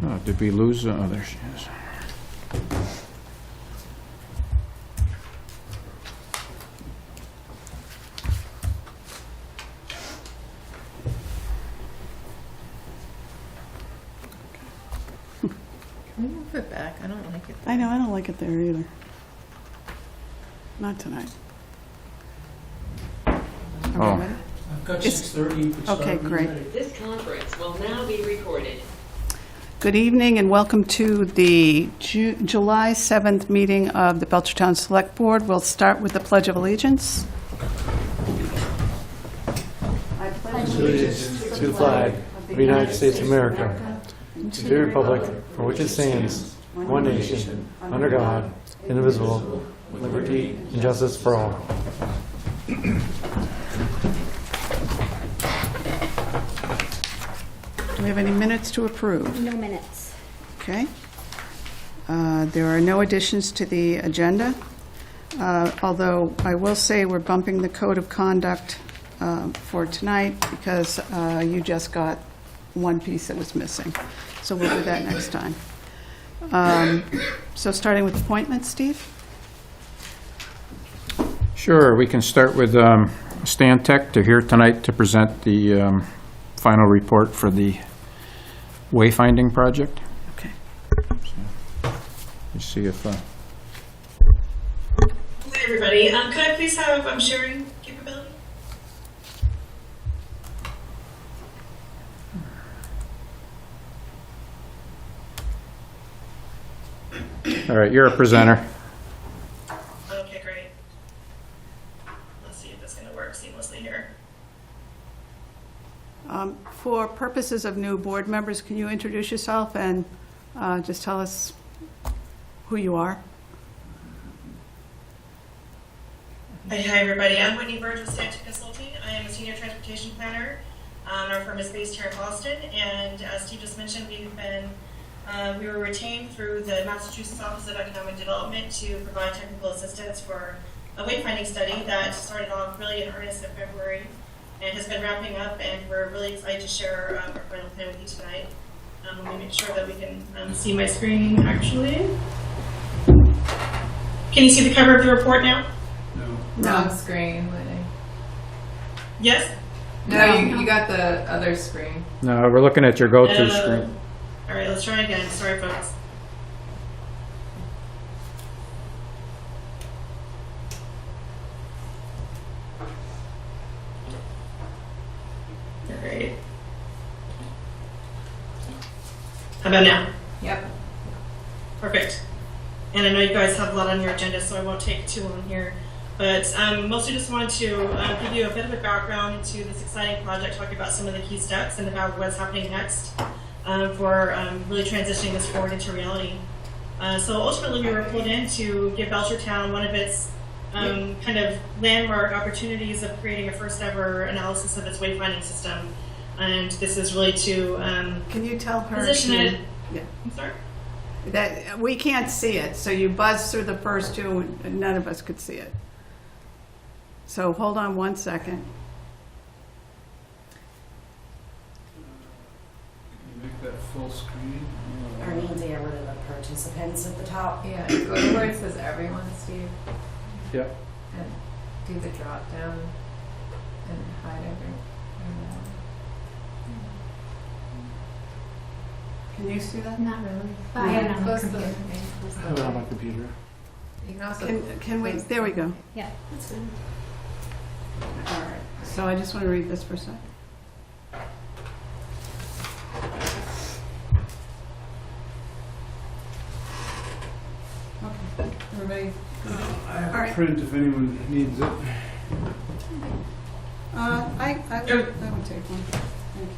Oh, did we lose? Oh, there she is. Can we move it back? I don't like it. I know, I don't like it there either. Not tonight. Are we Oh. ready? I've got It's- 6:30. You can start Okay, when you're great. ready. This conference will now be recorded. Good evening and welcome to the July 7th meeting of the Belchertown Select Board. We'll start with the Pledge of Allegiance. Allegiance to the flag of the United States of America, to the republic for which it stands, one nation, under God, indivisible, with liberty and justice for all. Do we have any minutes to approve? No minutes. Okay. There are no additions to the agenda, although I will say we're bumping the code of conduct for tonight because you just got one piece that was missing. So we'll do that next time. So starting with appointments, Steve? Sure, we can start with Stantec. They're here tonight to present the final report for the Wayfinding Project. Okay. You see if... Hi, everybody. Could I please have sharing capability? All right, you're a presenter. Okay, great. Let's see if this is going to work seamlessly here. For purposes of new board members, can you introduce yourself and just tell us who you are? Hi, everybody. I'm Whitney Burge with Stantec Consulting. I am a senior transportation planner. Our firm is based here in Boston, and as Steve just mentioned, we were retained through the Massachusetts Office of Economic Development to provide technical assistance for a wayfinding study that started off really in earnest in February and has been wrapping up, and we're really excited to share our final plan with you tonight. Let me make sure that we can see my screen actually. Can you see the cover of the report now? Wrong screen, Whitney. Yes? No, you got the other screen. No, we're looking at your go-to screen. All right, let's try again. Sorry, folks. All right. How about now? Yep. Perfect. And I know you guys have a lot on your agenda, so I won't take too long here. But mostly just wanted to give you a bit of a background into this exciting project, talk about some of the key steps and about what's happening next for really transitioning this forward into reality. So ultimately, we were pulled in to give Belchertown one of its kind of landmark opportunities of creating a first ever analysis of its wayfinding system. And this is really to Can you tell her? position it. Yeah. I'm sorry? That we can't see it, so you buzzed through the first two and none of us could see it. So hold on one second. Can you make that full screen? Or need to get rid of the participants at the top. Yeah, go to where it says everyone, Steve, Yep. and do the drop down and hide everyone. Can you see that? Not really. But I Yeah, have it on my close the computer. close I have it on my the. computer. You can also. Can we, there we go. Yeah, that's good. All right. So I just want to read this for a second. Okay, everybody. I have All right. a print if anyone needs it. I would take one. Thank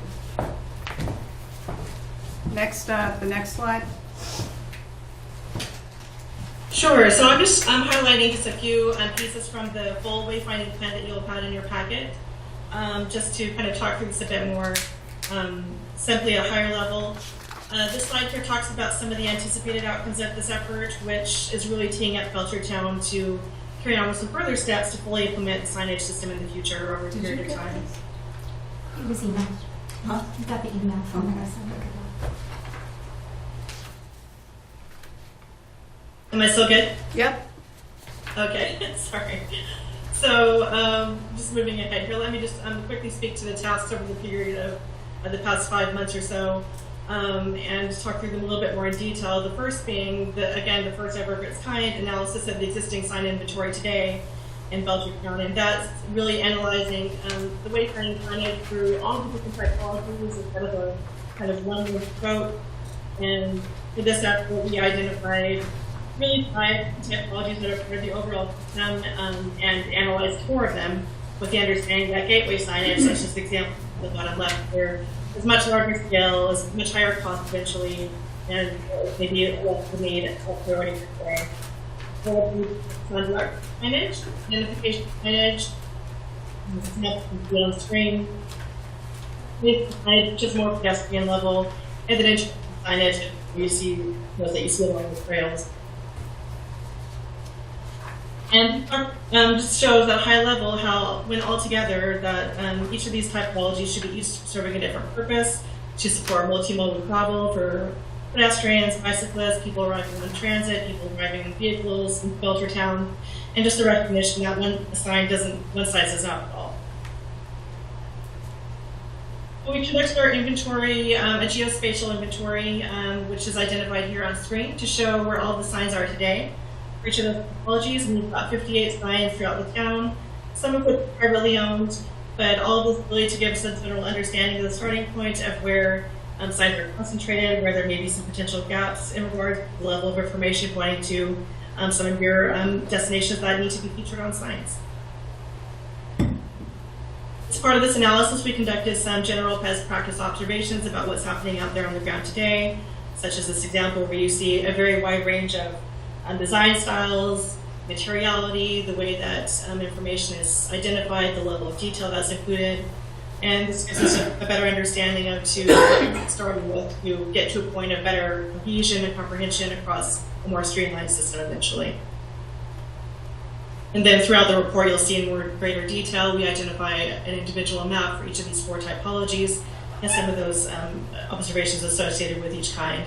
you. Next, the next slide. Sure. So I'm just highlighting just a few pieces from the full wayfinding plan that you'll have had in your packet, just to kind of talk through this a bit more simply at a higher level. This slide here talks about some of the anticipated outcomes of this effort, which is really teeing up Belchertown to carry on with some further steps to fully implement the signage system in the future over a period of time. It was emailed. Huh? You got the email from her. So look at Am I still good? Yep. Okay, sorry. So, just moving ahead here, let me just quickly speak to the tasks over the period of the past 5 months or so, and just talk through them a little bit more in detail. The first being, the first ever of its kind analysis of the existing sign inventory today in Belchertown, and that's really analyzing the wayfinding signage through all the different typologies instead of a kind of one approach. And for this effort, we identified really 5 typologies that are part of the overall system, and analyzed 4 of them with the understanding that gateway signage, such as the example on the bottom left here, is much larger scale, is much higher cost eventually, and maybe less the need of priority for today. Conduct signage, identification signage, on screen, signage which is more pedestrian level, and then interpretive signage you see those that you see along the trails. And just shows at a high level how, when all together, that each of these typologies should be each serving a different purpose to support multimodal travel for pedestrians, bicyclists, people arriving on transit, people arriving in vehicles in Belchertown, and just a recognition that one size does not fit all. We conducted our inventory, a geospatial inventory, which is identified here on screen to show where all the signs are today. For each of those typologies, we've got 58 signs throughout the town, some of which are privately owned, but all of this really to give us a general understanding of the starting point of where signs are concentrated, where there may be some potential gaps in regard to the level of information pointing to some of your destinations that need to be featured on signs. As part of this analysis, we conducted some general best practice observations about what's happening out there on the ground today, such as this example where you see a very wide range of design styles, materiality, the way that information is identified, the level of detail that's included, and this gives us a better understanding of starting with to get to a point of better cohesion and comprehension across a more streamlined system eventually. And then throughout the report, you'll see in more greater detail, we identify an individual map for each of these 4 typologies and some of those observations associated with each kind,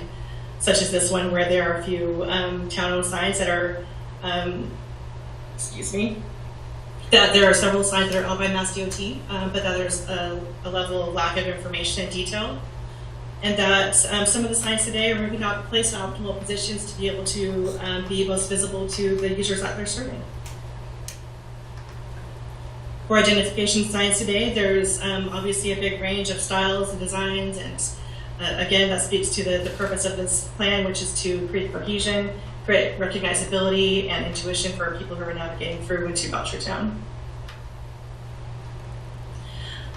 such as this one where there are a few town-owned signs that are, that there are several signs that are owned by Mass DOT, but that there's a level of lack of information and detail. And that some of the signs today are maybe not placed in optimal positions to be able to be most visible to the users that they're serving. For identification signs today, there's obviously a big range of styles and designs, and again, that speaks to the purpose of this plan, which is to create cohesion, create recognizability and intuition for people who are navigating through into Belchertown.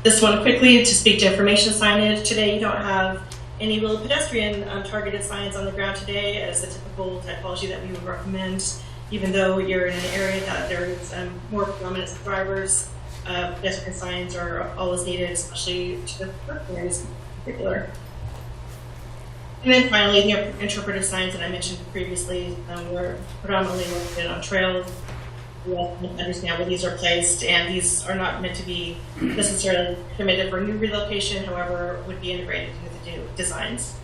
This one quickly, to speak to information signage. Today you don't have any real pedestrian targeted signs on the ground today as the typical typology that we would recommend, even though you're in an area that there is more predominance of drivers. Pedestrian signs are always needed, especially to the park areas in particular. And then finally, the interpretive signs that I mentioned previously were predominantly located on trails. We have to understand where these are placed, and these are not meant to be necessarily committed for new relocation, however, would be integrated into the new designs.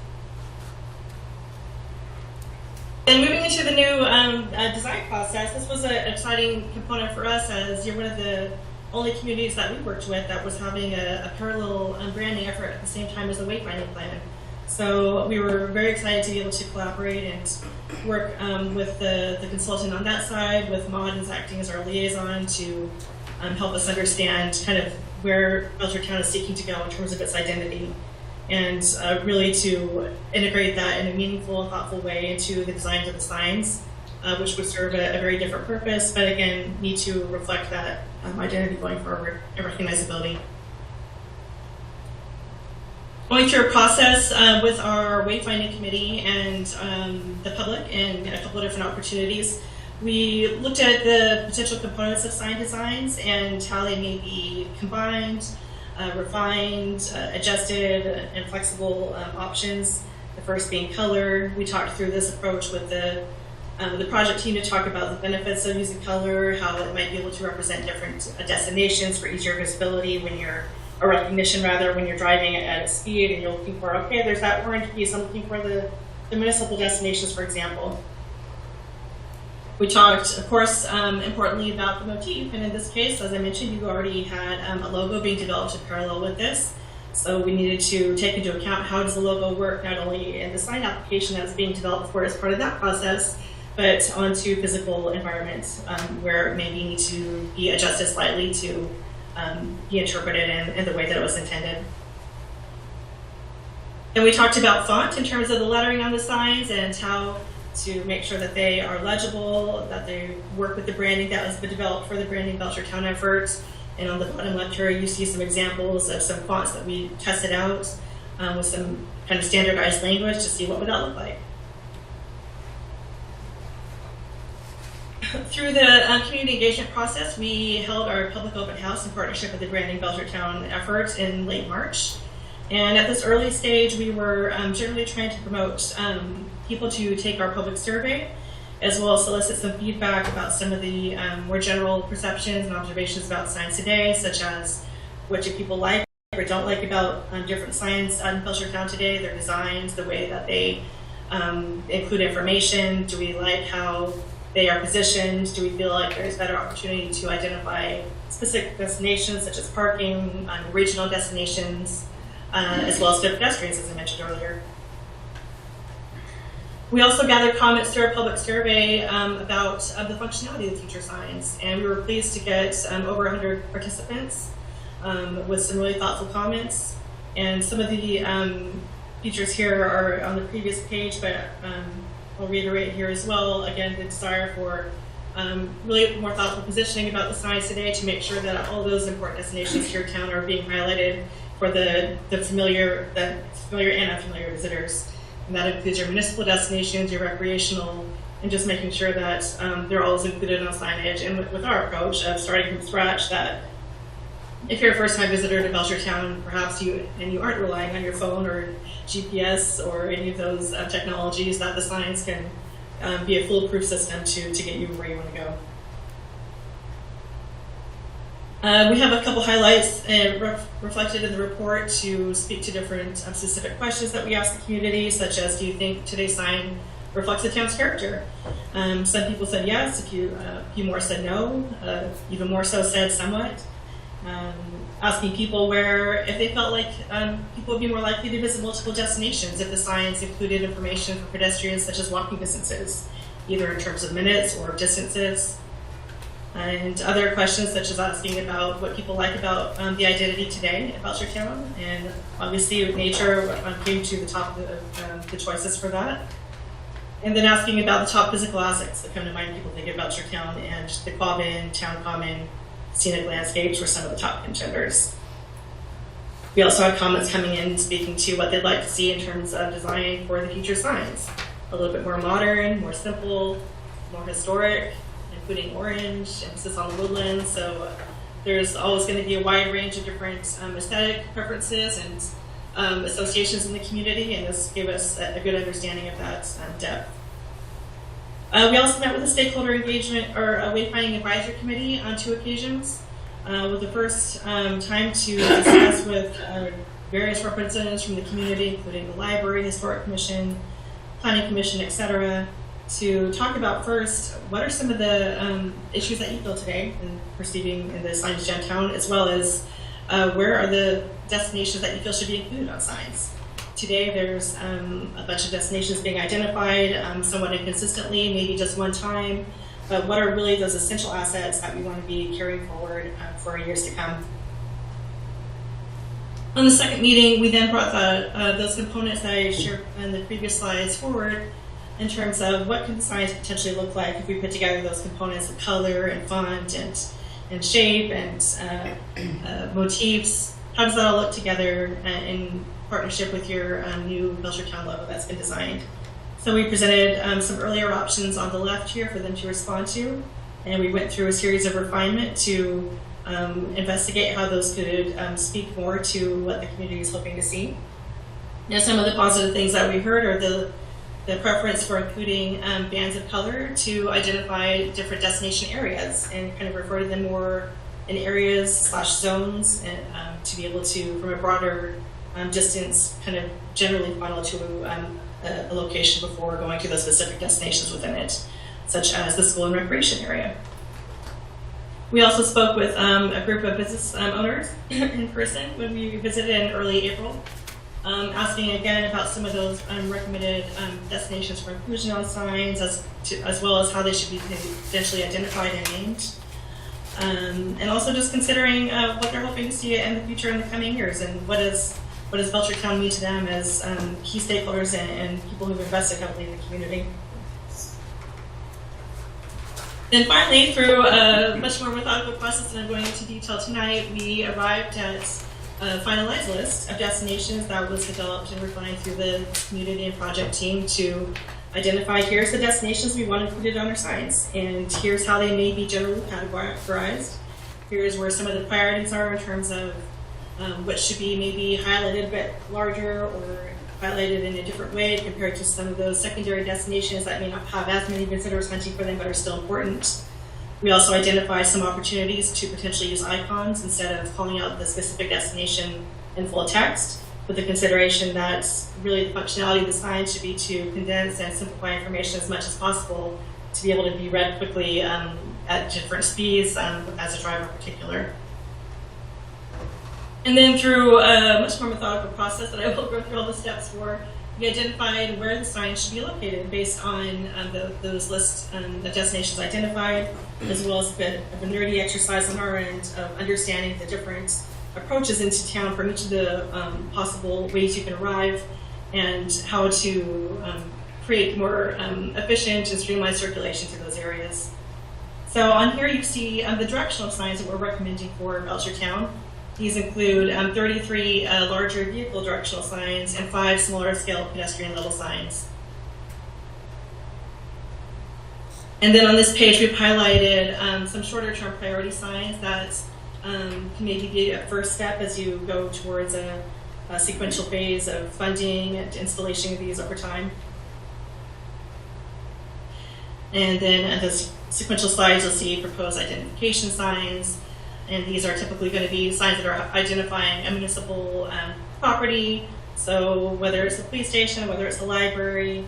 Then moving into the new design process, this was an exciting component for us as you're one of the only communities that we worked with that was having a parallel branding effort at the same time as the Wayfinding Plan. So we were very excited to be able to collaborate and work with the consultant on that side, with Maud as acting as our liaison to help us understand kind of where Belchertown is seeking to go in terms of its identity, and really to integrate that in a meaningful, thoughtful way into the designs of the signs, which would serve a very different purpose, but again, need to reflect that identity going forward and recognizability. Going through a process with our Wayfinding Committee and the public in a couple of different opportunities. We looked at the potential components of sign designs and how they may be combined, refined, adjusted, and flexible options. The first being color. We talked through this approach with the project team to talk about the benefits of using color, how it might be able to represent different destinations for easier visibility when you're or recognition rather when you're driving at a speed and you're looking for, okay, there's that orange piece, I'm looking for the municipal destinations, for example. We talked, of course, importantly about the motif, and in this case, as I mentioned, you already had a logo being developed in parallel with this. So we needed to take into account how does the logo work not only in the sign application that's being developed for as part of that process, but onto physical environments where it maybe need to be adjusted slightly to be interpreted in the way that it was intended. And we talked about font in terms of the lettering on the signs and how to make sure that they are legible, that they work with the branding that has been developed for the Branding Belchertown effort. And on the bottom left here, you see some examples of some fonts that we tested out with some kind of standardized language to see what would that look like. Through the community engagement process, we held our public open house in partnership with the Branding Belchertown effort in late March. And at this early stage, we were generally trying to promote people to take our public survey, as well as solicit some feedback about some of the more general perceptions and observations about signs today, such as what do people like or don't like about different signs in Belchertown today, their designs, the way that they include information. Do we like how they are positioned? Do we feel like there's better opportunity to identify specific destinations such as parking, regional destinations, as well as to pedestrians, as I mentioned earlier. We also gathered comments through our public survey about the functionality of the future signs, and we were pleased to get over 100 participants with some really thoughtful comments. And some of the features here are on the previous page, but I'll reiterate here as well. Again, the desire for really more thoughtful positioning about the signs today to make sure that all those important destinations here in town are being highlighted for the familiar and unfamiliar visitors. And that includes your municipal destinations, your recreational, and just making sure that they're always included on signage. And with our approach of starting from scratch, that if you're a first-time visitor to Belchertown, perhaps you aren't relying on your phone or GPS or any of those technologies, that the signs can be a foolproof system to get you where you want to go. We have a couple highlights reflected in the report to speak to different specific questions that we asked the community, such as, do you think today's sign reflects the town's character? Some people said yes, a few more said no, even more so said somewhat. Asking people if they felt like people would be more likely to visit multiple destinations if the signs included information for pedestrians such as walking distances, either in terms of minutes or distances. And other questions such as asking about what people like about the identity today at Belchertown, and obviously nature came to the top of the choices for that. And then asking about the top physical assets that come to mind when people think of Belchertown, and the Quabbin, Town Common, scenic landscapes were some of the top contenders. We also had comments coming in speaking to what they'd like to see in terms of design for the future signs. A little bit more modern, more simple, more historic, including orange, emphasis on the woodlands. So there's always going to be a wide range of different aesthetic preferences and associations in the community, and this gave us a good understanding of that depth. We also met with the stakeholder engagement or Wayfinding Advisory Committee on 2 occasions. With the first time to discuss with various representatives from the community, including the library, historic commission, planning commission, etc., to talk about first what are some of the issues that you feel today in perceiving in the signage downtown, as well as where are the destinations that you feel should be included on signs. Today there's a bunch of destinations being identified somewhat inconsistently, maybe just one time, but what are really those essential assets that we want to be carrying forward for years to come. On the second meeting, we then brought those components that I shared in the previous slides forward in terms of what can the signs potentially look like if we put together those components of color and font and shape and motifs. How does that all look together in partnership with your new Belchertown logo that's been designed? So we presented some earlier options on the left here for them to respond to, and we went through a series of refinement to investigate how those could speak more to what the community is hoping to see. Now, some of the positive things that we heard are the preference for including bands of color to identify different destination areas and kind of refer to them more in areas/zones, and to be able to, from a broader distance, kind of generally funnel to a location before going to those specific destinations within it. such as the school and recreation area. We also spoke with a group of business owners in person when we visited in early April, asking again about some of those recommended destinations for inclusion on signs, as well as how they should be potentially identified and named. And also just considering what they're hoping to see in the future in the coming years, and what does Belchertown mean to them as key stakeholders and people who've invested heavily in the community. And finally, through a much more methodical process than I'm going into detail tonight, we arrived at a finalized list of destinations that was developed and refined through the community and project team to identify, here's the destinations we want included on our signs, and here's how they may be generally categorized. Here's where some of the priorities are in terms of what should be maybe highlighted a bit larger or highlighted in a different way compared to some of those secondary destinations that may not have as many visitors hunting for them but are still important. We also identify some opportunities to potentially use icons instead of calling out the specific destination in full text, with the consideration that really the functionality of the sign should be to condense and simplify information as much as possible to be able to be read quickly at different speeds as a driver in particular. And then through a much more methodical process that I will go through all the steps for, we identified where the sign should be located based on those lists of destinations identified, as well as a bit of a nerdy exercise on our end of understanding the different approaches into town from each of the possible ways you can arrive, and how to create more efficient and streamlined circulation to those areas. So on here you see the directional signs that we're recommending for Belchertown. These include 33 larger vehicle directional signs and 5 smaller scale pedestrian level signs. And then on this page we've highlighted some shorter term priority signs that can maybe be a first step as you go towards a sequential phase of funding and installation of these over time. And then at the sequential slides you'll see proposed identification signs. And these are typically going to be signs that are identifying a municipal property. So whether it's the police station, whether it's the library,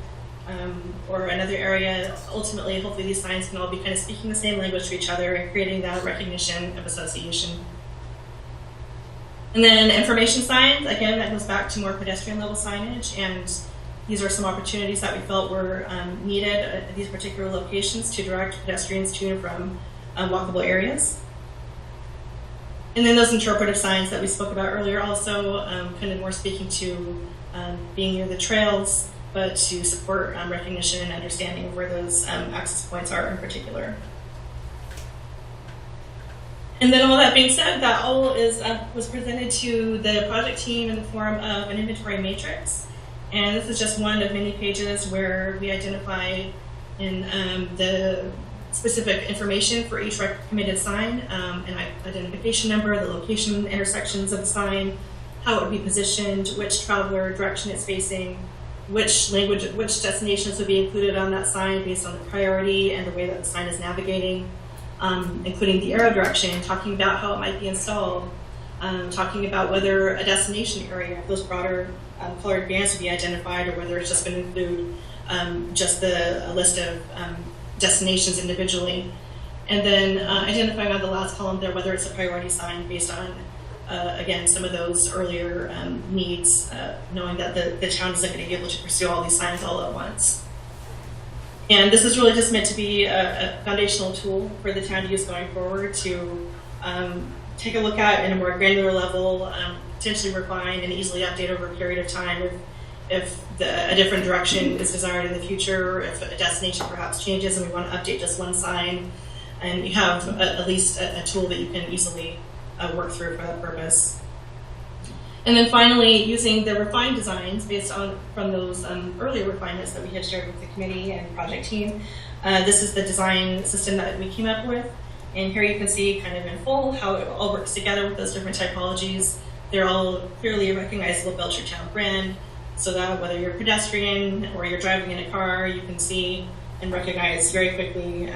or another area, ultimately, hopefully these signs can all be kind of speaking the same language to each other and creating that recognition of association. And then information signs, again, that goes back to more pedestrian level signage. And these are some opportunities that we felt were needed at these particular locations to direct pedestrians to and from walkable areas. And then those interpretive signs that we spoke about earlier also kind of more speaking to being near the trails, but to support recognition and understanding of where those access points are in particular. And then all that being said, that all was presented to the project team in the form of an inventory matrix. And this is just one of many pages where we identify in the specific information for each recommended sign, an identification number, the location intersections of the sign, how it would be positioned, which traveler direction it's facing, which language, which destinations would be included on that sign based on the priority and the way that the sign is navigating, including the arrow direction, talking about how it might be installed, talking about whether a destination area, those broader colored bands would be identified, or whether it's just going to include just a list of destinations individually. And then identifying on the last column there whether it's a priority sign based on, again, some of those earlier needs, knowing that the town isn't going to be able to pursue all these signs all at once. And this is really just meant to be a foundational tool for the town to use going forward to take a look at in a more granular level, potentially refine and easily update over a period of time if a different direction is desired in the future, if a destination perhaps changes and we want to update just one sign, and you have at least a tool that you can easily work through for that purpose. And then finally, using the refined designs based on from those earlier refinements that we had shared with the committee and project team, this is the design system that we came up with. And here you can see kind of in full how it all works together with those different typologies. They're all clearly a recognizable Belchertown brand, so that whether you're a pedestrian or you're driving in a car, you can see and recognize very quickly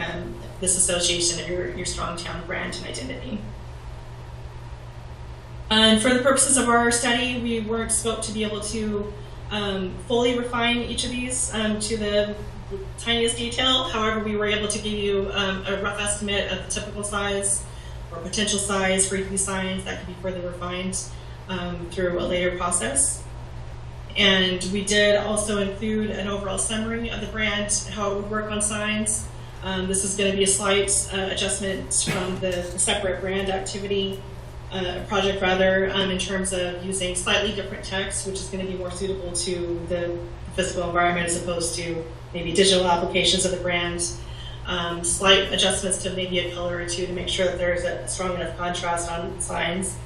this association of your strong town brand and identity. And for the purposes of our study, we weren't scoped to be able to fully refine each of these to the tiniest detail. However, we were able to give you a rough estimate of the typical size or potential size for each signs that could be further refined through a later process. And we did also include an overall summary of the brand, how it would work on signs. This is going to be a slight adjustment from the separate brand activity project rather, in terms of using slightly different text, which is going to be more suitable to the physical environment as opposed to maybe digital applications of the brand. Slight adjustments to maybe a color or two to make sure that there's a strong enough contrast on signs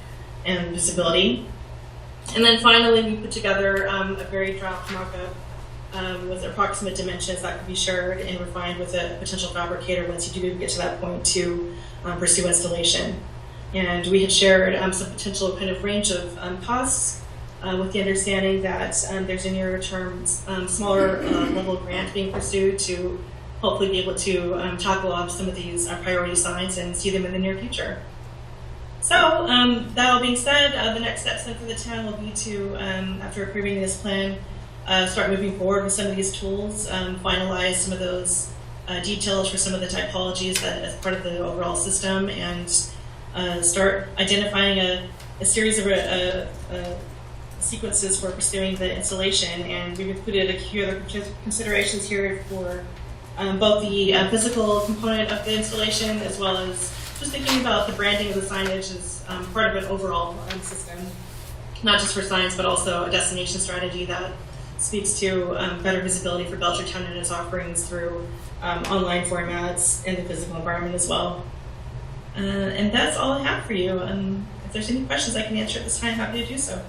and visibility. And then finally, we put together a very draft mock-up with approximate dimensions that could be shared and refined with a potential fabricator once you do get to that point to pursue installation. And we had shared some potential kind of range of costs with the understanding that there's a nearer term, smaller level grant being pursued to hopefully be able to tackle off some of these priority signs and see them in the near future. So that all being said, the next steps then for the town will be to, after approving this plan, start moving forward with some of these tools, finalize some of those details for some of the typologies that as part of the overall system, and start identifying a series of sequences for pursuing the installation. And we've included a few other considerations here for both the physical component of the installation as well as just thinking about the branding of the signage as part of an overall system, not just for signs, but also a destination strategy that speaks to better visibility for Belchertown and its offerings through online formats in the physical environment as well. And that's all I have for you. If there's any questions I can answer at this time, happy to do so.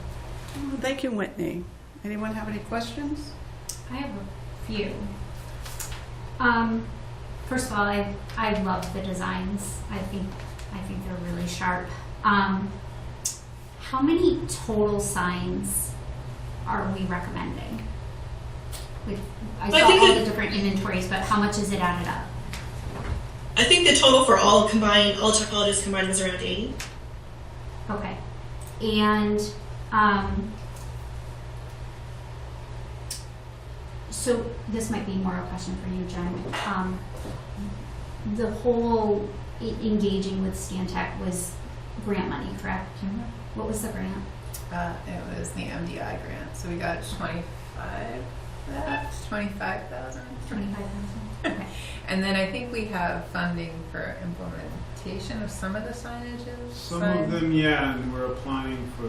Well, thank you, Whitney. Anyone have any questions? I have a few. First of all, I love the designs. I think they're really sharp. How many total signs are we recommending? Like, I saw all the different inventories, but how much is it added up? I think the total for all typologies combined was around 80. Okay. And so this might be more a question for you, Jen. The whole engaging with Stantec was grant money, correct? What was the grant? It was the MDI grant, so we got 25,000. 25,000. Okay. And then I think we have funding for implementation of some of the signages. Some of them, yeah, and we're applying for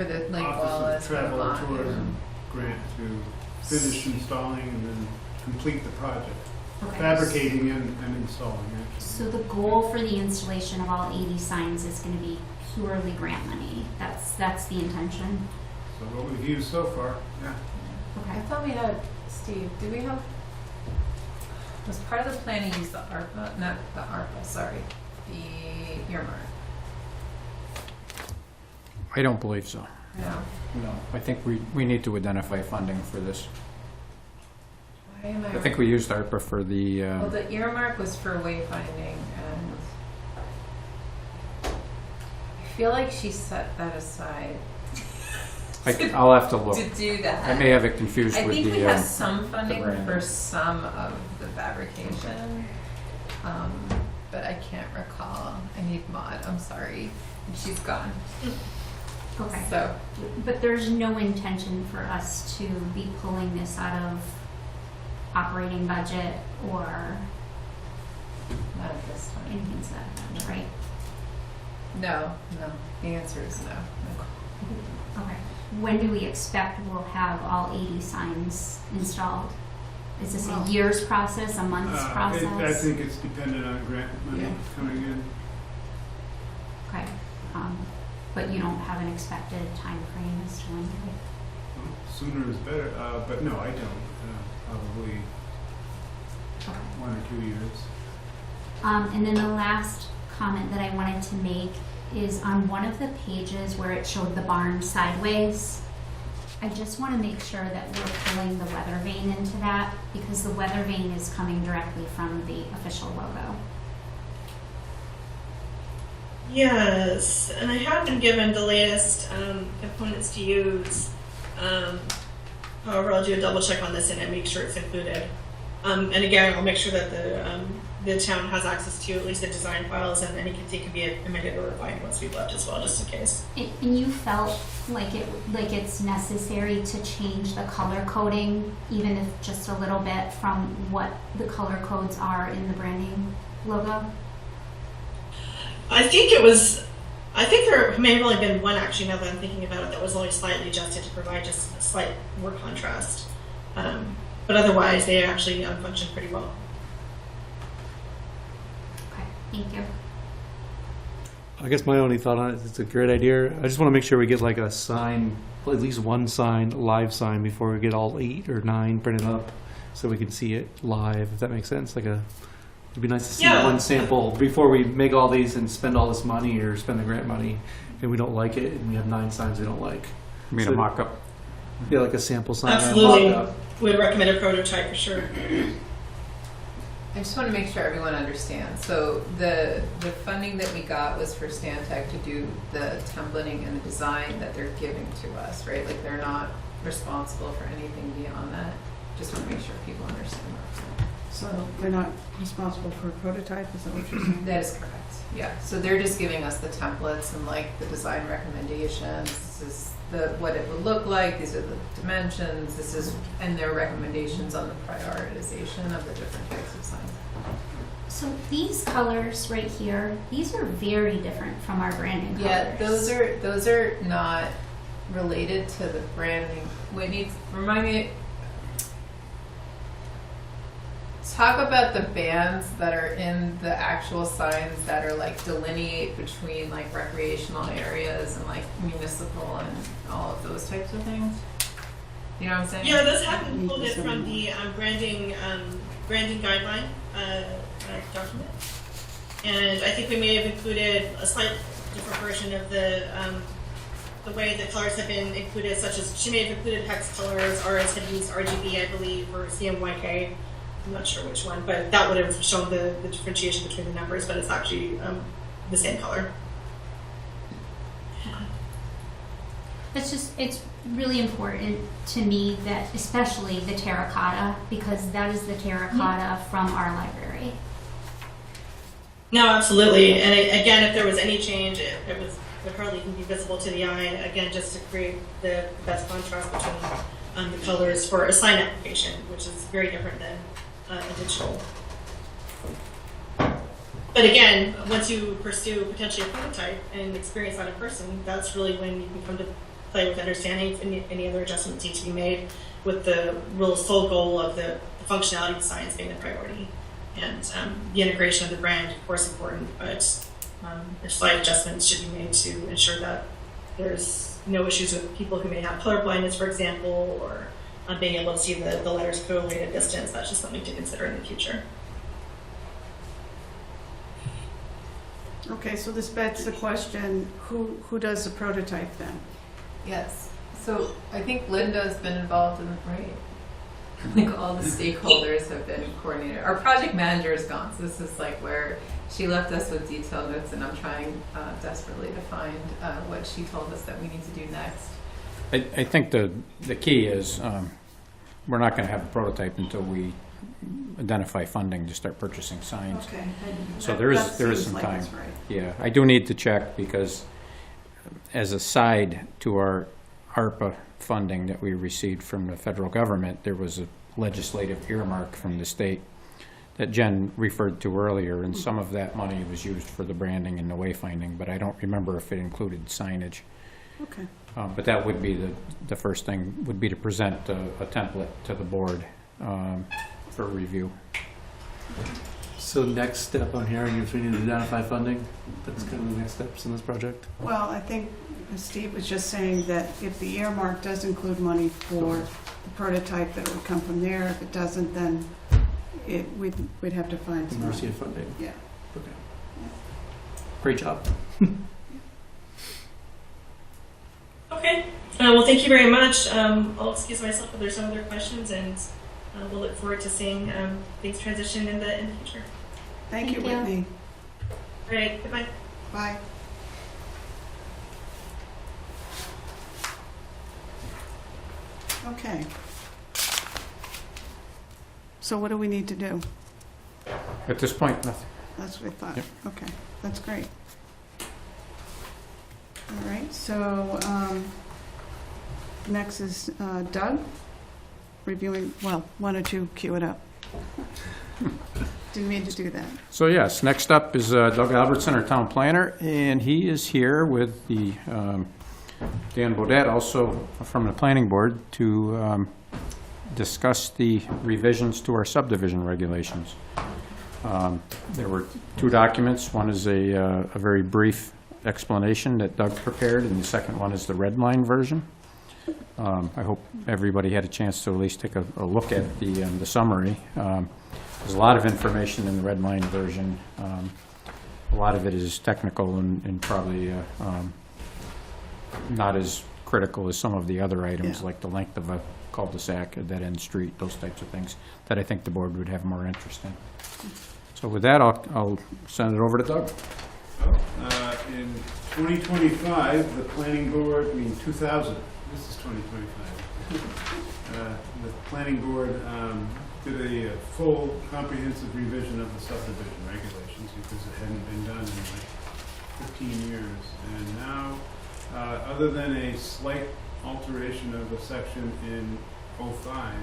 the Lake Office Wallace, of Travel and Vermont, Tourism grant to finish installing and then complete the project. Okay. Fabricating and installing, actually. So the goal for the installation of all 80 signs is going to be purely grant money. That's the intention. So what we've used so far, yeah. Okay. I thought we had, Steve, did we have, was part of the plan to use the ARPA, not the ARPA, sorry, the earmark? I don't believe so. No. No, I think we need to identify funding for this. Why am I think we used ARPA for the, Well, the earmark was for wayfinding, and I feel like she set that aside I'll have to look. to do that. I may have it confused I with think the, we have some funding brand. for some of the fabrication, but I can't recall. I need Maud, I'm sorry. She's gone. Okay. So, But there's no intention for us to be pulling this out of operating budget or not at this time. anything to that effect, right? No, the answer is no. Okay. When do we expect we'll have all 80 signs installed? Is this a year's process, a month's process? I think it's dependent on grant money coming in. Okay. But you don't have an expected time frame as to when you Well, sooner is better, but no, I don't. Probably okay. 1 or 2 years. And then the last comment that I wanted to make is on one of the pages where it showed the barn sideways. I just want to make sure that we're pulling the weather vane into that because the weather vane is coming directly from the official logo. Yes, and I have been given the latest components to use. However, I'll do a double check on this and make sure it's included. And again, I'll make sure that the town has access to at least the design files, and anything can be amended or refined once we've left as well, just in case. And you felt like it's necessary to change the color coding, even if just a little bit, from what the color codes are in the branding logo? I think there may have only been one, actually, now that I'm thinking about it, that was only slightly adjusted to provide just a slight more contrast. But otherwise, they actually function pretty well. Okay, thank you. I guess my only thought on it is it's a great idea. I just want to make sure we get like a sign, at least one sign, live sign, before we get all 8 or 9 printed up, so we can see it live, if that makes sense. It'd be nice to see one sample before we make all these and spend all this money or spend the grant money, and we don't like it, and we have 9 signs we don't like. You mean a mock-up? Yeah, like a sample sign. Absolutely. mock-up. Would recommend a prototype for sure. I just want to make sure everyone understands. So the funding that we got was for Stantec to do the templating and the design that they're giving to us, right? Like they're not responsible for anything beyond that. Just want to make sure people understand that. So they're not responsible for a prototype, is that what you're saying? That is correct. Yeah. So they're just giving us the templates and like the design recommendations. This is what it would look like. These are the dimensions. And their recommendations on the prioritization of the different types of signs. So these colors right here, these are very different from our branding colors. Yeah, those are not related to the branding. Whitney, remind me. Talk about the bands that are in the actual signs that are like delineate between like recreational areas and like municipal and all of those types of things. You know what I'm saying? Yeah, those have been pulled in from the branding guideline document, and I think we may have included a slight different version of the way the colors have been included, such as she may have included hex colors, ours had used RGB, I believe, or CMYK. I'm not sure which one, but that would have shown the differentiation between the numbers, but it's actually the same color. It's really important to me that, especially the terracotta, because that is the terracotta from our library. No, absolutely. And again, if there was any change, it would hardly even be visible to the eye. Again, just to create the best contrast between the colors for a sign application, which is very different than a digital. But again, once you pursue potentially a prototype and experience that in person, that's really when you can come to play with understanding if any other adjustments need to be made, with the real sole goal of the functionality of the science being the priority. And the integration of the brand, of course, important, but slight adjustments should be made to ensure that there's no issues with people who may have color blindness, for example, or being able to see the letters clearly at a distance. That's just something to consider in the future. Okay, so this begs the question, who does the prototype then? Yes. So I think Linda's been involved in the right. Like all the stakeholders have been coordinated. Our project manager is gone, so this is like where she left us with detailed notes, and I'm trying desperately to find what she told us that we need to do next. I think the key is we're not going to have a prototype until we identify funding to start purchasing signs. Okay. So there is some time. Yeah, I do need to check, because as a side to our ARPA funding that we received from the federal government, there was a legislative earmark from the state that Jen referred to earlier, and some of that money was used for the branding and the wayfinding, but I don't remember if it included signage. Okay. But that would be the first thing, would be to present a template to the board for review. So next step on here, if we need to identify funding, that's kind of the next steps in this project. Well, I think Steve was just saying that if the earmark does include money for the prototype, that it would come from there. If it doesn't, then we'd have to find some Mercy money. of funding. Yeah. Okay. Great job. Okay. Well, thank you very much. I'll excuse myself if there's some other questions, and we'll look forward to seeing things transition in the future. Thank you, Thank you. Whitney. All right. Goodbye. Bye. Okay. So what do we need to do? At this point, nothing. That's what I thought. Yep. Okay, that's great. All right, so next is Doug, reviewing, well, why don't you cue it up? Didn't mean to do that. So yes, next up is Doug Albertson, our town planner, and he is here with the Dan Bodett, also from the planning board, to discuss the revisions to our subdivision regulations. There were two documents. One is a very brief explanation that Doug prepared, and the second one is the red line version. I hope everybody had a chance to at least take a look at the summary. There's a lot of information in the red line version. A lot of it is technical and probably not as critical as some of the other items, Yeah. like the length of a cul-de-sac, a dead-end street, those types of things that I think the board would have more interest in. So with that, I'll send it over to Doug. In 2025, the planning board, 2000, this is 2025. The planning board did a full comprehensive revision of the subdivision regulations because it hadn't been done in like 15 years. And now, other than a slight alteration of a section in 05,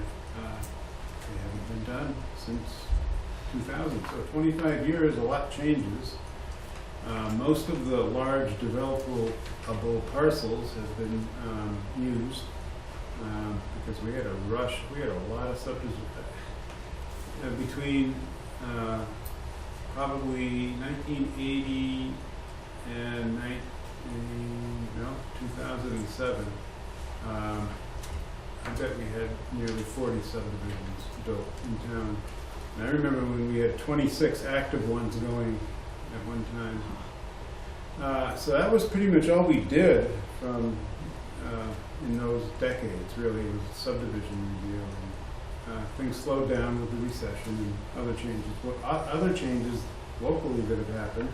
they haven't been done since 2000. So 25 years, a lot changes. Most of the large developable parcels have been used because we had a rush. We had a lot of subdivision between probably 1980 and 2007. I bet we had nearly 40 subdivisions built in town. And I remember when we had 26 active ones going at one time. So that was pretty much all we did from in those decades, really, was subdivision review. And, things slowed down with the recession and other changes. What other changes locally that have happened,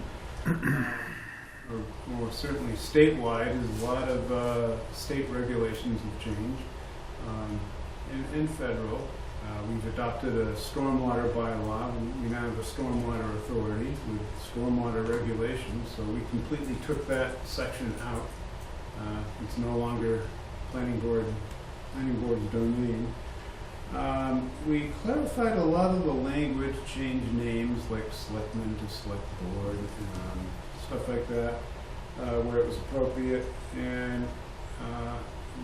or more certainly statewide, is a lot of state regulations have changed, and federal. We've adopted a stormwater bylaw. We now have a stormwater authority with stormwater regulations, so we completely took that section out. It's no longer planning board's domain. We clarified a lot of the language, changed names like selectmen to select board, stuff like that, where it was appropriate, and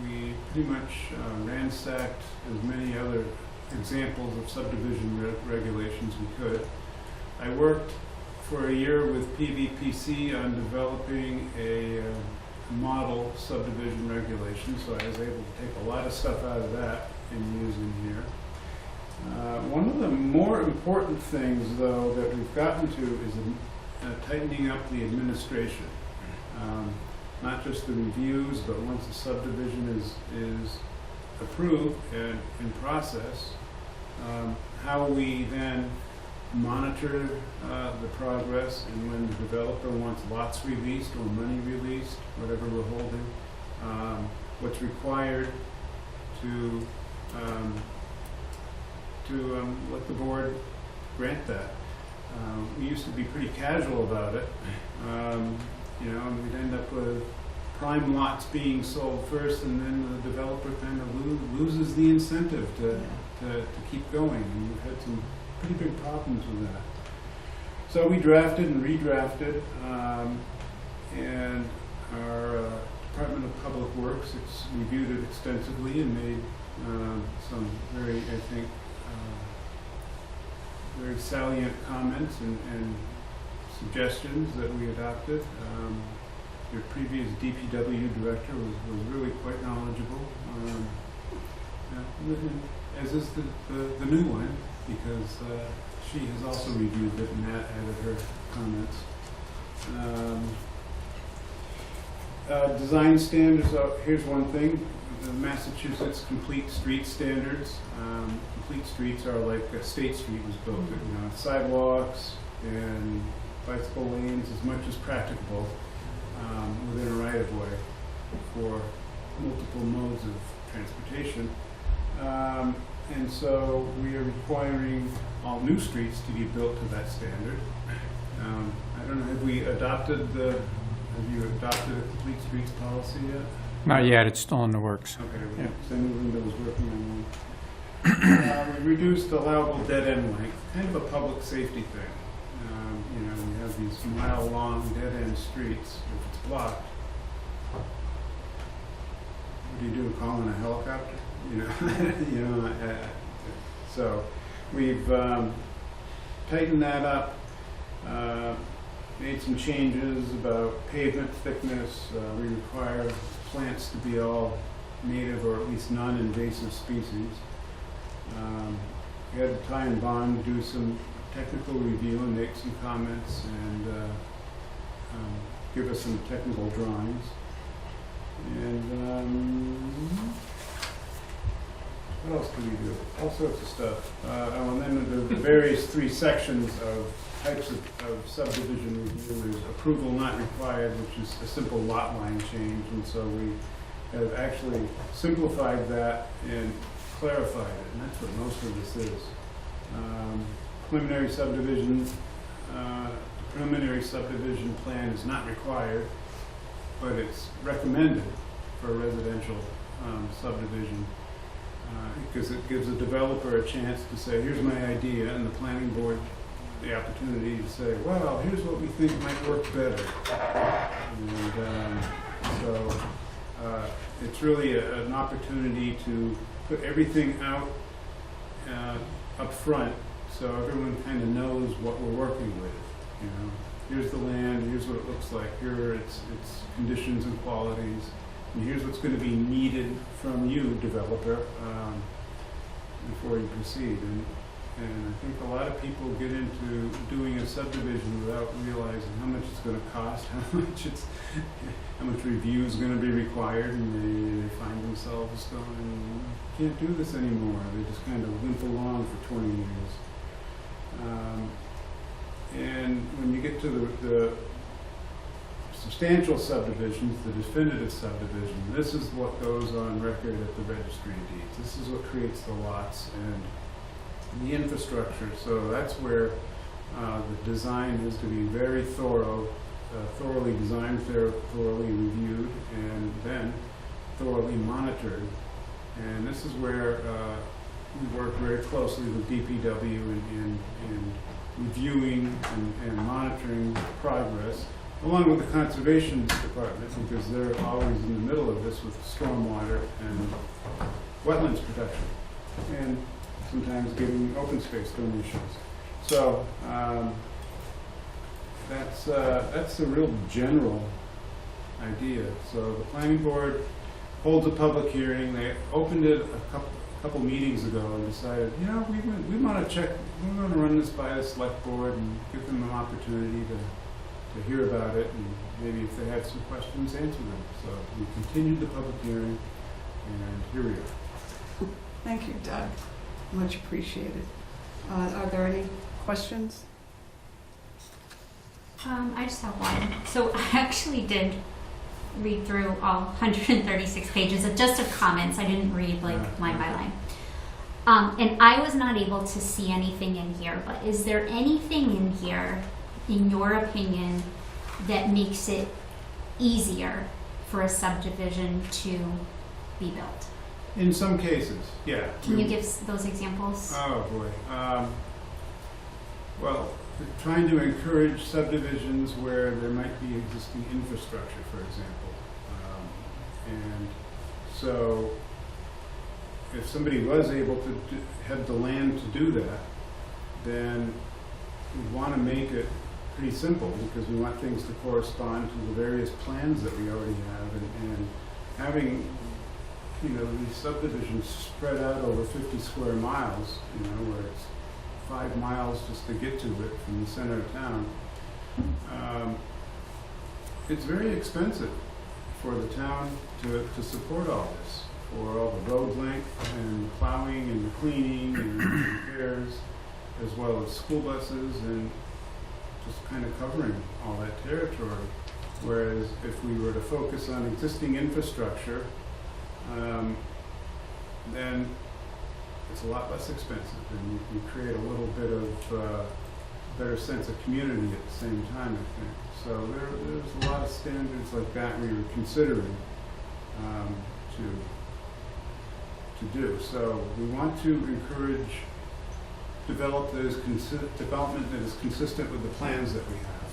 we pretty much ransacked as many other examples of subdivision regulations we could. I worked for a year with PVPC on developing a model subdivision regulation, so I was able to take a lot of stuff out of that and use in here. One of the more important things, though, that we've gotten to is tightening up the administration. Not just the reviews, but once the subdivision is approved and in process, how we then monitor the progress, and when the developer wants lots released or money released, whatever we're holding, what's required to let the board grant that. We used to be pretty casual about it, and we'd end up with prime lots being sold first, and then the developer kind of loses the incentive to keep going. And we've had some pretty big problems with that. So we drafted and redrafted, and our Department of Public Works reviewed it extensively and made some very, I think, very salient comments and suggestions that we adopted. Your previous DPW director was really quite knowledgeable, as is the new one, because she has also reviewed it and added her comments. Design standards, here's one thing, the Massachusetts Complete Street Standards. Complete streets are like a State Street was built, sidewalks and bicycle lanes as much as practicable within a right-of-way for multiple modes of transportation. And so we are requiring all new streets to be built to that standard. I don't know, have you adopted a complete streets policy yet? Not yet, it's still in the works. Okay, Yeah. Linda was working on one. We reduced allowable dead end length, kind of a public safety thing. We have these mile-long dead end streets. If it's blocked, what do you do? Call in a helicopter? So we've tightened that up. Made some changes about pavement thickness. We require plants to be all native or at least non-invasive species. We had Ty and Bond do some technical review and make some comments and give us some technical drawings. And what else did we do? All sorts of stuff. And then the various 3 sections of types of subdivision review is approval not required, which is a simple lot line change, and so we have actually simplified that and clarified it, and that's what most of this is. Preliminary subdivision plan is not required, but it's recommended for a residential subdivision. Because it gives a developer a chance to say, here's my idea, and the planning board the opportunity to say, well, here's what we think might work better. And so it's really an opportunity to put everything out up front so everyone kind of knows what we're working with. Here's the land, here's what it looks like, here are its conditions and qualities, and here's what's going to be needed from you, developer, before you proceed. And I think a lot of people get into doing a subdivision without realizing how much it's going to cost, how much review is going to be required, and they find themselves going, can't do this anymore. They just kind of limp along for 20 years. And when you get to the substantial subdivisions, the definitive subdivision, this is what goes on record at the registry of deeds. This is what creates the lots and the infrastructure. So that's where the design has to be very thorough, thoroughly designed, thoroughly reviewed, and then thoroughly monitored. And this is where we work very closely with DPW in reviewing and monitoring progress, along with the conservation department, because they're always in the middle of this with stormwater and wetlands protection, and sometimes giving open space donations. So that's the real general idea. So the planning board holds a public hearing. They opened it a couple meetings ago and decided, we want to check, we want to run this by the select board and give them an opportunity to hear about it, and maybe if they have some questions, answer them. So we continued the public hearing, and here we are. Thank you, Doug. Much appreciated. Are there any questions? I just have one. So I actually did read through all 136 pages just of comments. I didn't read line by line. And I was not able to see anything in here, but is there anything in here, in your opinion, that makes it easier for a subdivision to be built? In some cases, yeah. Can you give those examples? Oh, boy. Well, we're trying to encourage subdivisions where there might be existing infrastructure, for example. And so if somebody was able to have the land to do that, then we want to make it pretty simple, because we want things to correspond to the various plans that we already have, and having these subdivisions spread out over 50 square miles, where it's 5 miles just to get to it from the center of town. It's very expensive for the town to support all this, for all the road length and plowing and cleaning and repairs, as well as school buses, and just kind of covering all that territory. Whereas if we were to focus on existing infrastructure, then it's a lot less expensive, and you create a little bit of better sense of community at the same time, I think. So there's a lot of standards like that we were considering to do. So we want to encourage development that is consistent with the plans that we have,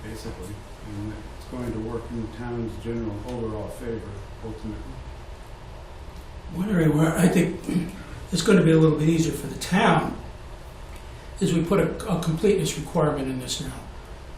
basically, and it's going to work in the town's general overall favor, ultimately. One area where I think it's going to be a little bit easier for the town is we put a completeness requirement in this now,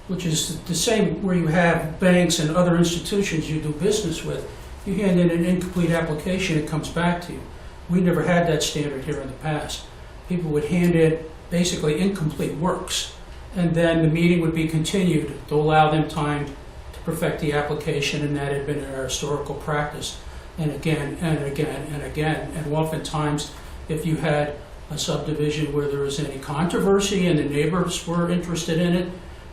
which is the same where you have banks and other institutions you do business with. You hand in an incomplete application, it comes back to you. We never had that standard here in the past. People would hand in basically incomplete works, and then the meeting would be continued to allow them time to perfect the application, and that had been our historical practice. And again, and again, and again. And oftentimes, if you had a subdivision where there was any controversy and the neighbors were interested in it,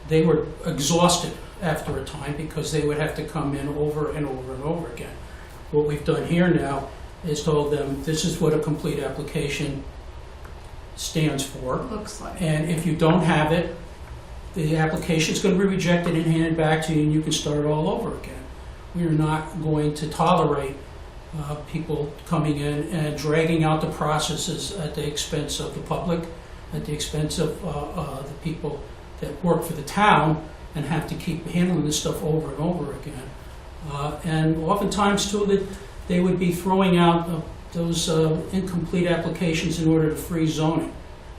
they were exhausted after a time because they would have to come in over and over and over again. What we've done here now is told them this is what a complete application stands for. Looks like. And if you don't have it, the application is going to be rejected and handed back to you, and you can start all over again. We are not going to tolerate people coming in and dragging out the processes at the expense of the public, at the expense of the people that work for the town and have to keep handling this stuff over and over again. And oftentimes, too, that they would be throwing out those incomplete applications in order to freeze zoning,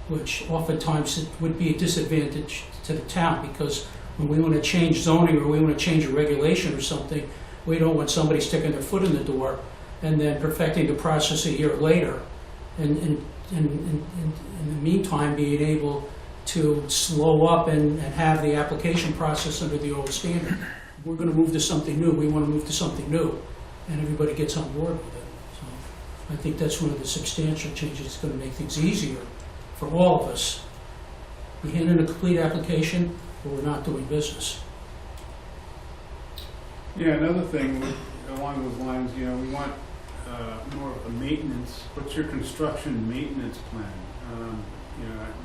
which oftentimes it would be a disadvantage to the town, because when we want to change zoning or we want to change a regulation or something, we don't want somebody sticking their foot in the door and then perfecting the process a year later, and in the meantime being able to slow up and have the application process under the old standard. We're going to move to something new. We want to move to something new, and everybody gets on board with it. So I think that's one of the substantial changes that's going to make things easier for all of us. We hand in a complete application, or we're not doing business. Yeah, another thing along those lines, we want more of a maintenance. What's your construction maintenance plan?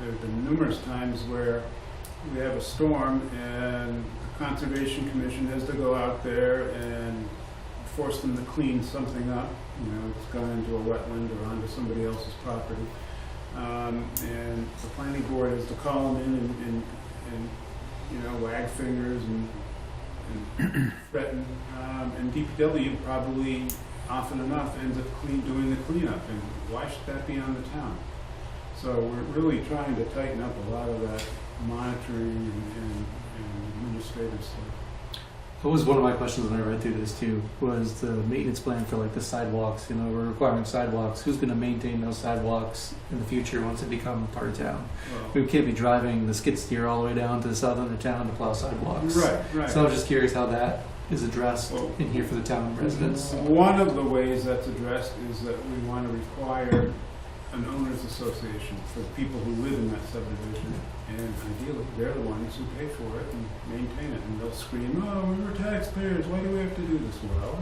There have been numerous times where we have a storm and the Conservation Commission has to go out there and force them to clean something up. It's gone into a wetland or onto somebody else's property. And the planning board has to call them in and wag fingers and threaten. And DPW probably often enough ends up doing the cleanup. And why should that be on the town? So we're really trying to tighten up a lot of that monitoring and administrative stuff. That was one of my questions when I read through this too, was the maintenance plan for like the sidewalks. We're requiring sidewalks. Who's going to maintain those sidewalks in the future once it becomes part of town? Well, We can't be driving the skid steer all the way down to the south end of town to plow sidewalks. right. So I was just curious how that is addressed Well, in here for the town residents. One of the ways that's addressed is that we want to require an owners association for the people who live in that subdivision, and ideally they're the ones who pay for it and maintain it, and they'll scream, "Oh, we're taxpayers, why do we have to do this?" Well,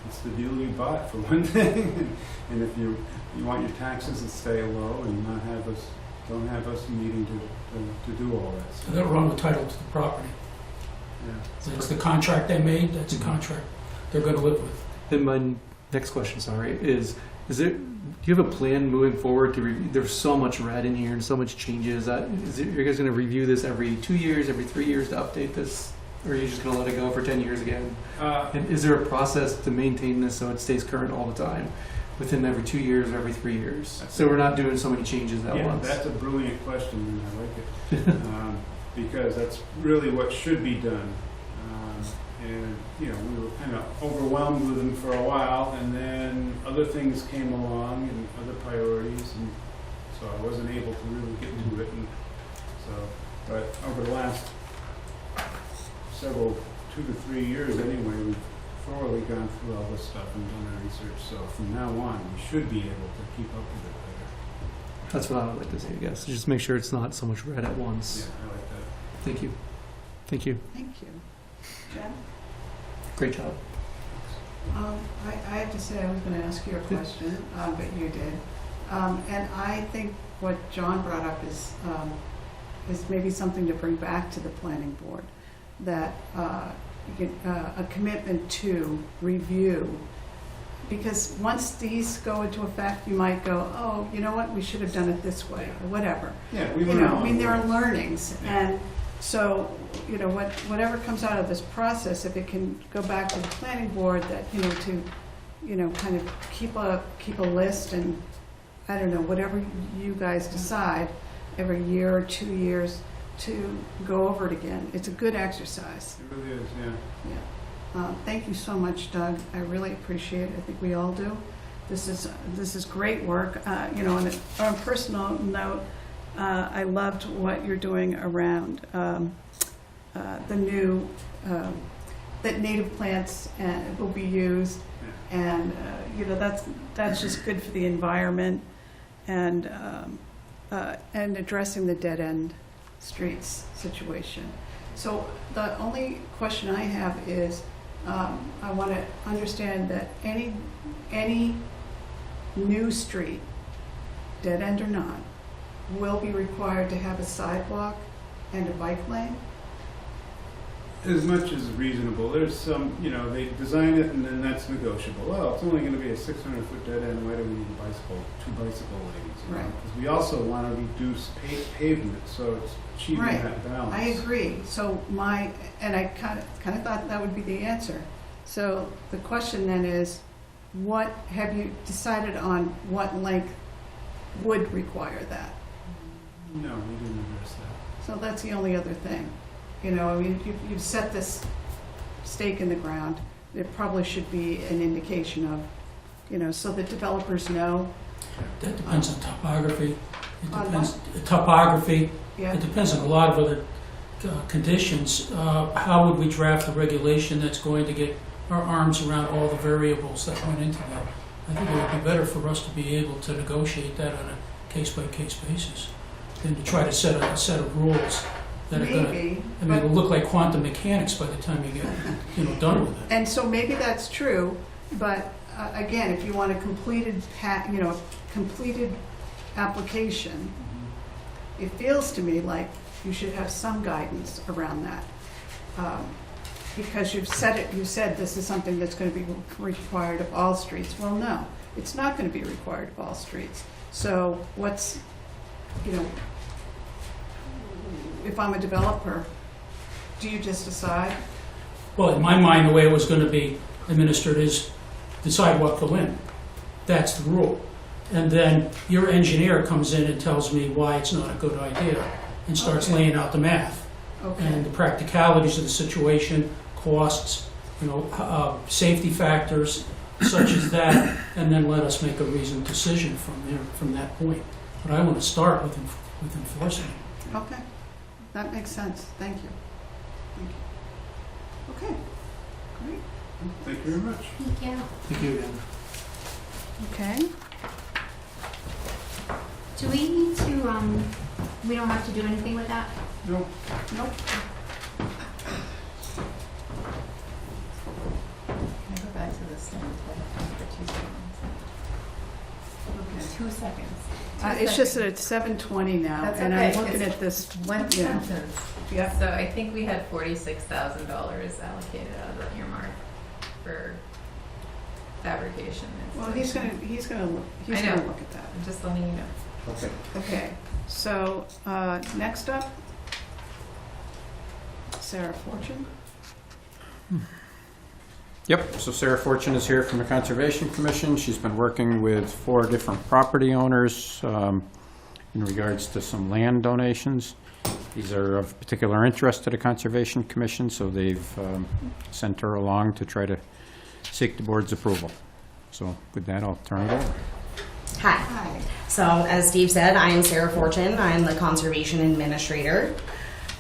it's the deal you bought for one thing, and if you want your taxes to stay low and don't have us needing to do all that So stuff. they're wrong with title to the property. Yeah. That's the contract they made, that's a contract they're going to live with. And my next question, do you have a plan moving forward there's so much red in here and so much changes. Are you guys going to review this every 2 years, every 3 years to update this? Or are you just going to let it go for 10 years again? And is there a process to maintain this so it stays current all the time, within every 2 years or every 3 years? So we're not doing so many changes at once. That's a brilliant question, and I like it. Because that's really what should be done. And we were kind of overwhelmed with them for a while, and then other things came along and other priorities, and so I wasn't able to really get to it. And so, but over the last 2 to 3 years anyway, we've thoroughly gone through all this stuff and done our research. So from now on, we should be able to keep up with it better. That's what I would like to say, I guess. Just make sure it's not so much red at once. Yeah, I like that. Thank you. Thank you. Thank you. Jen? Great job. I have to say, I was going to ask you a question, but you did. And I think what John brought up is maybe something to bring back to the planning board, that a commitment to review. Because once these go into effect, you might go, oh, you know what, we should have done it this way, or whatever. Yeah, we You learn know, I all mean, the there way. are learnings, Yeah. and so, you know, whatever comes out of this process, if it can go back to the planning board, that, you know, to, you know, kind of keep a list, and, I don't know, whatever you guys decide, every year or 2 years, to go over it again. It's a good exercise. It really is, yeah. Yeah. Thank you so much, Doug. I really appreciate it. I think we all do. This is great work. You know, on a personal note, I loved what you're doing around the new that native plants will be used, and you know, that's just good for the environment, and addressing the dead end streets situation. So the only question I have is, I want to understand that any new street, dead end or not, will be required to have a sidewalk and a bike lane? As much as reasonable. There's some, you know, they design it and then that's negotiable. Well, it's only going to be a 600-foot dead end. Why do we need two bicycle lanes? You know? Right. Because we also want to reduce pavement, so it's achieving Right. that balance. I agree. So I kind of thought that would be the answer. So the question then is, what have you decided on? What length would require that? No, we didn't address that. So that's the only other thing. You know, I mean, you've set this stake in the ground. There probably should be an indication of, you know, so that developers know. That depends on topography. It On depends, topography. Yeah. It depends on a lot of other conditions. How would we draft a regulation that's going to get our arms around all the variables that went into that? I think it would be better for us to be able to negotiate that on a case-by-case basis than to try to set a set of rules that are going to, Maybe. I mean, it'll look like quantum mechanics by the time you get, you know, done with it. And so maybe that's true, but again, if you want a completed application, it feels to me like you should have some guidance around that. Because you said this is something that's going to be required of all streets. Well, no, it's not going to be required of all streets. So what's, you know, if I'm a developer, do you just decide? Well, in my mind, the way it was going to be administered is the sidewalk go in. That's the rule. And then your engineer comes in and tells me why it's not a good idea and starts Okay. laying out the math Okay. and the practicalities of the situation, costs, you know, safety factors such as that, and then let us make a reasoned decision from that point. But I want to start with enforcing it. Okay, that makes sense. Thank you. Okay, great. Thank you very much. Thank you. Thank you again. Okay. Do we need to, we don't have to do anything with that? Nope. Nope. Can I go back to the Stantec for 2 seconds? Okay. 2 seconds. It's just that it's 7:20 now, That's and okay. I'm looking It's at this. One Yeah. sentence. Yeah. So I think we had $46,000 allocated out of the earmark for fabrication. and Well, he's installation. gonna look I know. at that. I'm just letting you know. Okay. Okay, so, next up, Sarah Fortune. Yep, so Sarah Fortune is here from the Conservation Commission. She's been working with 4 different property owners in regards to some land donations. These are of particular interest to the Conservation Commission, so they've sent her along to try to seek the board's approval. So with that, I'll turn it over. Hi. Hi. So, as Steve said, I am Sarah Fortune. I am the Conservation Administrator.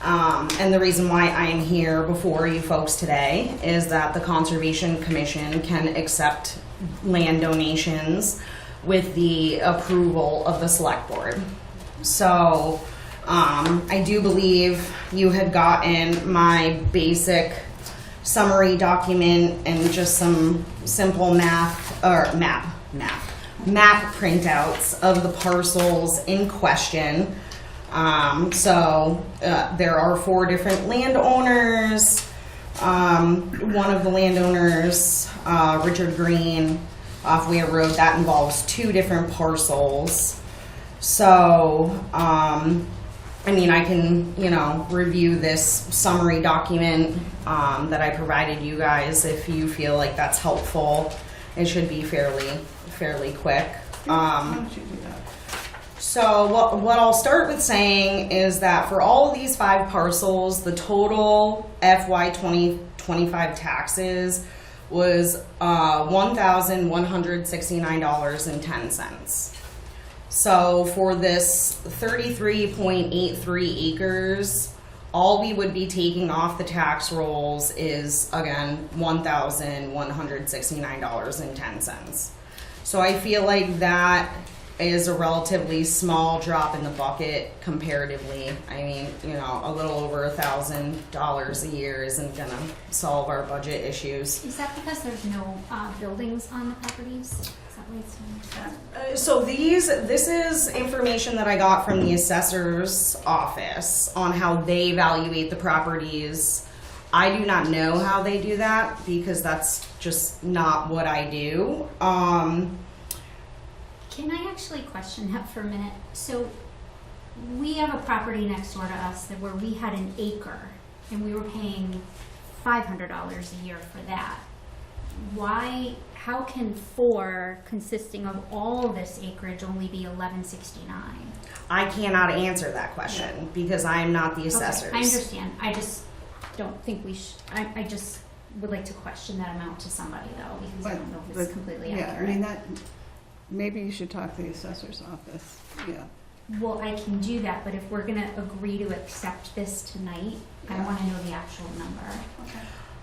And the reason why I'm here before you folks today is that the Conservation Commission can accept land donations with the approval of the Select Board. So, I do believe you had gotten my basic summary document and just some simple map printouts of the parcels in question. There are 4 different landowners. One of the landowners, Richard Green, off Ware Road, that involves 2 different parcels. So, I mean, I can, review this summary document that I provided you guys if you feel like that's helpful. It should be fairly quick. Why don't you do that? So what I'll start with saying is that for all of these 5 parcels, the total FY 2025 taxes was $1,169.10. So for this 33.83 acres, all we would be taking off the tax rolls is, again, $1,169.10. So I feel like that is a relatively small drop in the bucket comparatively. I mean, a little over $1,000 a year isn't gonna solve our budget issues. Is that because there's no buildings on the properties? Is that why it's not? So this is information that I got from the assessor's office on how they evaluate the properties. I do not know how they do that because that's just not what I do. Can I actually question that for a minute? So we have a property next door to us where we had an acre and we were paying $500 a year for that. How can 4 consisting of all this acreage only be $1,169? I cannot answer that question because I am not the assessors. Okay, I understand. I just don't think we should. I just would like to question that amount to somebody though, because I don't know if it's completely Yeah, accurate. I mean, maybe you should talk to the assessor's office, yeah. Well, I can do that, but if we're gonna agree to accept this tonight, I wanna know the actual number.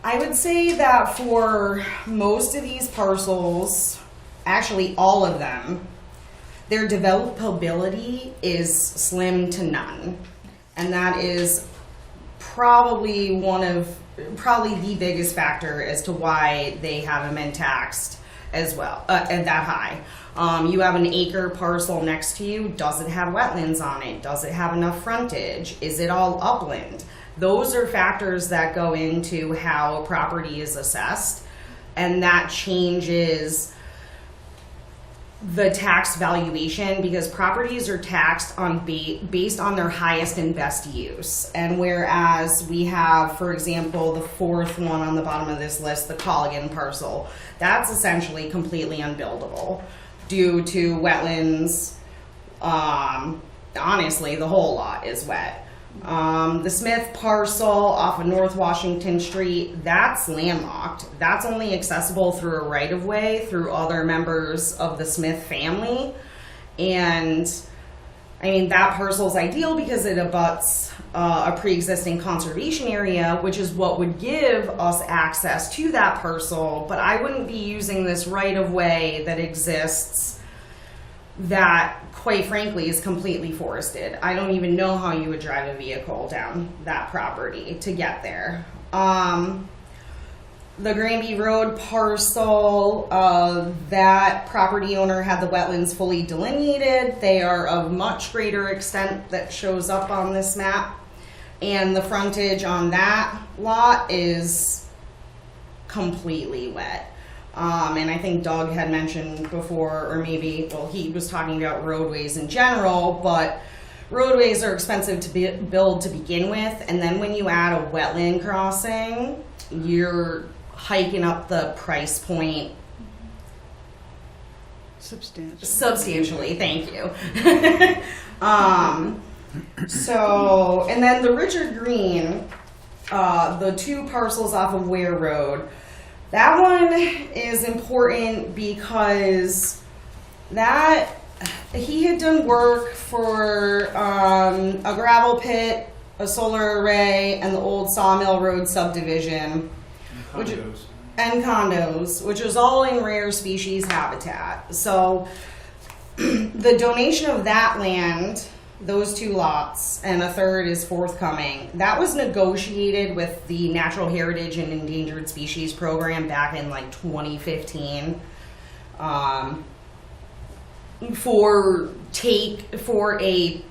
I would say that for most of these parcels, actually all of them, their developability is slim to none. And that is probably the biggest factor as to why they haven't been taxed as well, at that high. You have an acre parcel next to you. Does it have wetlands on it? Does it have enough frontage? Is it all upland? Those are factors that go into how a property is assessed, and that changes the tax valuation because properties are taxed on based on their highest and best use. And whereas we have, for example, the 4th one on the bottom of this list, the Colligan parcel, that's essentially completely unbuildable due to wetlands. Honestly, the whole lot is wet. The Smith parcel off of North Washington Street, that's landlocked. That's only accessible through a right-of-way through other members of the Smith family. And I mean, that parcel is ideal because it abuts a pre-existing conservation area, which is what would give us access to that parcel. But I wouldn't be using this right-of-way that exists that, quite frankly, is completely forested. I don't even know how you would drive a vehicle down that property to get there. The Granby Road parcel, that property owner had the wetlands fully delineated. They are of much greater extent that shows up on this map. And the frontage on that lot is completely wet. And I think Doug had mentioned before, or maybe, well, he was talking about roadways in general, but roadways are expensive to build to begin with. And then when you add a wetland crossing, you're hiking up the price point substantially. Thank you. So, and then the Richard Green, the 2 parcels off of Ware Road, that one is important because that he had done work for a gravel pit, a solar array, and the old Sawmill Road subdivision. And condos, which is all in rare species habitat. So the donation of that land, those 2 lots, and a third is forthcoming, that was negotiated with the Natural Heritage and Endangered Species Program back in like 2015. for a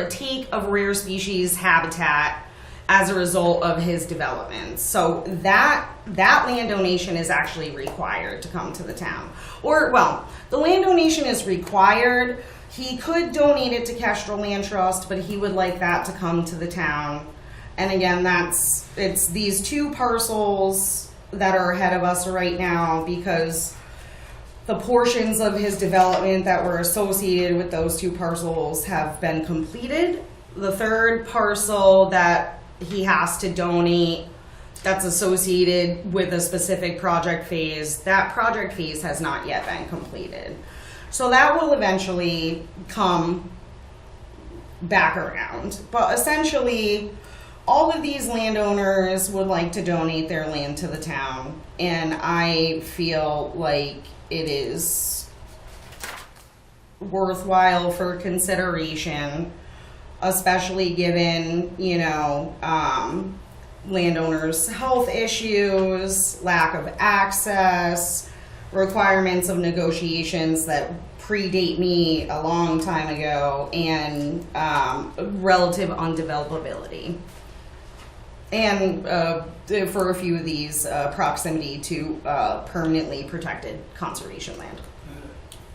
take of rare species habitat as a result of his development. So that land donation is actually required to come to the town. Or, well, the land donation is required. He could donate it to Kestrel Land Trust, but he would like that to come to the town. And again, it's these two parcels that are ahead of us right now, because the portions of his development that were associated with those two parcels have been completed. The third parcel that he has to donate, that's associated with a specific project phase, that project phase has not yet been completed. So that will eventually come back around. But essentially, all of these landowners would like to donate their land to the town, and I feel like it is worthwhile for consideration, especially given, landowners' health issues, lack of access, requirements of negotiations that predate me a long time ago, and relative undevelopability. And for a few of these, proximity to permanently protected conservation land.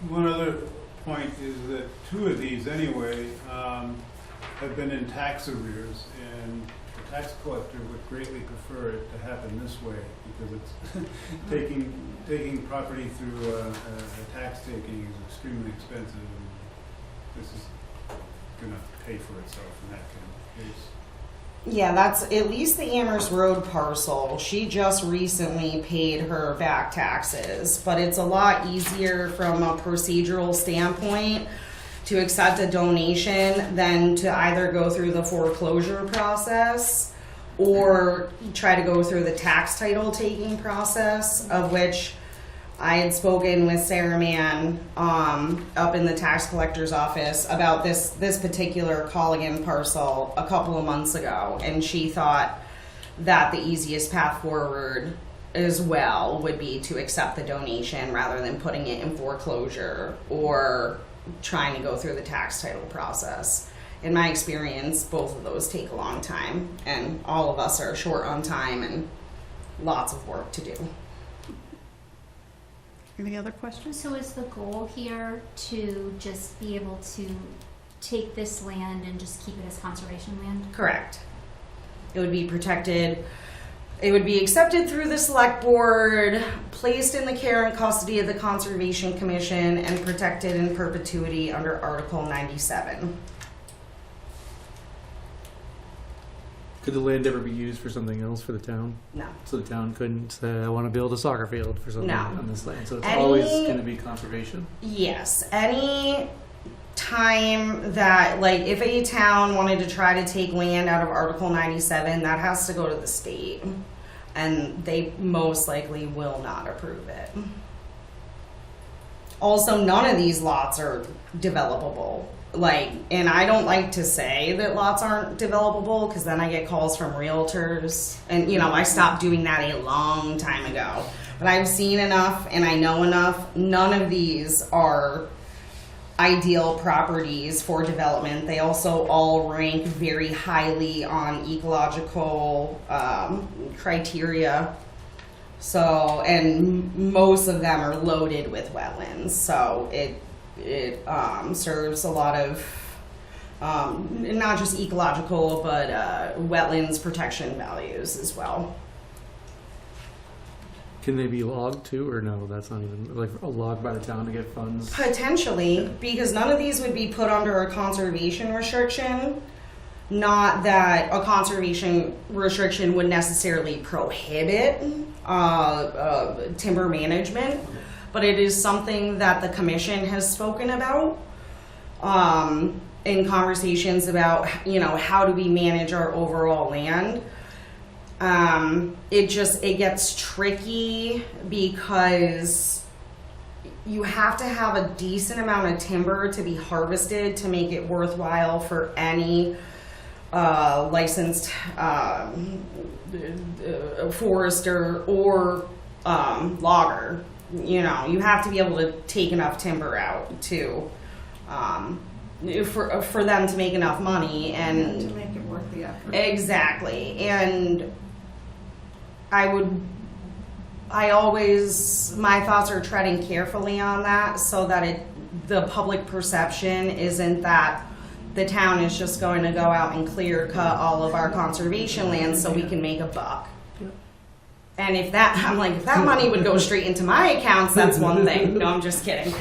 One other point is that two of these anyway have been in tax arrears, and the tax collector would greatly prefer it to happen this way, because it's taking property through a tax taking is extremely expensive, and this is going to pay for itself in that kind of case. Yeah, that's at least the Amherst Road parcel. She just recently paid her back taxes, but it's a lot easier from a procedural standpoint to accept a donation than to either go through the foreclosure process or try to go through the tax title taking process, of which I had spoken with Sarah Mann up in the tax collector's office about this particular Colligan parcel a couple of months ago, and she thought that the easiest path forward as well would be to accept the donation rather than putting it in foreclosure or trying to go through the tax title process. In my experience, both of those take a long time, and all of us are short on time and lots of work to do. Any other questions? So is the goal here to just be able to take this land and just keep it as conservation land? Correct. It would be protected. It would be accepted through the select board, placed in the care and custody of the Conservation Commission, and protected in perpetuity under Article 97. Could the land ever be used for something else for the town? No. So the town couldn't say, I want to build a soccer field for something No. on this land. So it's Any- always going to be conservation. Yes. Any time that, like, if a town wanted to try to take land out of Article 97, that has to go to the state. And they most likely will not approve it. Also, none of these lots are developable. And I don't like to say that lots aren't developable, because then I get calls from realtors. And, I stopped doing that a long time ago. But I've seen enough and I know enough. None of these are ideal properties for development. They also all rank very highly on ecological criteria. So, and most of them are loaded with wetlands. So it serves a lot of not just ecological, but wetlands protection values as well. Can they be logged too, or no? That's not even like a log by the town to get funds. Potentially, because none of these would be put under a conservation restriction. Not that a conservation restriction would necessarily prohibit timber management, but it is something that the commission has spoken about in conversations about, how do we manage our overall land. It gets tricky because you have to have a decent amount of timber to be harvested to make it worthwhile for any licensed forester or logger. you know, you have to be able to take enough timber out to, for them to make enough money and. To make it worth the effort. Exactly. And my thoughts are treading carefully on that so that the public perception isn't that the town is just going to go out and clear cut all of our conservation land so we can make a buck. And if that money would go straight into my accounts, that's one thing. No, I'm just kidding.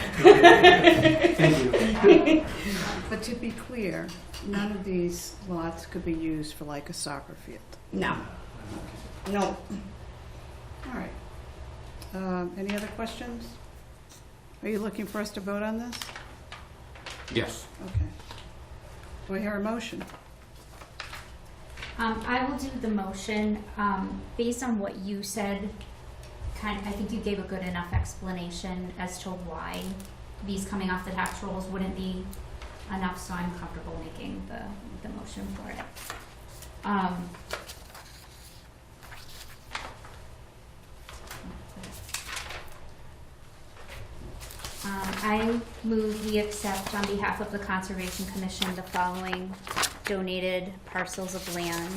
But to be clear, none of these lots could be used for like a soccer field. No. No. All right. Any other questions? Are you looking for us to vote on this? Yes. Okay. Do I hear a motion? I will do the motion, based on what you said. I think you gave a good enough explanation as to why these coming off the tax rolls wouldn't be enough, so I'm comfortable making the motion for it. I move we accept on behalf of the Conservation Commission the following donated parcels of land.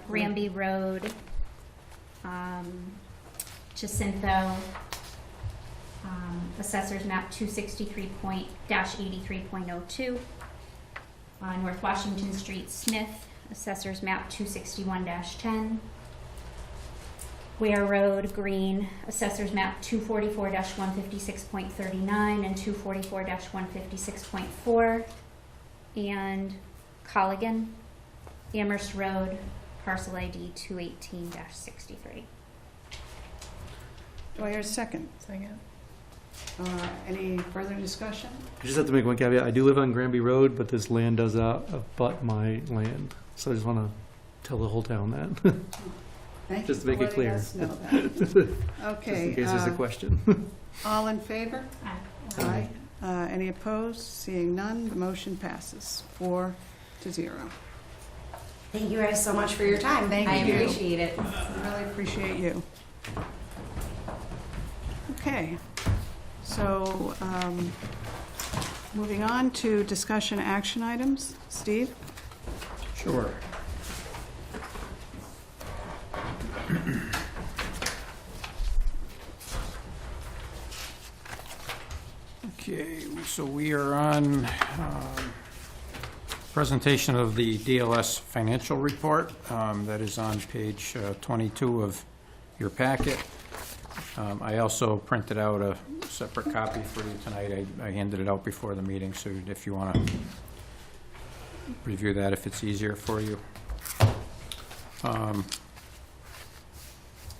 Granby Road, Jacinto, Assessor's Map 263.83.02, North Washington Street, Smith, Assessor's Map 261-10, Ware Road, Green, Assessor's Map 244-156.39 and 244-156.4, and Colligan, Amherst Road, parcel ID 218-63. Do I hear a second? Second. Any further discussion? I just have to make one caveat. I do live on Granby Road, but this land does abut my land. So I just want to tell the whole town that, Thank just to you make for it letting clear. us know that. Just Okay. in case there's a question. All in favor? Aye. Aye. Any opposed? Seeing none, the motion passes 4-0. Thank you guys so much for your time. Thank I you. appreciate it. Really appreciate you. Okay, so moving on to discussion action items. Steve? Sure. Okay, so we are on presentation of the DLS financial report. That is on page 22 of your packet. I also printed out a separate copy for you tonight. I handed it out before the meeting, so if you want to review that, if it's easier for you.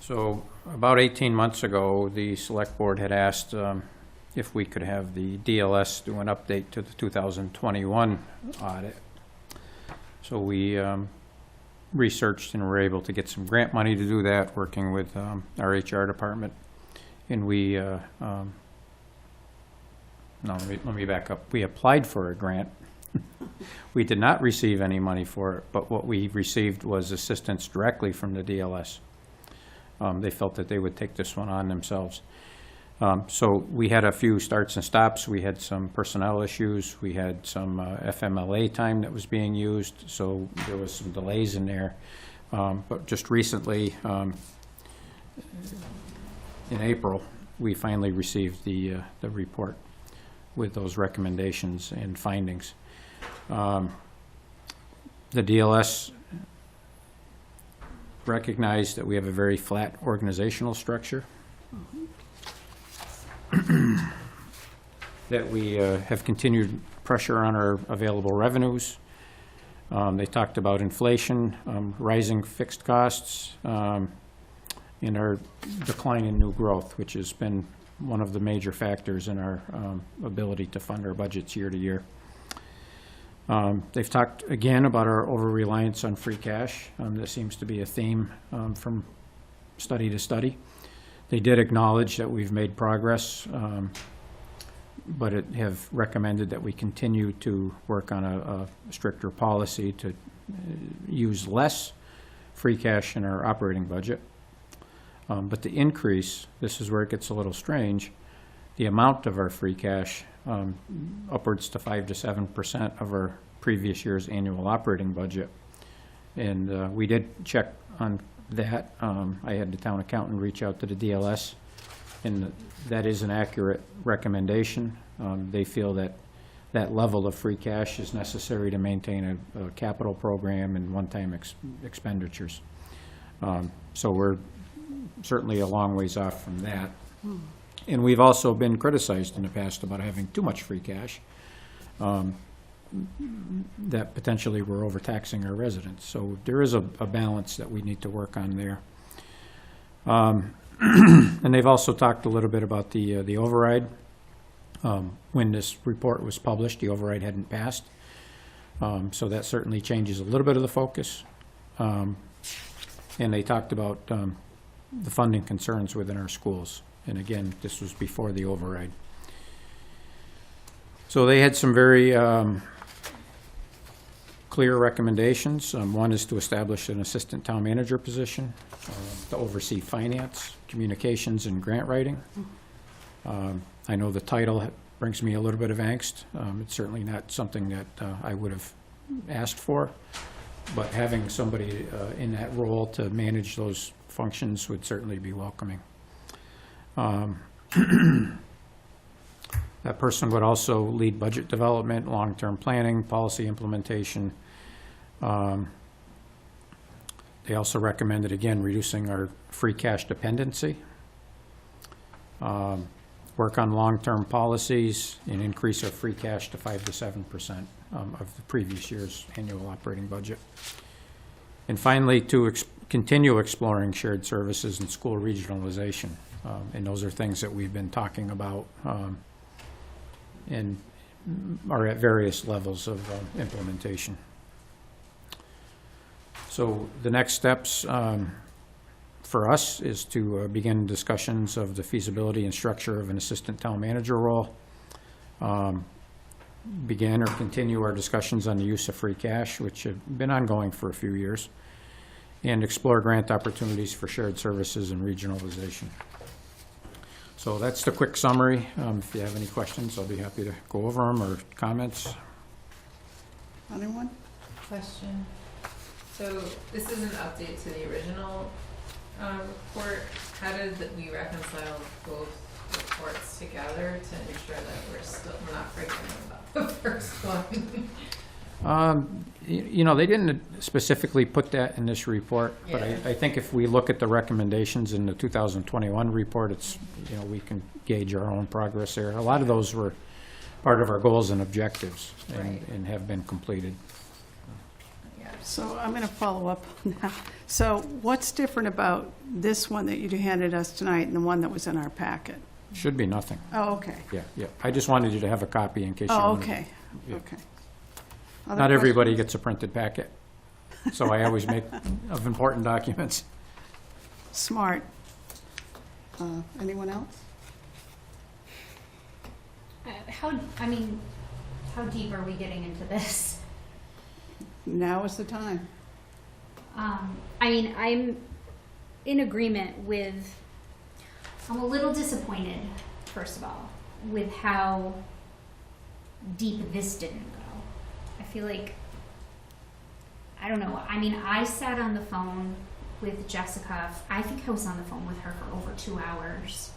So about 18 months ago, the Select Board had asked if we could have the DLS do an update to the 2021 audit. So we researched and were able to get some grant money to do that, working with our HR department. And we, no, let me back up. We applied for a grant. We did not receive any money for it, but what we received was assistance directly from the DLS. They felt that they would take this one on themselves. So we had a few starts and stops. We had some personnel issues. We had some FMLA time that was being used, so there was some delays in there. But just recently, in April, we finally received the report with those recommendations and findings. The DLS recognized that we have a very flat organizational structure. That we have continued pressure on our available revenues. They talked about inflation, rising fixed costs, and our decline in new growth, which has been one of the major factors in our ability to fund our budgets year to year. They've talked again about our over-reliance on free cash. This seems to be a theme from study to study. They did acknowledge that we've made progress but it have recommended that we continue to work on a stricter policy to use less free cash in our operating budget. But the increase, this is where it gets a little strange, the amount of our free cash, upwards to 5 to 7% of our previous year's annual operating budget. And we did check on that. I had the town accountant reach out to the DLS, and that is an accurate recommendation. They feel that that level of free cash is necessary to maintain a capital program and one-time expenditures. So we're certainly a long ways off from that. And we've also been criticized in the past about having too much free cash, that potentially we're overtaxing our residents. So there is a balance that we need to work on there. And they've also talked a little bit about the override. When this report was published, the override hadn't passed. So that certainly changes a little bit of the focus. And they talked about the funding concerns within our schools. And again, this was before the override. So they had some very clear recommendations. One is to establish an assistant town manager position to oversee finance, communications, and grant writing. I know the title brings me a little bit of angst. It's certainly not something that I would have asked for, but having somebody in that role to manage those functions would certainly be welcoming. That person would also lead budget development, long-term planning, policy implementation. They also recommended, again, reducing our free cash dependency, work on long-term policies, and increase our free cash to 5 to 7% of the previous year's annual operating budget. And finally, to continue exploring shared services and school regionalization. And those are things that we've been talking about and are at various levels of implementation. So the next steps for us is to begin discussions of the feasibility and structure of an assistant town manager role, begin or continue our discussions on the use of free cash, which have been ongoing for a few years, and explore grant opportunities for shared services and regionalization. So that's the quick summary. If you have any questions, I'll be happy to go over them, or comments. Anyone? Question. So this is an update to the original report. How did we reconcile both reports together to ensure that we're not forgetting about the first one? You know, they didn't specifically put that in this report, but Yeah. I think if we look at the recommendations in the 2021 report, it's, you know, we can gauge our own progress there. A lot of those were part of our goals and objectives Right. and have been completed. Yeah. So I'm going to follow up on that. So what's different about this one that you handed us tonight and the one that was in our packet? Should be nothing. Oh, okay. Yeah. I just wanted you to have a copy in case you Oh, wanted. okay. Yeah. Okay. Other Not everybody questions? gets a printed packet, so I always make of important documents. Smart. Anyone else? How deep are we getting into this? Now is the time. I'm in agreement with, I'm a little disappointed, first of all, with how deep this didn't go. I feel like, I don't know, I sat on the phone with Jessica, I think I was on the phone with her for over 2 hours.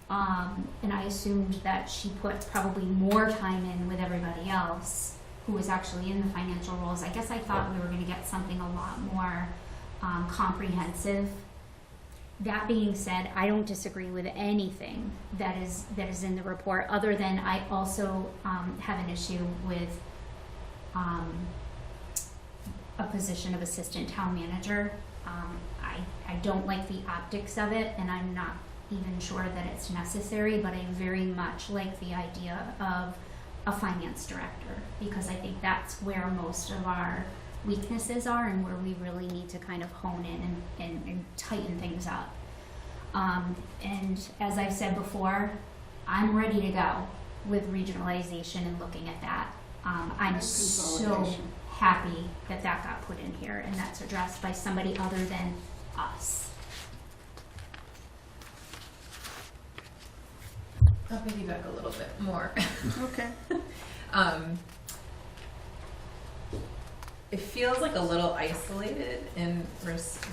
And I assumed that she put probably more time in with everybody else who was actually in the financial roles. I guess I thought we were gonna get something a lot more comprehensive. That being said, I don't disagree with anything that is in the report, other than I also have an issue with a position of assistant town manager. I don't like the optics of it, and I'm not even sure that it's necessary, but I very much like the idea of a finance director, because I think that's where most of our weaknesses are and where we really need to kind of hone in and tighten things up. And as I've said before, I'm ready to go. with regionalization and looking at that. I'm so Consolidation. happy that that got put in here and that's addressed by somebody other than us. I'll piggyback a little bit more. Okay. It feels like a little isolated in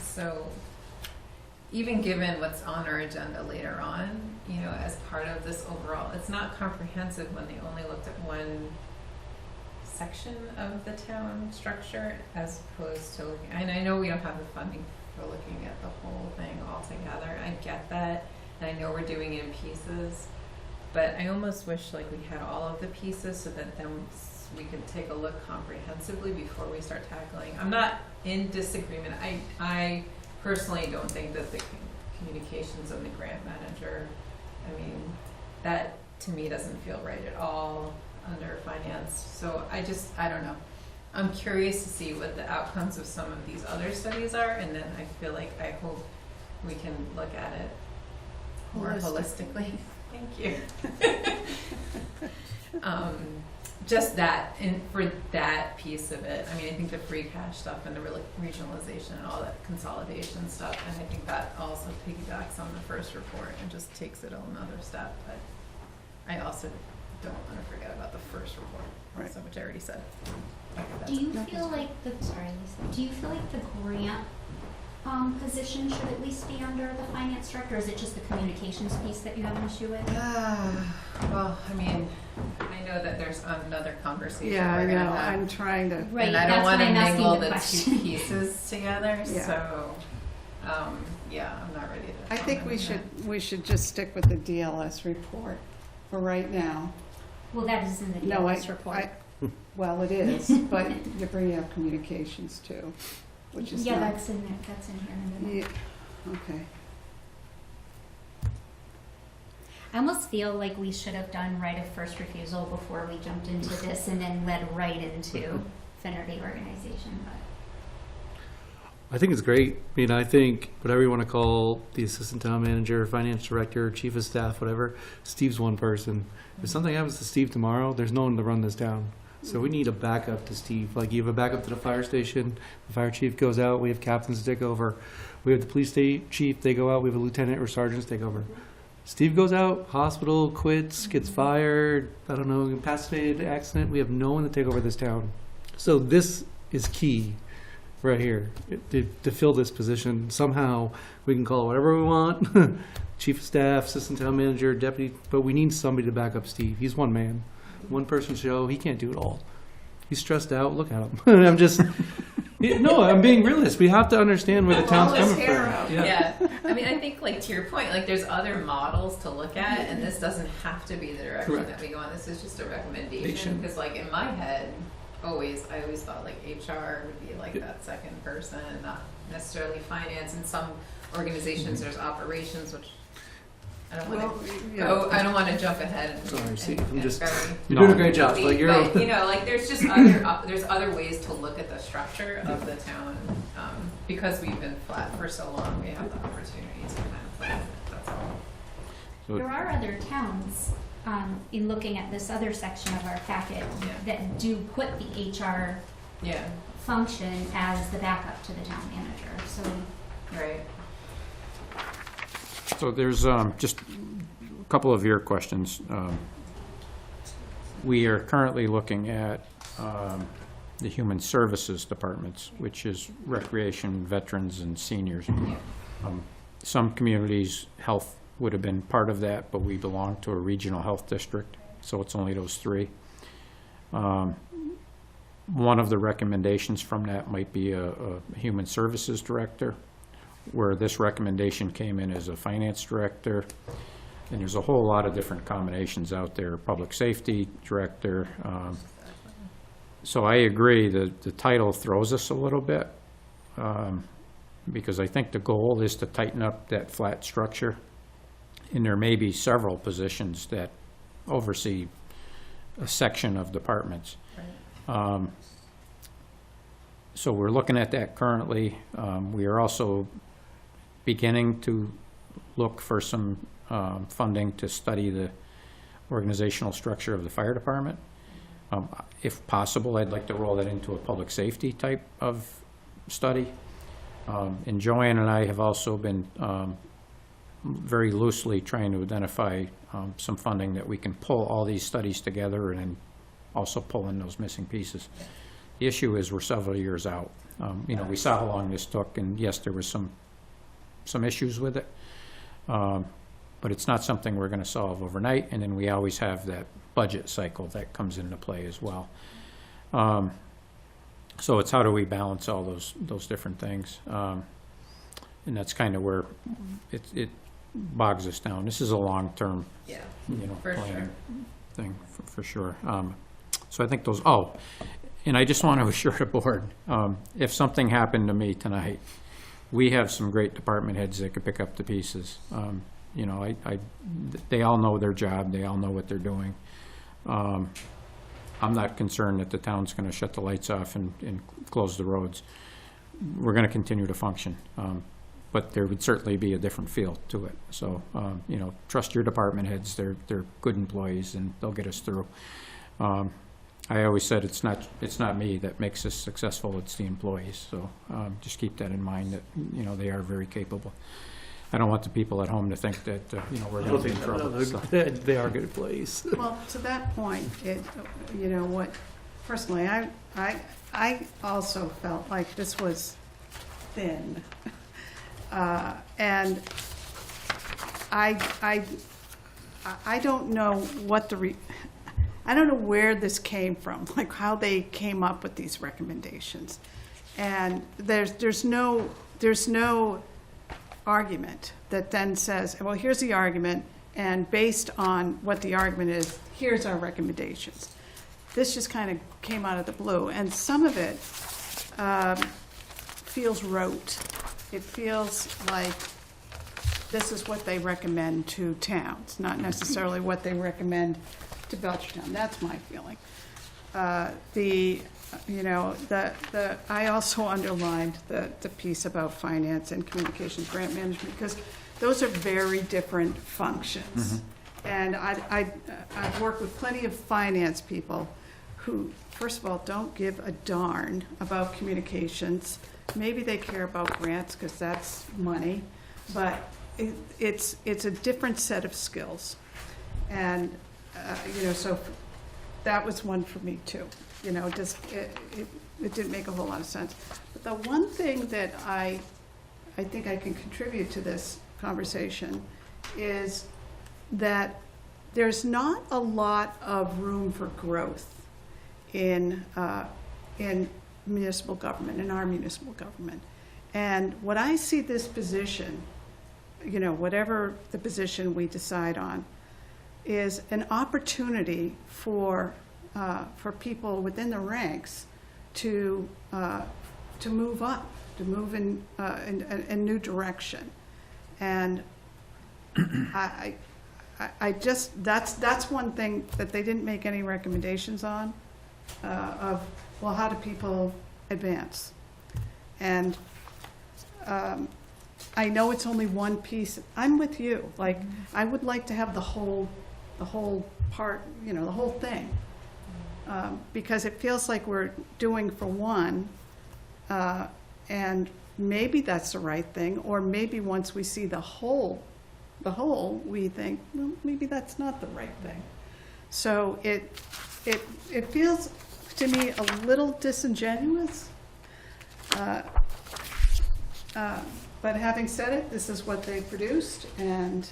so even given what's on our agenda later on, you know, as part of this overall, it's not comprehensive when they only looked at one section of the town structure as opposed to looking, and I know we don't have the funding for looking at the whole thing all together. I get that, and I know we're doing it in pieces, but I almost wish like we had all of the pieces so that then we could take a look comprehensively before we start tackling. I'm not in disagreement. I personally don't think that the communications of the grant manager, I mean, that to me doesn't feel right at all under finance. So I don't know. I'm curious to see what the outcomes of some of these other studies are, and then I hope we can look at it more holistically. Thank you. Just that, and for that piece of it, I mean, I think the free cash stuff and the regionalization and all that consolidation stuff, and I think that also piggybacks on the first report and just takes it another step. But I also don't want to forget about the first report, Right. so, which I already said. Do you feel like do you feel like the grant position should at least be under the finance director, or is it just the communications piece that you have an issue with? Well, I mean, I know that there's another conversation Yeah, I we're gonna know. have. I'm trying to. Right, And I don't that's want why to I'm asking mingle the the question. two pieces together, Yeah. so, yeah, I'm not ready to. I think comment on we should just stick with the DLS report for right now. Well, that is in the No, DLS report. Well, it is, but you're bringing up communications too, which is Yeah, not. that's in there. That's in here in the middle. Yeah, okay. I almost feel like we should have done right of first refusal before we jumped into this and then led right into Finnerty organization. But I think it's great. I mean, I think whatever you want to call the assistant town manager, finance director, chief of staff, whatever, Steve's one person. If something happens to Steve tomorrow, there's no one to run this town. So we need a backup to Steve. Like you have a backup to the fire station. The fire chief goes out. We have captains to take over. We have the police chief. They go out. We have a lieutenant or sergeants take over. Steve goes out, hospital, quits, gets fired. I don't know, incapacitated, accident. We have no one to take over this town. So this is key right here to fill this position. Somehow we can call it whatever we want. Chief of staff, assistant town manager, deputy, but we need somebody to back up Steve. He's one man, one person show. He can't do it all. He's stressed out. Look at him. I'm just, no, I'm being realist. We have to understand where the town's coming from. Yeah. I mean, I think like to your point, like there's other models to look at, and this doesn't have to be the direction Correct. that we go on. This is just a recommendation, because like in my head, I always thought like HR would be like that second person, not necessarily finance. In some organizations, there's operations, which I don't want Well, to yeah. go. I don't want to jump ahead. And, Sorry, see, and, I'm and just- very You're doing a great job. deep, Like you're, but you know, like there's just other ways to look at the structure of the town, because we've been flat for so long. We have the opportunity to kind of play with it. That's all. there are other towns, in looking at this other section of our packet, Yeah. that do put the HR Yeah. function as the backup to the town manager. So Right. So there's just a couple of your questions. We are currently looking at the Human Services Departments, which is recreation, veterans, and seniors. Some communities, health would have been part of that, but we belong to a regional health district, so it's only those three. One of the recommendations from that might be a Human Services Director, where this recommendation came in as a finance director, and there's a whole lot of different combinations out there, public safety director. So I agree that the title throws us a little bit, because I think the goal is to tighten up that flat structure, and there may be several positions that oversee a section of departments. So we're looking at that currently. We are also beginning to look for some funding to study organizational structure of the fire department. If possible, I'd like to roll that into a public safety type of study. And Joanne and I have also been very loosely trying to identify some funding that we can pull all these studies together and then also pull in those missing pieces. The issue is we're several years out. You know, we saw how long this took, and yes, there was some issues with it. But it's not something we're going to solve overnight, and then we always have that budget cycle that comes into play as well. So it's how do we balance all those different things, and that's kind of where it bogs us down. This is a long-term, Yeah, you know, for planning sure. thing for sure. So I think those. Oh, and I just want to assure the board, if something happened to me tonight, we have some great department heads that could pick up the pieces. You know, they all know their job. They all know what they're doing. I'm not concerned that the town's going to shut the lights off and close the roads. We're going to continue to function. But there would certainly be a different feel to it. So, you know, trust your department heads. They're good employees, and they'll get us through. I always said it's not me that makes us successful. It's the employees. So just keep that in mind that, you know, they are very capable. I don't want the people at home to think that, you know, we're going to be in trouble. So. They are good employees. Well, to that point, you know what, personally, I also felt like this was thin. And I don't know what I don't know where this came from, like how they came up with these recommendations. And there's no argument that then says, well, here's the argument, and based on what the argument is, here's our recommendations. This just kind of came out of the blue, and some of it feels rote. It feels like this is what they recommend to towns, not necessarily what they recommend to Belchertown. That's my feeling. I also underlined the piece about finance and communications grant management, because those are very different functions. Mm-hmm. And I've worked with plenty of finance people who, first of all, don't give a darn about communications. Maybe they care about grants because that's money, but it's a different set of skills. And, so that was one for me too. You know, it didn't make a whole lot of sense. But the one thing that I think I can contribute to this conversation is that there's not a lot of room for growth in municipal government, in our municipal government. And what I see this position, you know, whatever the position we decide on, is an opportunity for people within the ranks to move up, to move in a new direction. And I just, that's one thing that they didn't make any recommendations on, of, well, how do people advance? And I know it's only one piece. I'm with you. Like, I would like to have the whole part, you know, the whole thing. Because it feels like we're doing for one, and maybe that's the right thing, or maybe once we see the whole, we think, well, maybe that's not the right thing. So it feels to me a little disingenuous. But having said it, this is what they produced, and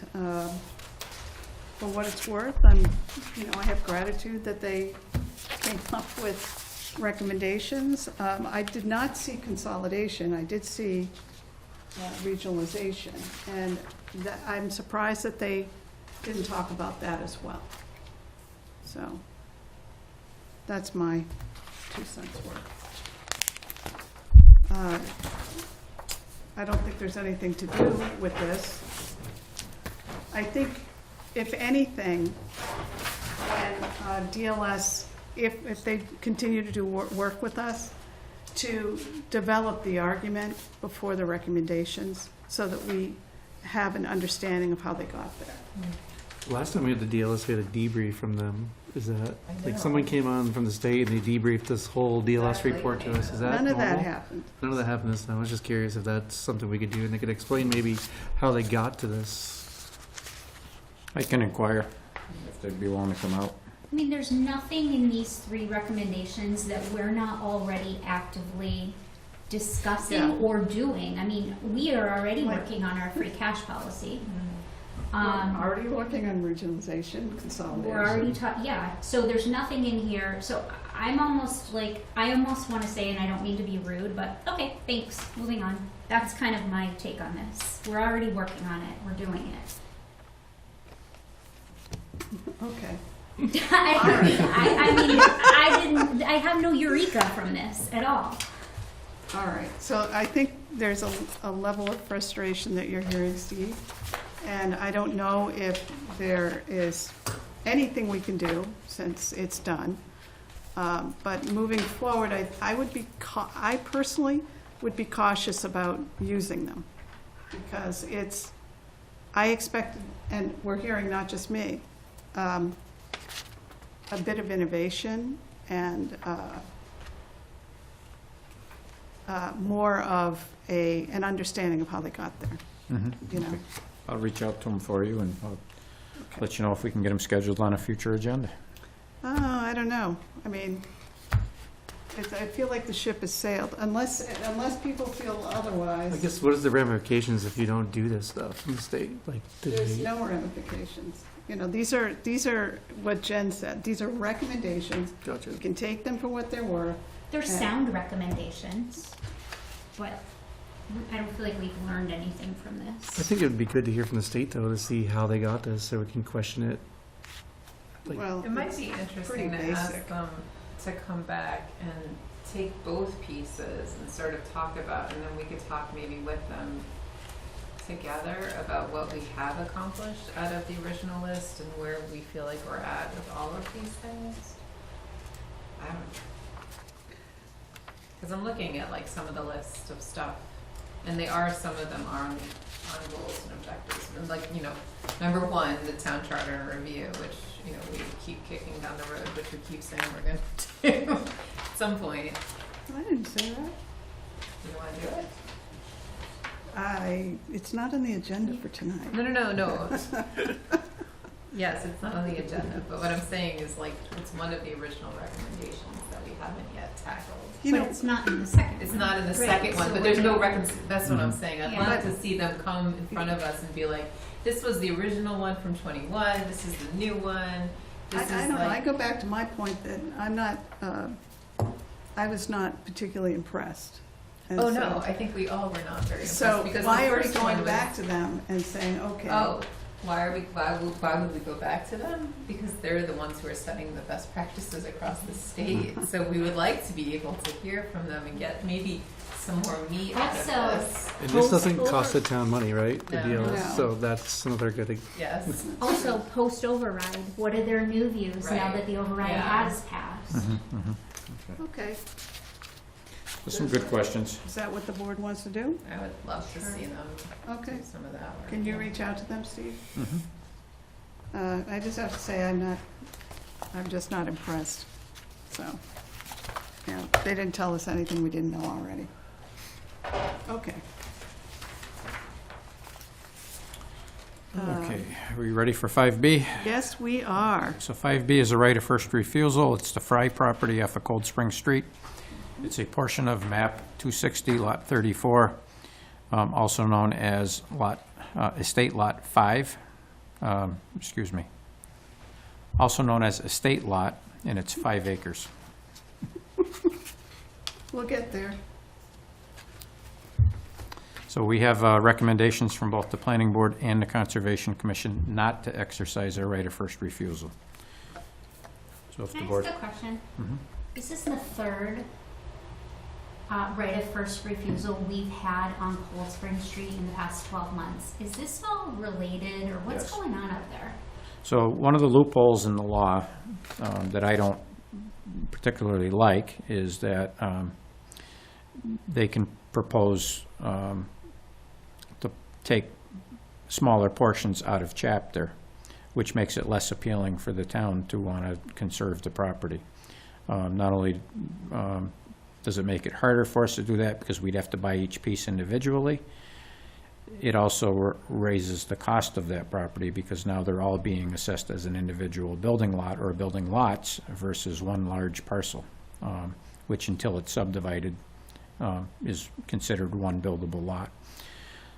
for what it's worth, I have gratitude that they came up with recommendations. I did not see consolidation. I did see regionalization, and I'm surprised that they didn't talk about that as well. So that's my 2 cents worth. I don't think there's anything to do with this. I think, if anything, when DLS, if they continue to do work with us, to develop the argument before the recommendations so that we have an understanding of how they got there. Last time we had the DLS, we had a debrief from them. Is that, I know. like, someone came on from the state and they debriefed this whole DLS Exactly. report to us? Is that None of that normal? happened. None of that happened this time. I was just curious if that's something we could do, and they could explain maybe how they got to this. I can inquire if they'd be willing to come out. I mean, there's nothing in these 3 recommendations that we're not already actively discussing Yeah. or doing. I mean, we are already Right. working on our free cash policy. We're already working on regionalization, consolidation. We're already yeah, so there's nothing in here, so I'm almost like, I almost want to say, and I don't mean to be rude, but okay, thanks, moving on. That's kind of my take on this. We're already working on it, we're doing it. Okay. I have no eureka from this at all. All right, so I think there's a level of frustration that you're hearing, Steve. And I don't know if there is anything we can do since it's done. But moving forward, I personally would be cautious about using them. Because I expect, and we're hearing not just me, a bit of innovation and more of an understanding of how they got there, you know. I'll reach out to them for you, and I'll Okay. let you know if we can get them scheduled on a future agenda. Oh, I don't know. I mean, I feel like the ship has sailed, unless people feel otherwise. I guess, what is the ramifications if you don't do this stuff from the state? Like, There's no ramifications. You know, these are what Jen said. These are recommendations. Gotcha. You can take them for what they're worth. They're Yeah. sound recommendations, but I don't feel like we've learned anything from I this. think it would be good to hear from the state, though, to see how they got this, so we can question it. Like, Well, It might it's be pretty interesting to ask basic. them to come back and take both pieces and sort of talk about, and then we could talk maybe with them together about what we have accomplished out of the original list and where we feel like we're at with all of these things. I don't know. Because I'm looking at like some of the list of stuff, and some of them are on goals and objectives. And like, you know, number 1, the town charter review, which, you know, we keep kicking down the road, which we keep saying we're going to do at some point. I didn't say that. You want to do it? It's not on the agenda for tonight. No. Yes, it's not on the agenda, but what I'm saying is like, it's one of the original recommendations that we haven't yet tackled. You But know, it's not in the second. It's not in the Right, second one, so but there's no we're- that's what I'm saying. I'd Yeah. love to see them come in front of us and be like, this was the original one from 21, this is the new one. This is I don't know, I like, go back to my point that I was not particularly impressed. And oh so- no, I think we all were not very impressed So because why the are we first going one back was, to them and saying, okay? oh, why would we go back to them? Because they're the ones who are setting the best practices across the state. So we would like to be able to hear from them and get maybe some more meat out of Also- this. and this doesn't cost the town money, right? The No. DLS, No. so that's another good. Yes. Also, post-override, what are their new views now Right. that the override Yeah. has passed? Okay, There's some good questions. is that what the board wants to do? I would love to see them Okay. do some of that work. Can you reach out to them, Steve? Mhm. I just have to say, I'm just not impressed. So, you know, they didn't tell us anything we didn't know already. Okay. Okay, are we ready for 5B? Yes, we are. So 5B is a right of first refusal. It's the Fry property off of Cold Spring Street. It's a portion of map 260, lot 34, also known as estate lot 5. Also known as estate lot, and it's 5 acres. We'll get there. So we have recommendations from both the Planning Board and the Conservation Commission not to exercise their right of first refusal. So if the Can I board... ask a question? Mhm. Is this the third right of first refusal we've had on Cold Spring Street in the past 12 months? Is this all related, or what's Yes. going on up there? So one of the loopholes in the law that I don't particularly like is that they can propose to take smaller portions out of chapter which makes it less appealing for the town to want to conserve the property. Not only does it make it harder for us to do that because we'd have to buy each piece individually, it also raises the cost of that property because now they're all being assessed as an individual building lot or building lots versus one large parcel, which until it's subdivided is considered one buildable lot.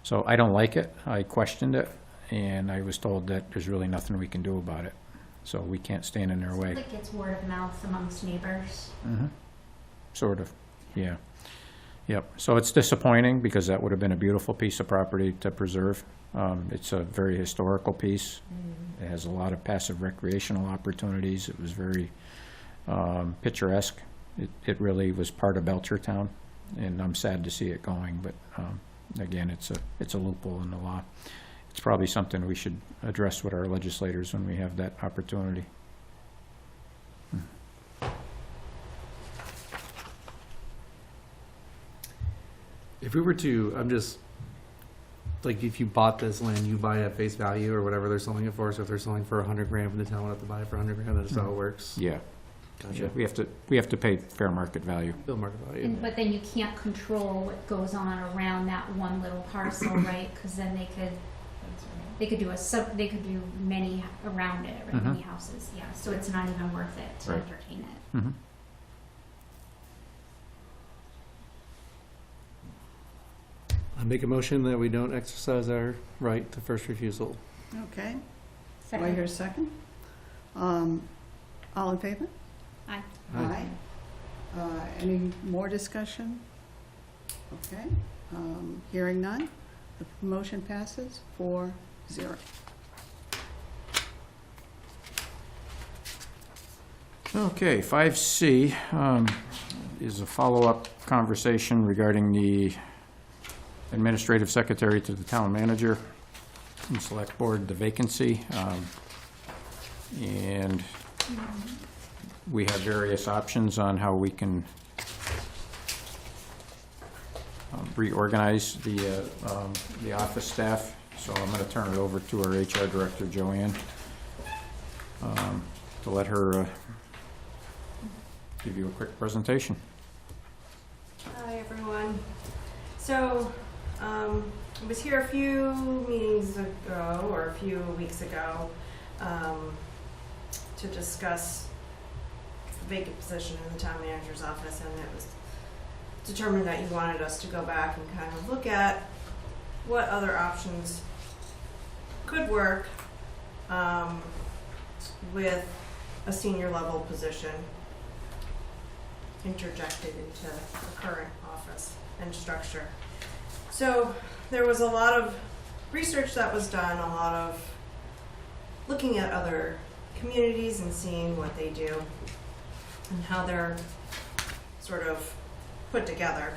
So I don't like it. I questioned it, and I was told that there's really nothing we can do about it. So we can't stand in their way. It gets word of mouth amongst neighbors. Sort of, yeah. Yep, so it's disappointing because that would have been a beautiful piece of property to preserve. It's a very historical piece. It has a lot of passive recreational opportunities. It was very picturesque. It really was part of Belchertown, and I'm sad to see it going, but again, it's a loophole in the law. It's probably something we should address with our legislators when we have that opportunity. If we were to, I'm just, like, if you bought this land, you buy it at face value or whatever they're selling it for. So if they're selling for $100,000 from the town, we'll have to buy it for $100,000. That's how it works. Yeah. Gotcha. Yeah, we have to pay fair market value. Bill market value. But then you can't control what goes on around that one little parcel, right? Because then they could do many around it, right? Many houses, yeah. So it's not even worth it to Right. entertain it. Mm-hmm. I make a motion that we don't exercise our right to first refusal. Okay. Do I hear a second? All in favor? Aye. Aye. Any more discussion? Okay. Hearing none, the motion passes 4-0. Okay, 5C is a follow-up conversation regarding the administrative secretary to the town manager and select board, the vacancy. And we have various options on how we can reorganize the office staff. So I'm going to turn it over to our HR director, Joanne, to let her give you a quick presentation. Hi, everyone. So, I was here a few meetings ago, or a few weeks ago, to discuss the vacant position in the town manager's office, and it was determined that you wanted us to go back and kind of look at what other options could work with a senior level position interjected into the current office and structure. So there was a lot of research that was done, a lot of looking at other communities and seeing what they do and how they're sort of put together.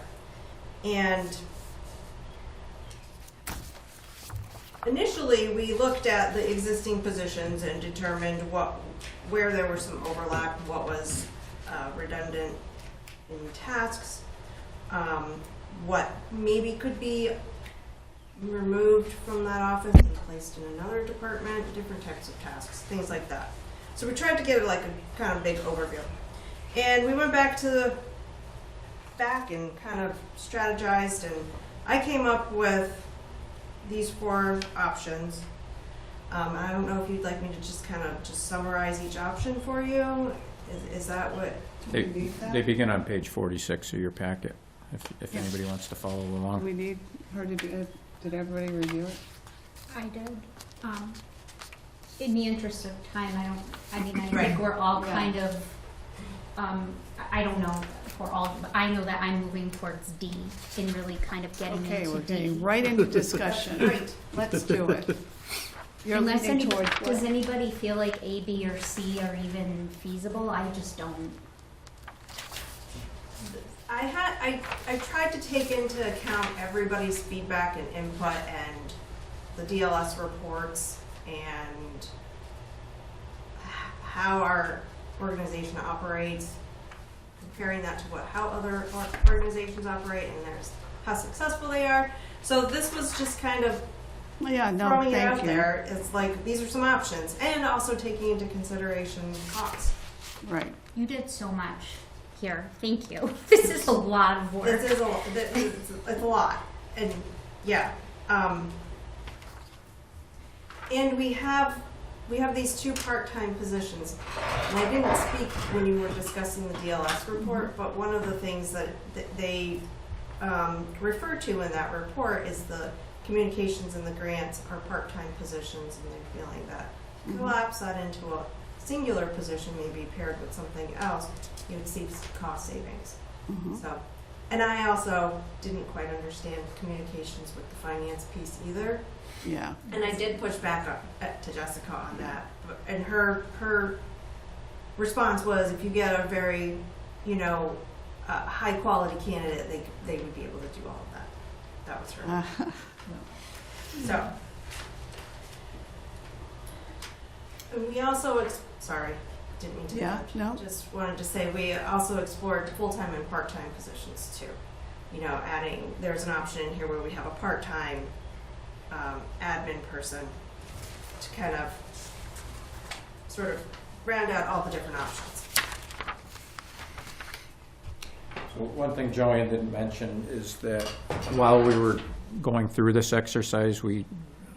And initially we looked at the existing positions and determined where there were some overlap, what was redundant in tasks, what maybe could be removed from that office and placed in another department, different types of tasks, things like that. So we tried to get like a kind of big overview. And we went back and kind of strategized, and I came up with these 4 options. I don't know if you'd like me to just kind of summarize each option for you. Is that what They begin on page 46 of your packet, if anybody wants to follow Do along. we need her to do it? Did everybody review it? I did. In the interest of time, I Right. think we're all Yeah. kind of, I don't know if we're all, but I know that I'm moving towards D and really kind of getting Okay, into we're D. getting right into discussion. Great. Let's do it. You're Unless leaning anybody, towards does what? anybody feel like A, B, or C are even feasible? I just don't. I tried to take into account everybody's feedback and input and the DLS reports and how our organization operates, comparing that to how other organizations operate and how successful they are. So this was just kind of Yeah, no, throwing it thank out you. there. It's like, these are some options, and also taking into consideration costs. Right. You did so much here. Thank you. This is a lot of work. This is it's a lot, and yeah. And we have these 2 part-time positions. And I didn't speak when you were discussing the DLS report, but one of the things that they refer to in that report is the communications and the grants are part-time positions, and they're feeling that collapse that into a singular position, maybe paired with something else, you would see cost savings. So, and I also didn't quite understand communications with the finance piece either. Yeah. And I did push back to Jessica on that. And her response was, if you get a very, high quality candidate, they would be able to do all of that. That was her. So, and we also, sorry, didn't mean to. Yeah, no. Just wanted to say we also explored full-time and part-time positions too. Adding, there's an option in here where we have a part-time admin person to kind of sort of round out all the different options. So one thing Joanne didn't mention is that while we were going through this exercise, we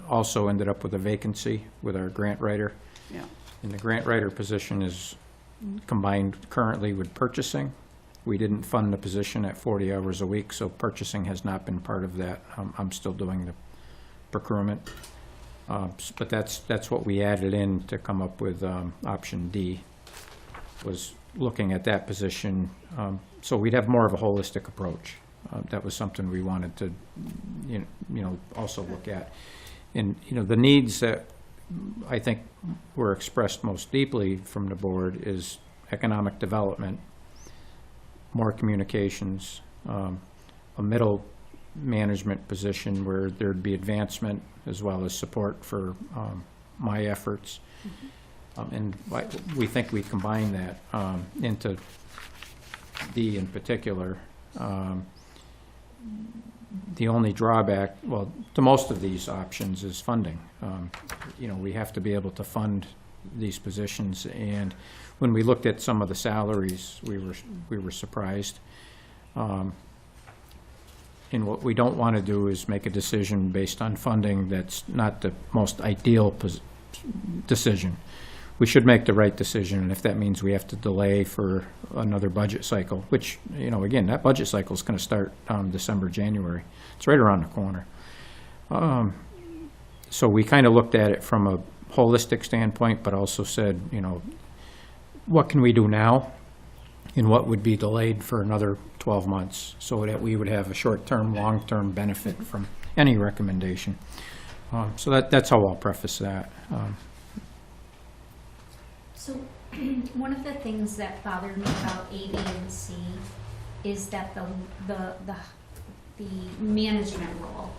also ended up with a vacancy with our grant writer. Yeah. And the grant writer position is combined currently with purchasing. We didn't fund the position at 40 hours a week, so purchasing has not been part of that. I'm still doing the procurement. But that's what we added in to come up with option D, was looking at that position. So we'd have more of a holistic approach. That was something we wanted to, also look at. And, the needs that I think were expressed most deeply from the board is economic development, more communications, a middle management position where there'd be advancement as well as support for my efforts. And we think we combine that into D in particular. The only drawback, well, to most of these options is funding. We have to be able to fund these positions, and when we looked at some of the salaries, we were surprised. And what we don't want to do is make a decision based on funding that's not the most ideal decision. We should make the right decision, and if that means we have to delay for another budget cycle, which, again, that budget cycle is going to start December, January. It's right around the corner. So we kind of looked at it from a holistic standpoint, but also said, what can we do now, and what would be delayed for another 12 months, so that we would have a short-term, long-term benefit from any recommendation. So that's how I'll preface that. So one of the things that bothered me about A, B, and C is that the management role,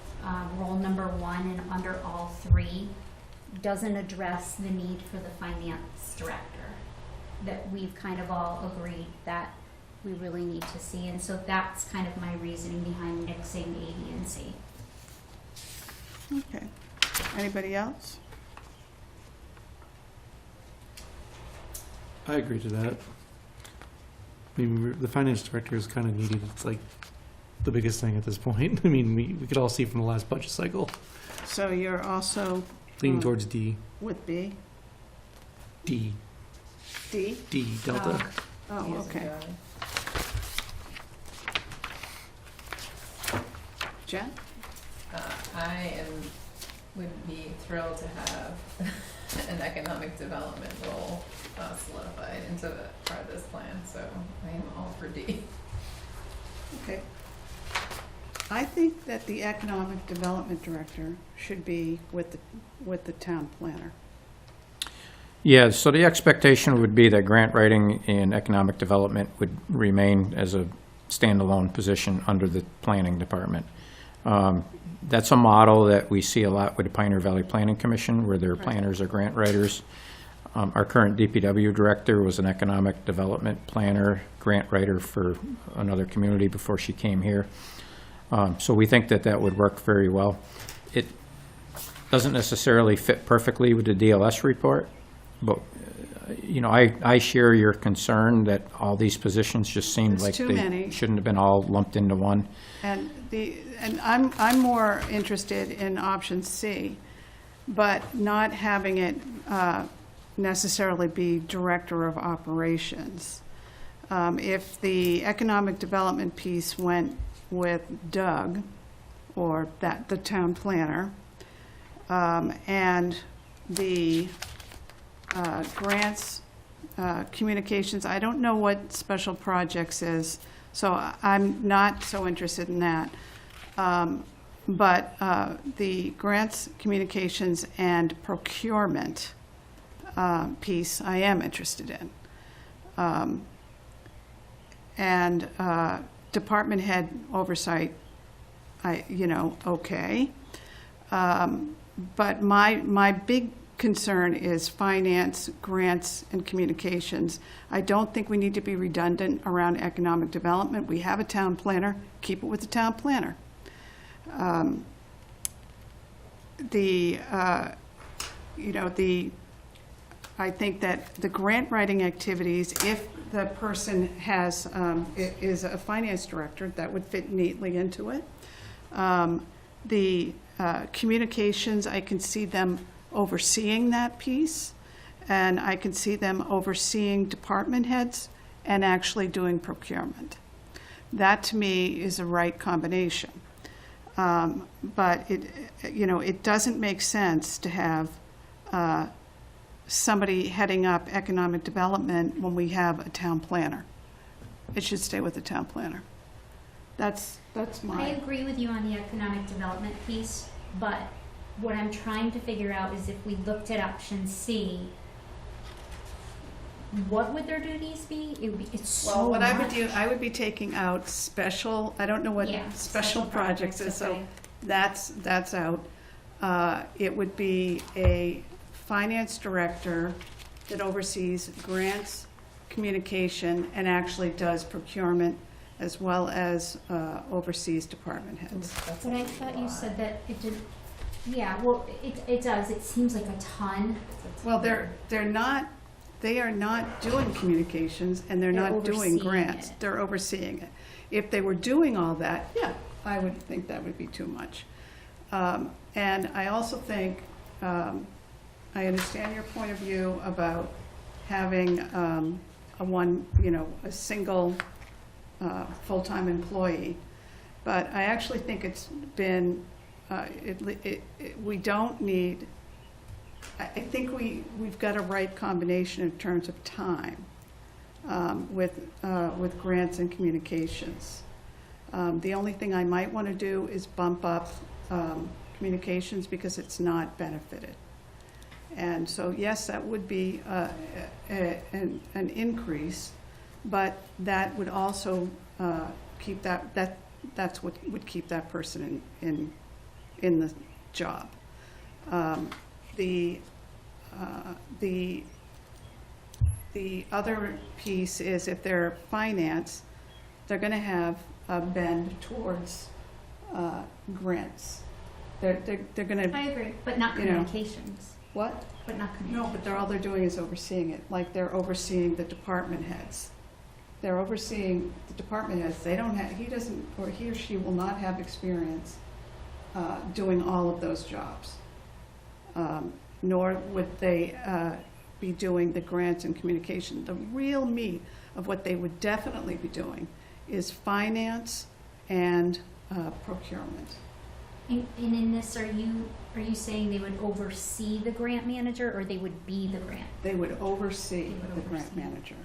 role number 1 and under all 3, doesn't address the need for the finance director that we've kind of all agreed that we really need to see. And so that's kind of my reasoning behind mixing A, B, and C. Okay. Anybody else? I agree to that. I mean, the finance director is kind of needed. It's like the biggest thing at this point. I mean, we could all see from the last budget cycle. So you're also Leaning towards D. with B? D. D? D, Delta. Oh, okay. Jen? I would be thrilled to have an economic development role solidified into part of this plan, so I am all for D. Okay. I think that the economic development director should be with the town planner. Yeah, so the expectation would be that grant writing and economic development would remain as a standalone position under the planning department. That's a model that we see a lot with the Pioneer Valley Planning Commission, where their planners are grant writers. Our current DPW director was an economic development planner, grant writer for another community before she came here. So we think that would work very well. doesn't necessarily fit perfectly with the DLS report, but, you know, I share your concern that all these positions just seemed There's like too they many. shouldn't have been all lumped into one. And I'm more interested in option C, but not having it necessarily be director of operations. If the economic development piece went with Doug, or the town planner, and the grants, communications, I don't know what special projects is, so I'm not so interested in that. But the grants, communications, and procurement piece, I am interested in. And department head oversight, okay. But my big concern is finance, grants, and communications. I don't think we need to be redundant around economic development. We have a town planner, keep it with the town planner. I think that the grant writing activities, if the person is a finance director, that would fit neatly into it. The communications, I can see them overseeing that piece, and I can see them overseeing department heads and actually doing procurement. That, to me, is a right combination. But it doesn't make sense to have somebody heading up economic development when we have a town planner. It should stay with the town planner. That's I my, agree with you on the economic development piece, but what I'm trying to figure out is if we looked at option C, what would their duties be? It's so well, what I would much. do, I would be taking out special, I don't know what Yeah, special projects is, so okay. that's out. It would be a finance director that oversees grants, communication, and actually does procurement, as well as oversees department heads. But I thought you said that it did, yeah, well, it does. It seems like a ton. Well, they are not doing communications, and they're They're not doing overseeing grants. it. They're overseeing it. If they were doing all that, yeah, I would think that would be too much. And I also think, I understand your point of view about having a single full-time employee, but I actually think it's been, we don't need, I think we've got a right combination in terms of time with grants and communications. The only thing I might want to do is bump up communications because it's not benefited. And so, yes, that would be an increase, but that would also keep that's what would keep that person in the job. The other piece is if they're finance, they're going to have a bend towards grants. They're going to. I agree, but not communications. What? But not No, communications. but all they're doing is overseeing it, like they're overseeing the department heads. They're overseeing the department heads. They don't have, he doesn't, or he or she will not have experience doing all of those jobs. Nor would they be doing the grants and communication. The real meat of what they would definitely be doing is finance and procurement. And in this, are you saying they would oversee the grant manager, or they would be the grant? They would oversee the grant manager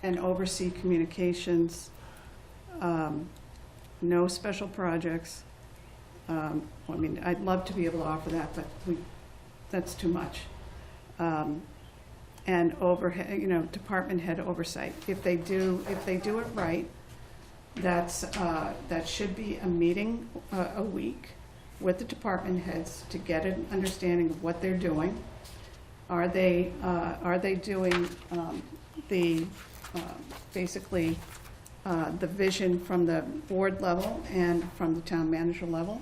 and oversee communications, no special projects. I mean, I'd love to be able to offer that, but that's too much. And overhead, department head oversight. If they do it right, that should be a meeting a week with the department heads to get an understanding of what they're doing. Are they doing basically the vision from the board level and from the town manager level?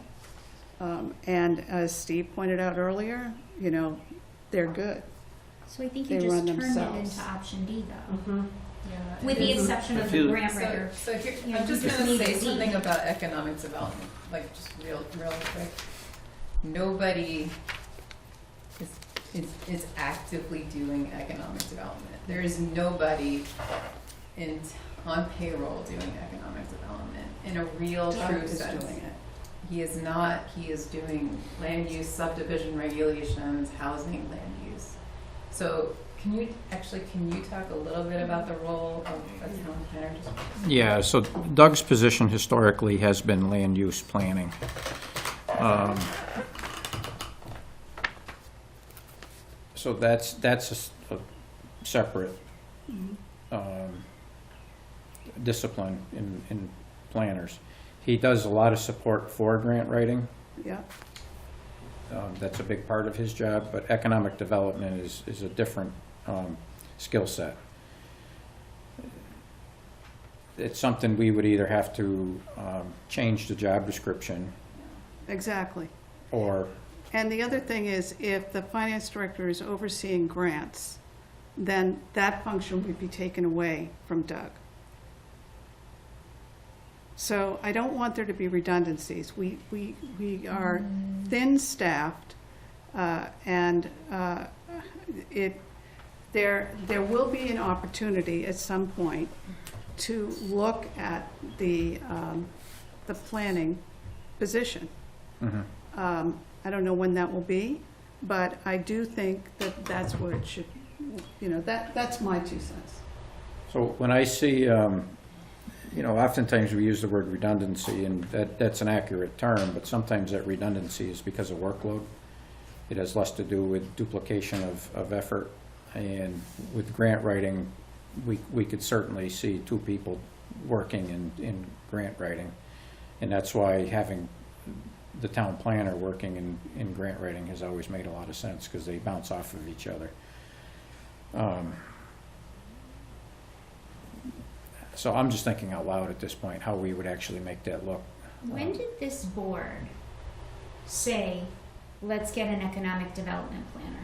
And as Steve pointed out earlier, you know, they're good. So I think you They just run turned it themselves. into option D though, Mm-hmm. Yeah. with the exception of the grant So, writer. so here, You know, I'm just you just gonna need say a D. something about economic development, like just real quick. Nobody is actively doing economic development. There is nobody on payroll doing economic development in a real Doug true is sense. doing it. He is not, he is doing land use, subdivision regulations, housing, land use. So can you talk a little bit about the role of a town planner? Yeah, so Doug's position historically has been land use planning. So that's a separate discipline in planners. He does a lot of support for grant writing. Yeah, That's a big part of his job, but economic development is a different skill set. It's something we would either have to change the job description exactly. or, And the other thing is, if the finance director is overseeing grants, then that function would be taken away from Doug. So I don't want there to be redundancies. We are thin-staffed, and there will be an opportunity at some point to look at the planning position. I don't know when that will be, but I do think that that's where it should, you know, that's my 2 cents. so when I see, oftentimes we use the word redundancy, and that's an accurate term, but sometimes that redundancy is because of workload. It has less to do with duplication of effort, and with grant writing, we could certainly see 2 people working in grant writing, and that's why having the town planner working in grant writing has always made a lot of sense, because they bounce off of each other. So I'm just thinking out loud at this point, how we would actually make that look. When did this board say, let's get an economic development planner?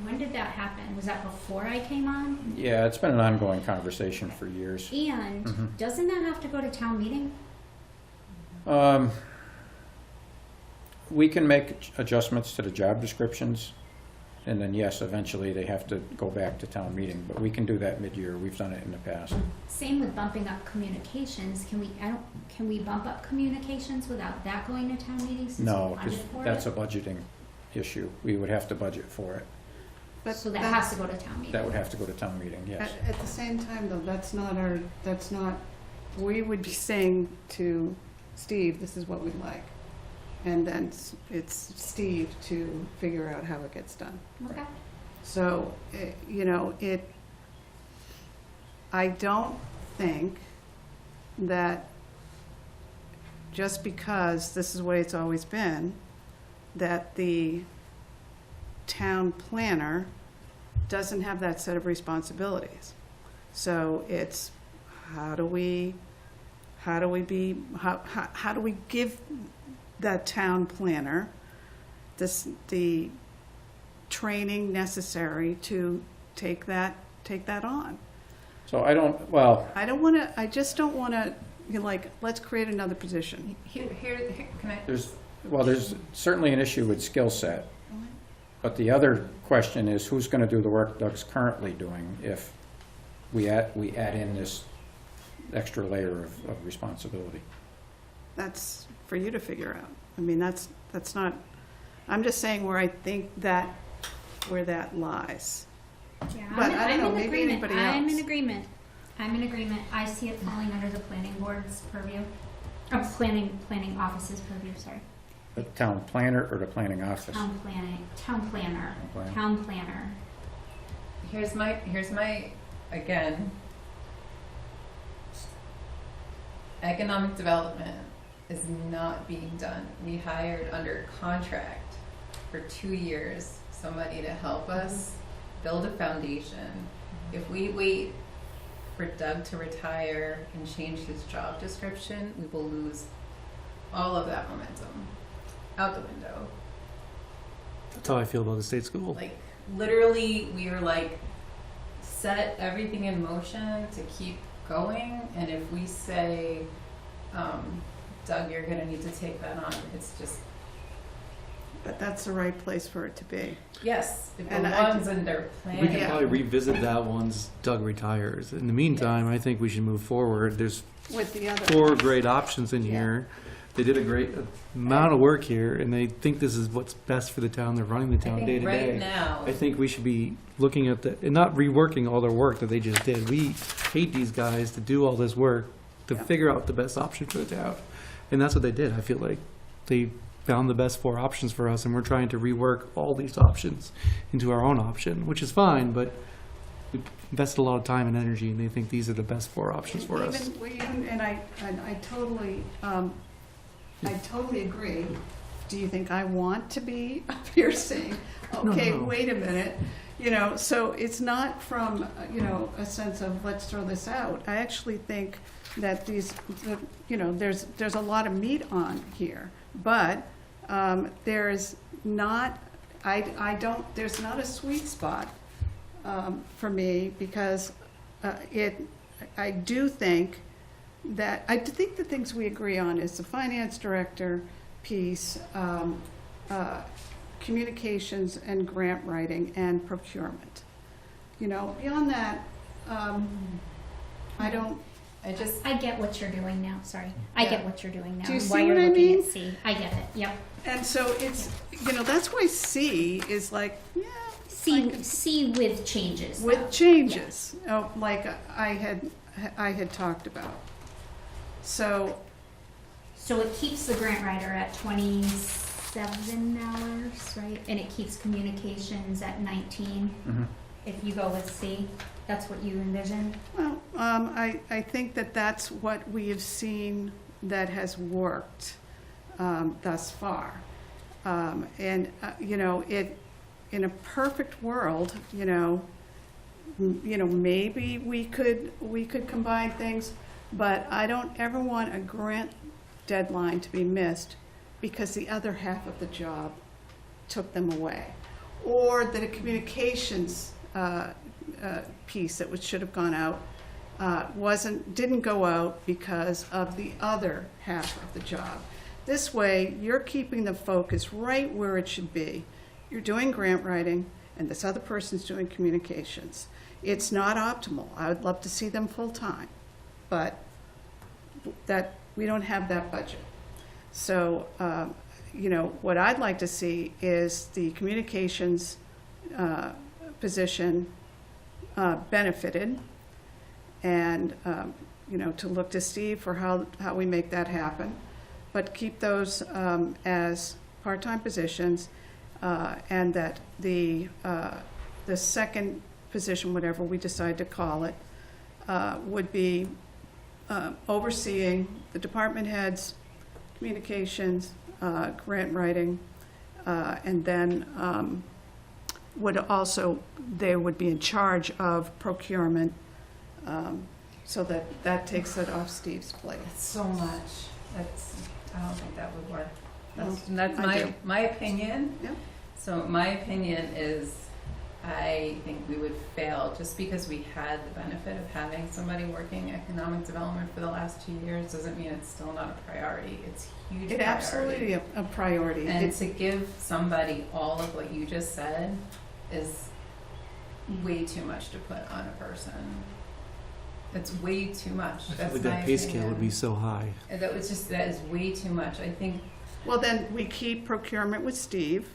When did that happen? Was that before I came on? Yeah, it's been an ongoing conversation for years. And Mhm. doesn't that have to go to town meeting? We can make adjustments to the job descriptions, and then yes, eventually they have to go back to town meeting, but we can do that mid-year. We've done it in the past. Same with bumping up communications. Can we bump up communications without that going to town meeting since No, we because budgeted for that's it? a budgeting issue. We would have to budget for it. But So that that's- has to go to town meeting. That would have to go to town meeting, yes. At the same time, though, that's not, we would be saying to Steve, this is what we like. And then it's Steve to figure out how it gets done. Okay. So, I don't think that just because this is the way it's always been, that the town planner doesn't have that set of responsibilities. So it's, how do we give that town planner the training necessary to take that on? So I don't, well, I just don't want to, let's create another position. Here, can I? there's certainly an issue with skill set. But the other question is, who's going to do the work Doug's currently doing if we add in this extra layer of responsibility? That's for you to figure out. I mean, that's not, I'm just saying where I think where that lies. Yeah, But I don't know, in maybe agreement. anybody I'm else. in agreement. I see it falling under the planning board's purview. Planning office's purview, sorry. The town planner or the planning office? Town planner. Planner. Town planner. Here's my, again, economic development is not being done. We hired under contract for 2 years somebody to help us build a foundation. If we wait for Doug to retire and change his job description, we will lose all of that momentum out the window. That's how I feel about the state school. Like, literally, we are like, set everything in motion to keep going, and if we say, Doug, you're gonna need to take that on, it's just, But that's the right place for it to be. yes, if the And I- ones in their We planning. can probably revisit that once Doug retires. In the meantime, I think we should move forward. There's With the other. 4 great options in here. They did a great amount of work here, and they think this is what's best for the town. They're running the I town day think to right day. now, I think we should be looking at and not reworking all their work that they just did. We paid these guys to do all this work to Yeah. figure out the best option for the town. And that's what they did. I feel like they found the best 4 options for us, and we're trying to rework all these options into our own option, which is fine, but we invested a lot of time and energy, and they think these are the best 4 options for us. And I totally, I totally agree. Do you think I want to be up here saying, okay, No. wait a minute? You know, so it's not from, a sense of let's throw this out. I actually think that there's a lot of meat on here, but there's not, there's not a sweet spot for me, because I do think the things we agree on is the finance director piece, communications and grant writing and procurement. Beyond that, I don't. I get what you're doing now, sorry. I get what you're doing now. Do you and see why what you're I looking mean? at C. I get it, yep. And so it's, that's why C is like, yeah. C with changes. though. With changes, like I had talked about. So, So it keeps the grant writer at 27 hours, right? And it keeps communications at 19. Mhm. If you go with C, that's what you envision? well, I think that that's what we have seen that has worked thus far. And, in a perfect world, maybe we could combine things, but I don't ever want a grant deadline to be missed because the other half of the job took them away, or that a communications piece that should have gone out didn't go out because of the other half of the job. This way, you're keeping the focus right where it should be. You're doing grant writing, and this other person's doing communications. It's not optimal. I would love to see them full-time, but that we don't have that budget. So, what I'd like to see is the communications position benefited, and, to look to Steve for how we make that happen, but keep those as part-time positions, and that the second position, whatever we decide to call it, would be overseeing the department heads, communications, grant writing, and then they would be in charge of procurement, so that takes it off Steve's plate. It's so much, I don't think that would work. Well, That's I do. my opinion. Yeah. So my opinion is, I think we would fail just because we had the benefit of having somebody working economic development for the last 2 years doesn't mean it's still not a priority. It's a huge It priority. absolutely a priority. And It's, to give somebody all of what you just said is way too much to put on a person. It's way too much. I feel That's like my that pay scale would be opinion. so high. And that is way too much. I think well, then we keep procurement with Steve,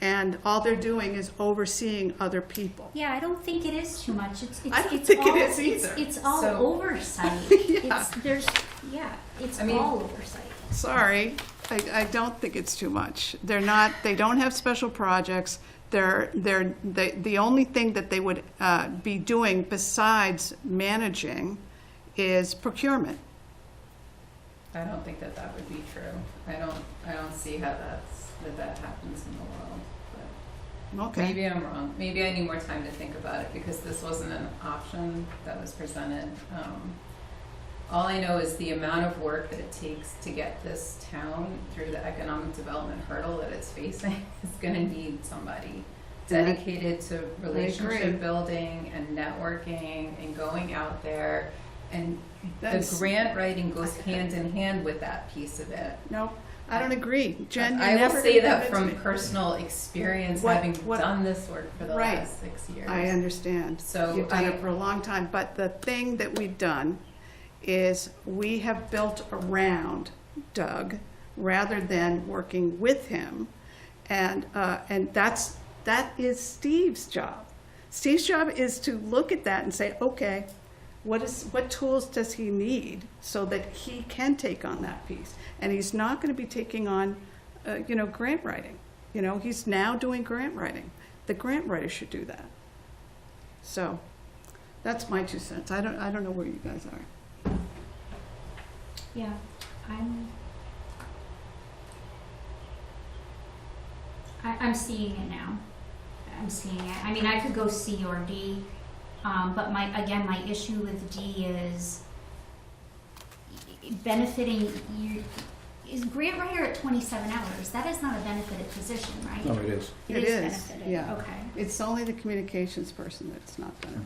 and all they're doing is overseeing other people. Yeah, I don't think it is too much. I don't think it is it's- either. It's all So- oversight. Yeah. It's I mean- all oversight. Sorry, I don't think it's too much. They don't have special projects. The only thing that they would be doing besides managing is procurement. I don't think that would be true. I don't see how that happens in the world. But Okay. maybe I'm wrong. Maybe I need more time to think about it because this wasn't an option that was presented. All I know is the amount of work that it takes to get this town through the economic development hurdle that it's facing is gonna need somebody dedicated to relationship building and networking and going out there. And the grant writing goes hand in hand with that piece of it. No, I don't agree. Jen, you I will never say that convinced from me. personal experience, What- having what- done this work for the Right. last 6 years. I understand. So You've done I- it for a long time, but the thing that we've done is we have built around Doug rather than working with him. And that is Steve's job. Steve's job is to look at that and say, okay, what tools does he need so that he can take on that piece? And he's not going to be taking on, grant writing. He's now doing grant writing. The grant writer should do that. So that's my 2 cents. I don't know where you guys are. Yeah, I'm seeing it now. I'm seeing it. I mean, I could go C or D, but my issue with D is benefiting you. Is grant writer at 27 hours? That is not a benefited position, right? No, it is. It is, benefited. yeah. Okay. It's only the communications person that's not done it.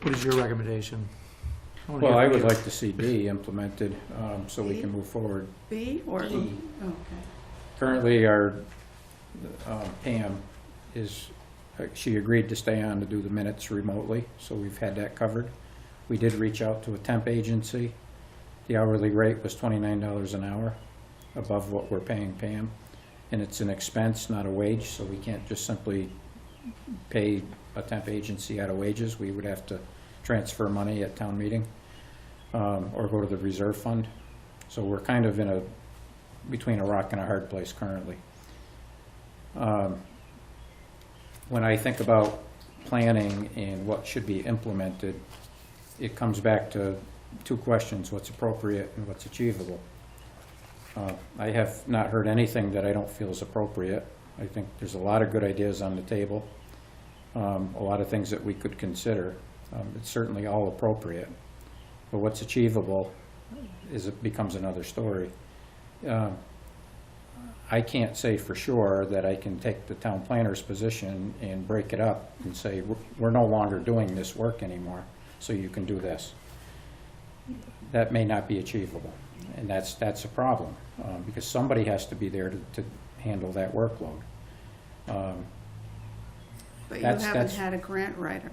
What is your recommendation? wanna Well, hear I from would you. like to see D implemented, so we can move forward. B or D. E? Okay. Currently, our Pam she agreed to stay on to do the minutes remotely, so we've had that covered. We did reach out to a temp agency. The hourly rate was $29 an hour, above what we're paying Pam. And it's an expense, not a wage, so we can't just simply pay a temp agency out of wages. We would have to transfer money at town meeting, or go to the reserve fund. So we're kind of between a rock and a hard place currently. When I think about planning and what should be implemented, it comes back to 2 questions: what's appropriate and what's achievable. I have not heard anything that I don't feel is appropriate. I think there's a lot of good ideas on the table, a lot of things that we could consider. It's certainly all appropriate, but what's achievable becomes another story. I can't say for sure that I can take the town planner's position and break it up and say, we're no longer doing this work anymore, so you can do this. That may not be achievable, and that's a problem, because somebody has to be there to handle that workload. But you That's- haven't that's- had a grant writer.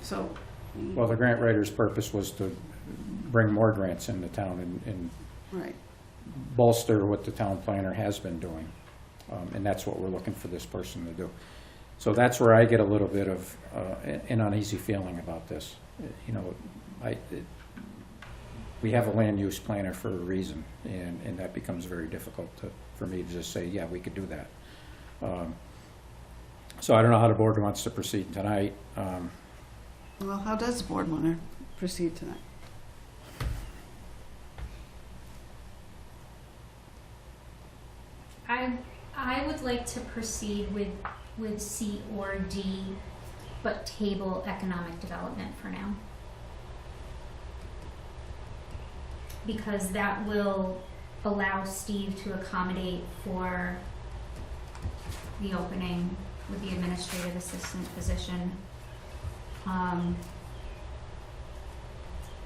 So, Well, the grant writer's purpose was to bring more grants into town and right. bolster what the town planner has been doing. And that's what we're looking for this person to do. So that's where I get a little bit of an uneasy feeling about this. We have a land use planner for a reason, and that becomes very difficult for me to just say, yeah, we could do that. So I don't know how the board wants to proceed tonight. Well, how does the board want to proceed tonight? I would like to proceed with C or D, but table economic development for now. Because that will allow Steve to accommodate for the opening with the administrative assistant position.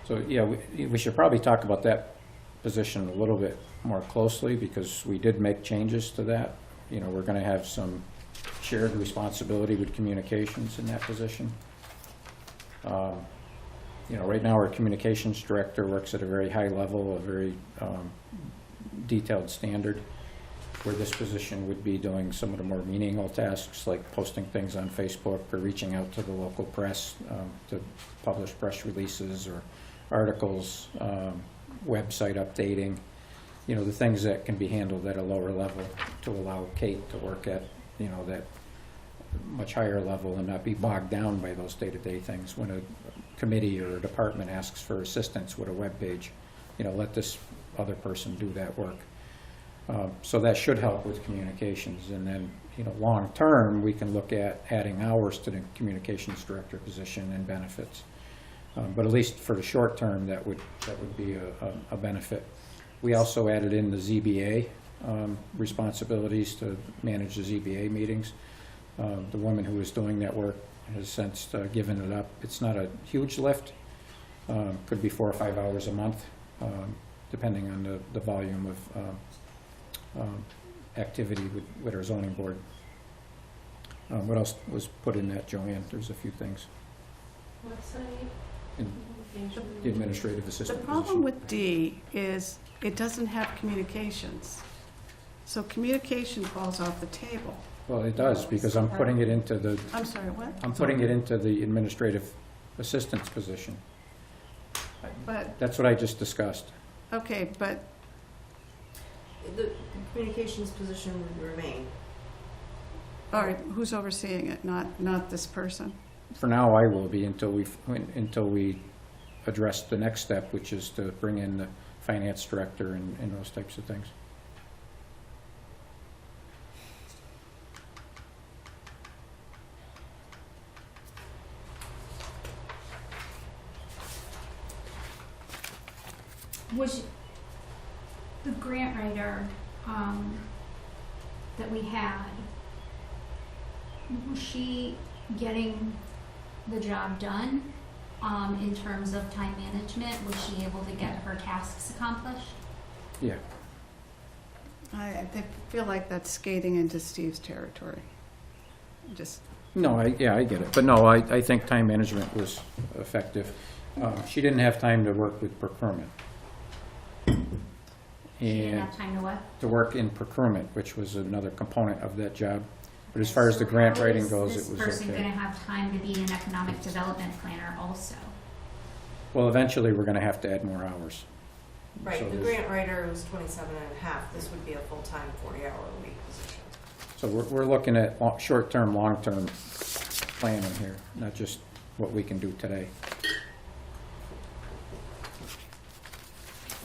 So, yeah, we should probably talk about that position a little bit more closely, because we did make changes to that. We're going to have some shared responsibility with communications in that position. Right now our communications director works at a very high level, a very detailed standard, where this position would be doing some of the more menial tasks, like posting things on Facebook or reaching out to the local press to publish press releases or articles, website updating, the things that can be handled at a lower level, to allow Kate to work at, that much higher level and not be bogged down by those day-to-day things. When a committee or a department asks for assistance with a web page, let this other person do that work. So that should help with communications. And then, long-term, we can look at adding hours to the communications director position and benefits. But at least for the short term, that would be a benefit. We also added in the ZBA responsibilities to manage the ZBA meetings. The woman who was doing that work has since given it up. It's not a huge lift. Could be 4 or 5 hours a month, depending on the volume of activity with our zoning board. What else was put in that, Joanne? There's a few things. In the administrative The assistant problem position. with D is it doesn't have communications. So communication falls off the table. Well, it does, because I'm putting it into the, I'm sorry, what? I'm putting it into the administrative assistant's position. But, That's what I just discussed. okay, but, The communications position would remain. all right, who's overseeing it? Not this person? For now, I will be until we address the next step, which is to bring in the finance director and those types of things. Was the grant writer that we had, was she getting the job done in terms of time management? Was she able to get her tasks accomplished? Yeah. I feel like that's skating into Steve's territory. Just, No, I get it. But no, I think time management was effective. She didn't have time to work with procurement. She didn't And have time to what? to work in procurement, which was another component of that job. But as far as the grant writing goes, it was This person okay. gonna have time to be an economic development planner also? Well, eventually, we're gonna have to add more hours. Right, So the there's- grant writer was 27 and a half. This would be a full-time 40-hour-a-week position. So we're looking at short-term, long-term planning here, not just what we can do today.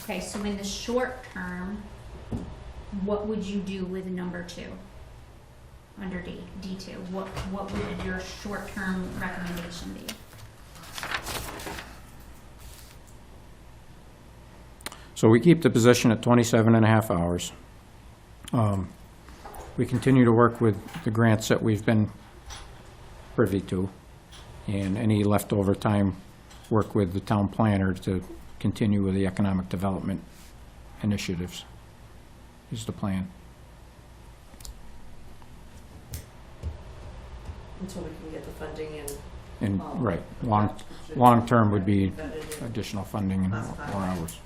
Okay, so in the short term, what would you do with number 2? Under D2, what would your short-term recommendation be? So we keep the position at 27 and a half hours. We continue to work with the grants that we've been privy to, and any leftover time, work with the town planner to continue with the economic development initiatives, is the plan. Until we can get the funding in. And, right, long-term would be Embedded in. additional funding and more hours.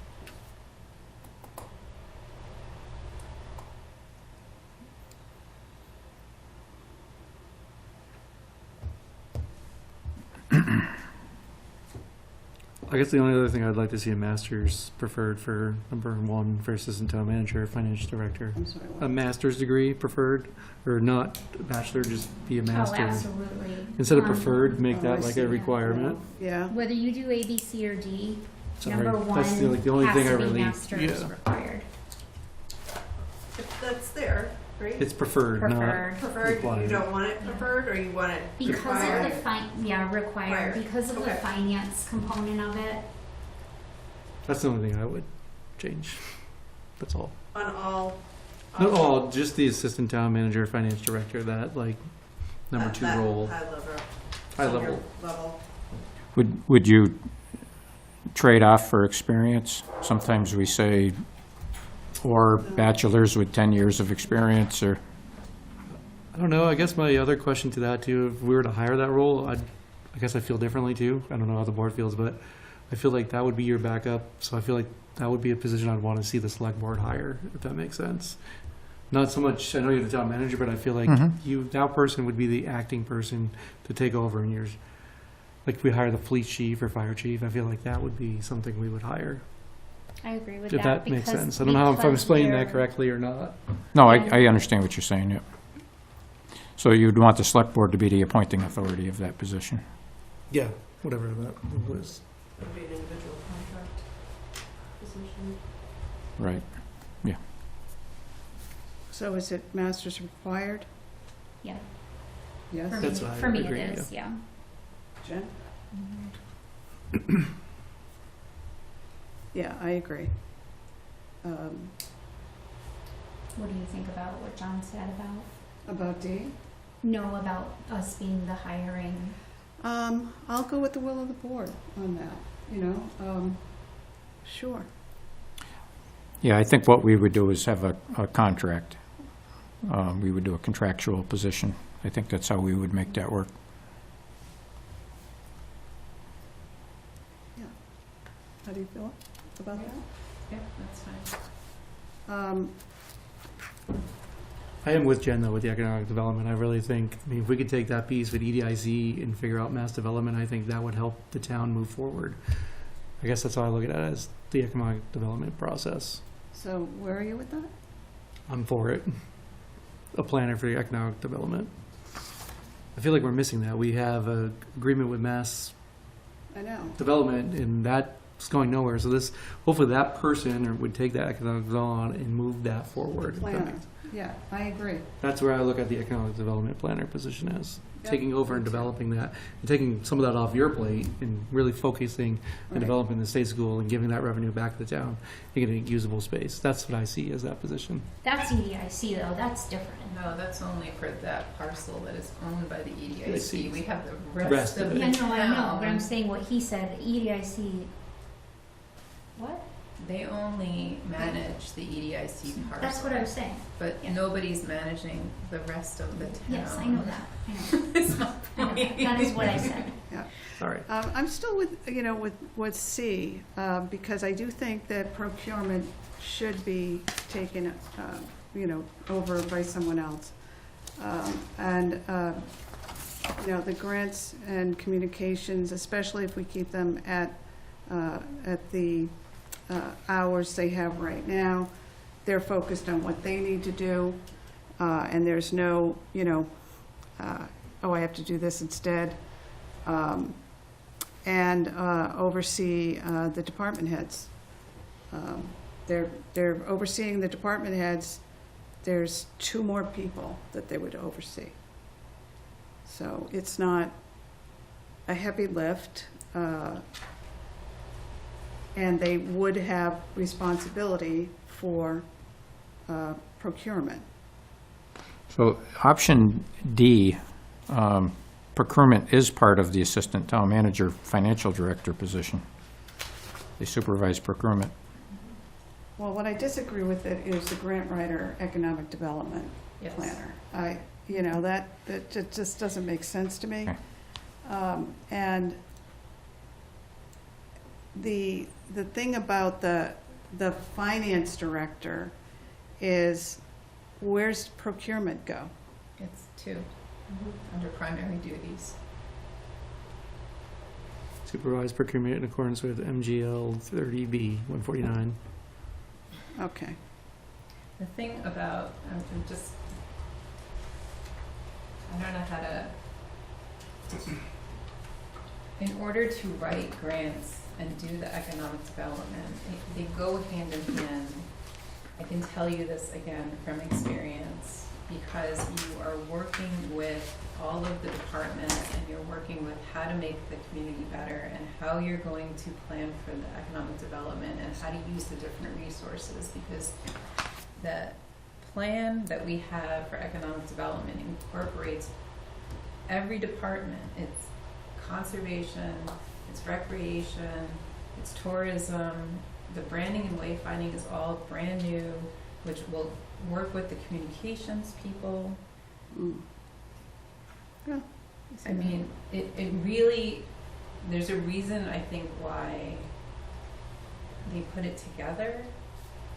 I guess the only other thing I'd like to see a master's preferred for number 1 for assistant town manager, finance director. I'm sorry, what? A master's degree preferred, or not a bachelor, just be a Oh, master. absolutely. Instead of preferred, make Oh, that I like see. a requirement. Yeah, Whether you do A, B, C, or D, Sorry, number 1 that's the only thing I has to be really, master's yeah. required. That's there, right? It's preferred, not Preferred. Preferred, you required. don't want it preferred, or you want it Because of required? required, Required. because of the Okay. finance component of it. That's the only thing I would change. That's all. On all. Not all, just the assistant town manager, finance director, that like number 2 that role, High level. high senior level. level. Would you trade off for experience? Sometimes we say, or bachelors with 10 years of experience, or, I don't know. I guess my other question to that too, if we were to hire that role, I guess I feel differently too. I don't know how the board feels, but I feel like that would be your backup. So I feel like that would be a position I'd want to see the select board hire, if that makes sense. Not so much, I know you're the town manager, but I feel like that person would be the acting person to take over in years. Like if we hire the police chief or fire chief, I feel like that would be something we would hire. I agree with If that makes because- sense. I don't know if I'm because explaining that they're- correctly or not. no, I understand what you're saying, yeah. So you'd want the select board to be the appointing authority of that position? Yeah, whatever that was. Would be an individual contract position. Right, yeah. So is it master's required? Yeah, Yes? for That's me, what I for me agree, it is, yeah. Jen? Yeah, I agree. What do you think about what John said about? About D? No, about us being the hiring. I'll go with the will of the board on that, you know, sure. Yeah, I think what we would do is have a contract. We would do a contractual position. I think that's how we would make that work. How do you feel about that? Yeah, that's fine. I am with Jen though with the economic development. I really think, I mean, if we could take that piece with EDIC and figure out mass development, I think that would help the town move forward. I guess that's how I look at it, as the economic development process. So where are you with that? I'm for it. A planner for the economic development. I feel like we're missing that. We have an agreement with mass I know. development and that's going nowhere. So this, hopefully that person would take that economic development and move that forward. Planner. Yeah, I agree. That's where I look at the economic development planner position as, Yep. taking over and developing that, and taking some of that off your plate and really focusing Right. and developing the state school and giving that revenue back to the town, making it usable space. That's what I see as that position. That's EDIC though, that's different. No, that's only for that parcel that is owned by the EDIC. EDIC. We have the Rest rest of of it. the Yeah, no, I know, but I'm town. saying what he said, EDIC, what? They only manage the EDIC parcel. That's what I was saying. But yeah. nobody's managing the rest of the town. Yes, I know that. I know. It's not I know that. That is what I said. Sorry. I'm still with, you know, with C, because I do think that procurement should be taken, you know, over by someone else. And, you know, the grants and communications, especially if we keep them at the hours they have right now, they're focused on what they need to do, and there's no, you know, oh, I have to do this instead. And oversee the department heads. They're overseeing the department heads. There's 2 more people that they would oversee. So it's not a heavy lift, and they would have responsibility for procurement. So option D, procurement is part of the assistant town manager financial director position. They supervise procurement. Well, what I disagree with it is the grant writer economic development Yes. planner. You know, that just doesn't make sense to me. Okay. And the thing about the finance director is, where's procurement go? It's 2 under primary duties. Supervise procurement in accordance with MGL 30B 149. Okay. The thing about, I'm just, I don't know how to, in order to write grants and do the economic development, they go hand in hand. I can tell you this again from experience, because you are working with all of the departments and you're working with how to make the community better and how you're going to plan for the economic development and how to use the different resources, because the plan that we have for economic development incorporates every department. It's conservation, it's recreation, it's tourism, the branding and wayfinding is all brand new, which will work with the communications people. Mm. Yeah. I mean, it really, there's a reason, I think, why they put it together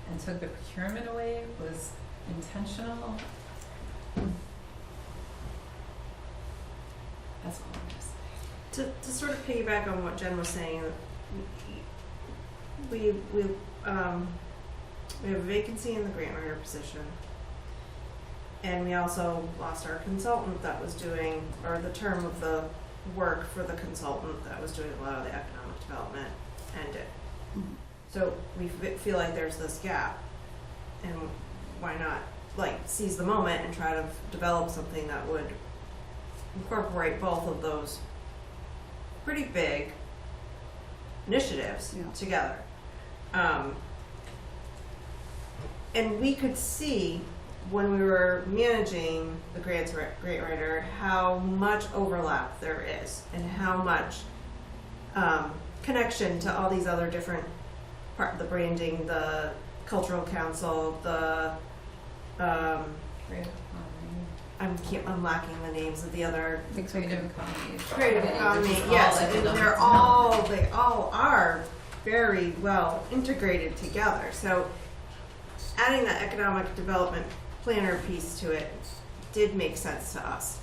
and took the procurement away. It was intentional. That's all I'm just saying. To sort of piggyback on what Jen was saying, we have a vacancy in the grant writer position. And we also lost our consultant that was doing, or the term of the work for the consultant that was doing a lot of the economic development ended. Mhm. So we feel like there's this gap, and why not like seize the moment and try to develop something that would incorporate both of those pretty big initiatives Yeah. together. And we could see when we were managing the grant writer how much overlap there is and how much connection to all these other different the branding, the cultural council, the I'm lacking the names of the other The creative economy. creative economy. Which is all Yes, and economic they all are very well integrated together. So adding that economic development planner piece to it did make sense to us.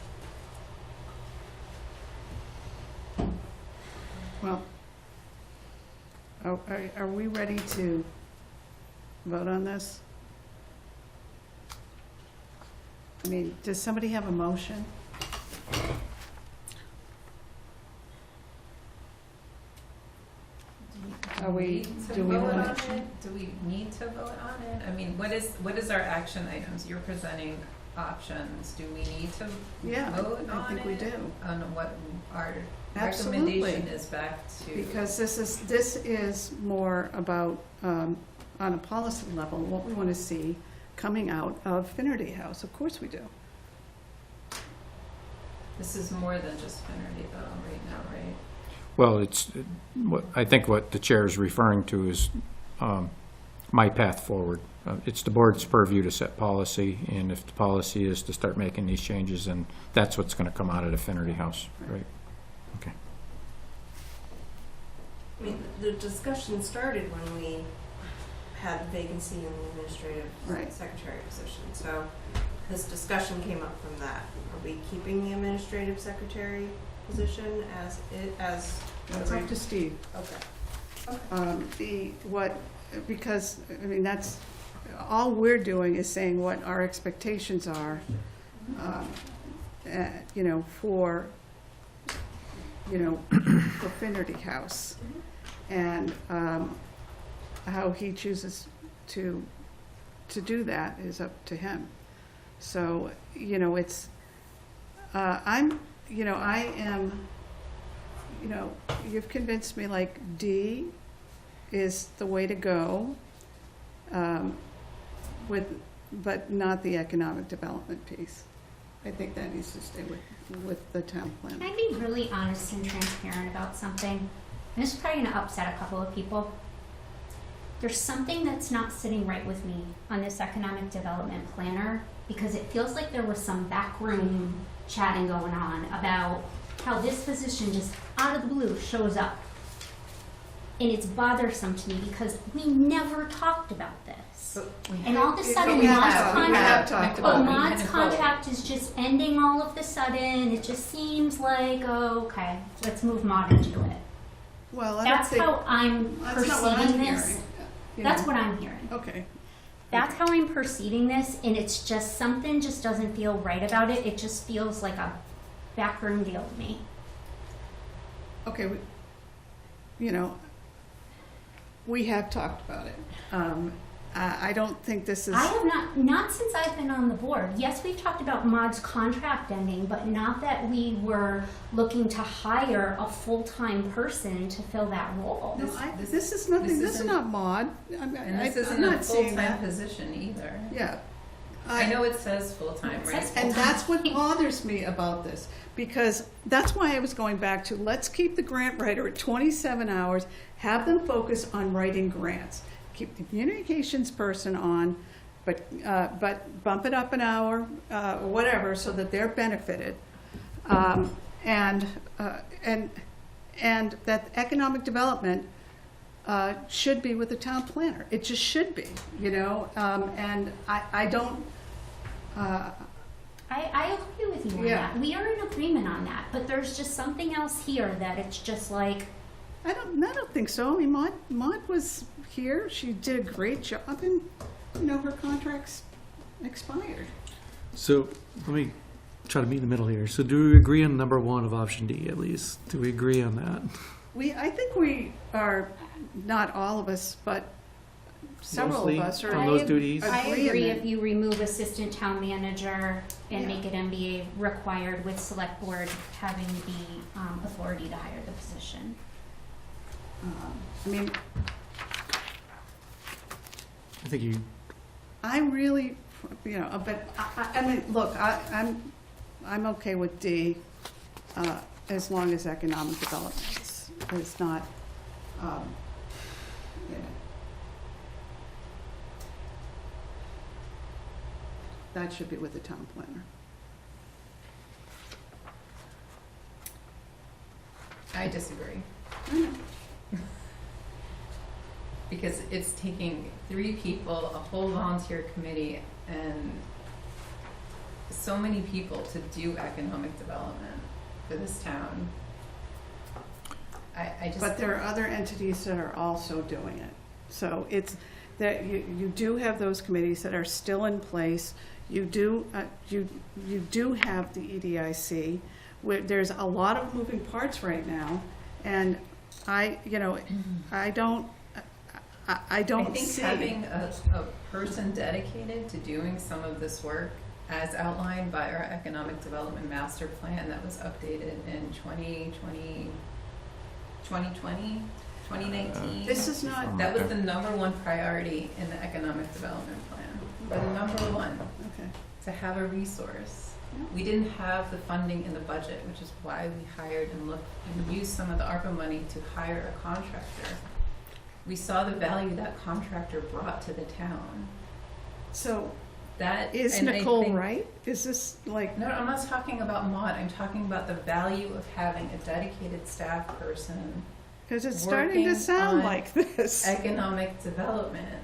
Well, are we ready to vote on this? I mean, does somebody have a motion? Are we, Do do we we vote want on it? Do we need to vote on it? I mean, what is our action items? You're presenting options. Do we need to Yeah, vote I on think we it? do. On what our Absolutely. recommendation is back to? Because this is more about, on a policy level, what we want to see coming out of Finnerty House. Of course we do. This is more than just Finnerty though, right now, right? Well, I think what the chair is referring to is my path forward. It's the board's purview to set policy, and if the policy is to start making these changes, then that's what's going to come out of the Finnerty House, right? Okay. I mean, the discussion started when we had the vacancy in the administrative Right. secretary position. So this discussion came up from that. Are we keeping the administrative secretary position as That's up to Steve. okay? Because, I mean, that's, all we're doing is saying what our expectations are, for Finnerty House. And how he chooses to do that is up to him. So, it's, I am, you've convinced me like D is the way to go, but not the economic development piece. I think that needs to stay with the town plan. Can I be really honest and transparent about something? And this is probably going to upset a couple of people. There's something that's not sitting right with me on this economic development planner, because it feels like there was some backroom chatting going on about how this position just out of the blue shows up. And it's bothersome to me because we never talked about this. And all of a sudden, we have Maud's talked contract, about it. Maud's contract is just ending all of the sudden. It just seems like, oh, okay, let's move Maud into it. Well, I don't That's think, how I'm that's not what I'm perceiving this. hearing. That's what I'm hearing. Okay. That's how I'm perceiving this, and it's just something just doesn't feel right about it. It just feels like a backroom deal to me. Okay, we have talked about it. I don't think this is. I have not since I've been on the board. Yes, we've talked about Maud's contract ending, but not that we were looking to hire a full-time person to fill that role. No, this is nothing, this is isn't- not Maud. And I'm this isn't a not seeing full-time that. position either. Yeah. I know it says full-time, It right? says And that's what bothers me about this, because that's why I was going back to, let's keep the grant writer at 27 hours, have them focus on writing grants. Keep the communications person on, but bump it up an hour, or whatever, so that they're benefited. And that economic development should be with the town planner. It just should be, and I don't, I agree with you on Yeah. that. We are in agreement on that, but there's just something else here that it's just like, I don't think so. I mean, Maud was here. She did a great job, and her contract's expired. So let me try to meet in the middle here. So do we agree on number one of option D at least? Do we agree on that? I think we are, not all of us, but several mostly of us are. on those duties. I agree agree in if you remove assistant town manager and Yeah. make it MBA required with select board having the authority to hire the position. I mean, I think you, I really, but I mean, look, I'm okay with D, as long as economic development is not, that should be with the town planner. I disagree. Because it's taking 3 people, a whole volunteer committee, and so many people to do economic development for this town. I just. But there are other entities that are also doing it. So it's, that you do have those committees that are still in place. You do have the EDIC, where there's a lot of moving parts right now. And I don't I think see. having a person dedicated to doing some of this work, as outlined by our economic development master plan that was updated in 2019. This is not, That was the #1 priority in the economic development plan. The #1, okay. to have a resource. Yeah. We didn't have the funding in the budget, which is why we hired and looked and used some of the ARPA money to hire a contractor. We saw the value that contractor brought to the town. So That is and I Nicole think- right? Is this like, No, I'm not talking about Maud. I'm talking about the value of having a dedicated staff person, because it's starting to working sound on like this. economic development.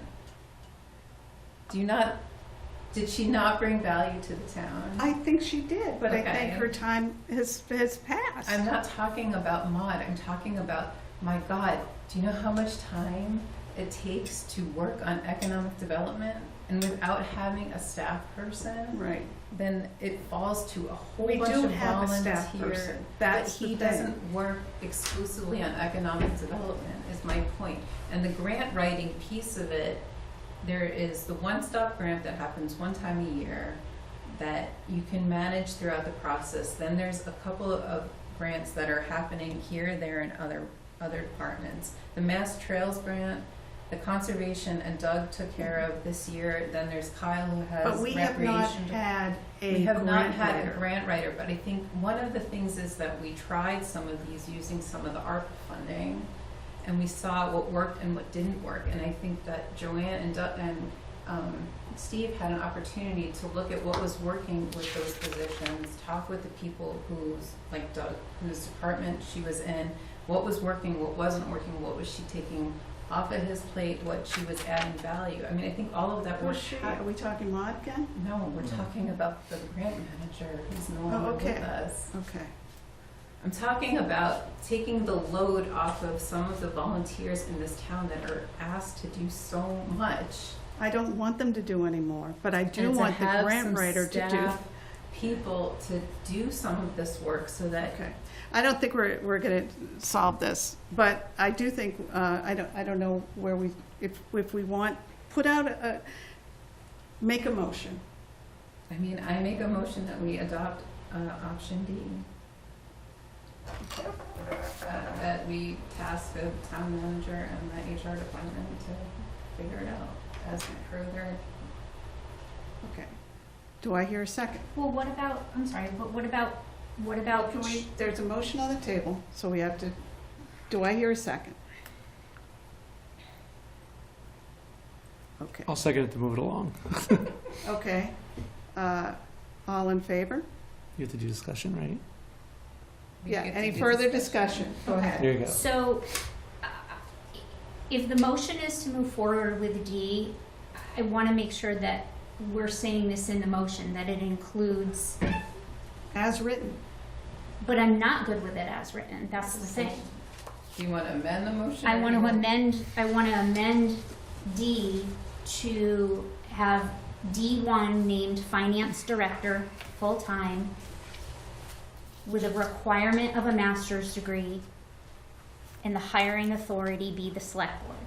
Did she not bring value to the town? I think she did, but I Okay. think her time has passed. I'm not talking about Maud. I'm talking about, my God, do you know how much time it takes to work on economic development? And without having a staff person, Right. then it falls to a whole We bunch do of have a volunteers. staff person. But That's he the thing. doesn't work exclusively on economic development, is my point. And the grant writing piece of it, there is the one-stop grant that happens one time a year that you can manage throughout the process. Then there's a couple of grants that are happening here, there, and other departments. The Mass Trails grant, the conservation, and Doug took care of this year. Then there's Kyle, who has But we have not recreation. had a We have not grant had a writer. grant writer, but I think one of the things is that we tried some of these using some of the ARPA funding, and we saw what worked and what didn't work. And I think that Joanne and Steve had an opportunity to look at what was working with those positions, talk with the people like Doug, whose department she was in, what was working, what wasn't working, what was she taking off of his plate, what she was adding value. I mean, I think all of that Was worked. she, are we talking Maud again? No, we're talking about the grant manager who's no longer with okay. us. Okay. I'm talking about taking the load off of some of the volunteers in this town that are asked to do so much. I don't want them to do anymore, but I do and want the have grant some writer to do. staff people to do some of this work so that Okay. I don't think we're going to solve this, but I do think, I don't know where if we want, make a motion. I mean, I make a motion that we adopt option D. That we task the town manager and the HR department to figure it out as further. Okay. Do I hear a second? Well, what about, I'm sorry, but what about, There's a motion on the table, so we have to, do I hear a second? Okay. I'll second it to move it along. Okay. All in favor? You have to do discussion, right? We Yeah, get to any do further this. discussion? Go ahead. There you go. so if the motion is to move forward with D, I want to make sure that we're saying this in the motion, that it includes, As written. but I'm not good with it as written, that's the thing. Do you want to amend the motion? I or want do to you amend D to have D1 named finance director, full-time, with a requirement of a master's degree, and the hiring authority be the select board.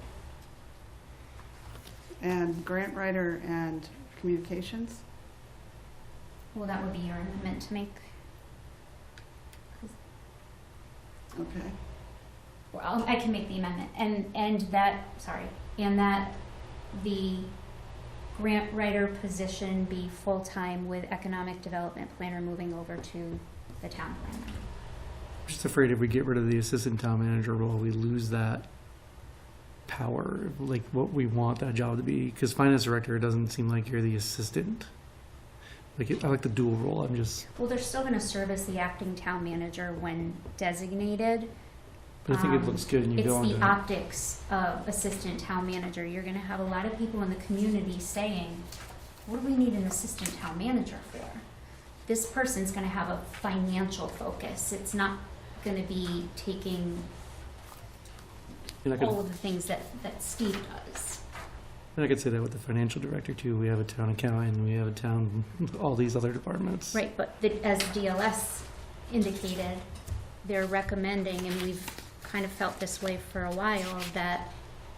and grant writer and communications. Well, that would be your amendment to make. Okay. Well, I can make the amendment, and that the grant writer position be full-time with economic development planner moving over to the town planner. I'm just afraid if we get rid of the assistant town manager role, we lose that power, like what we want that job to be. Because finance director, it doesn't seem like you're the assistant. I like the dual role. I'm just. Well, they're still going to serve as the acting town manager when designated. But I think it looks good, and you It's go on the to. optics of assistant town manager. You're going to have a lot of people in the community saying, what do we need an assistant town manager for? This person's going to have a financial focus. It's not going to be taking And I could, all of the things that Steve does. and I could say that with the financial director too. We have a town accountant, and we have a town, all these other departments. Right, but as DLS indicated, they're recommending, and we've kind of felt this way for a while, that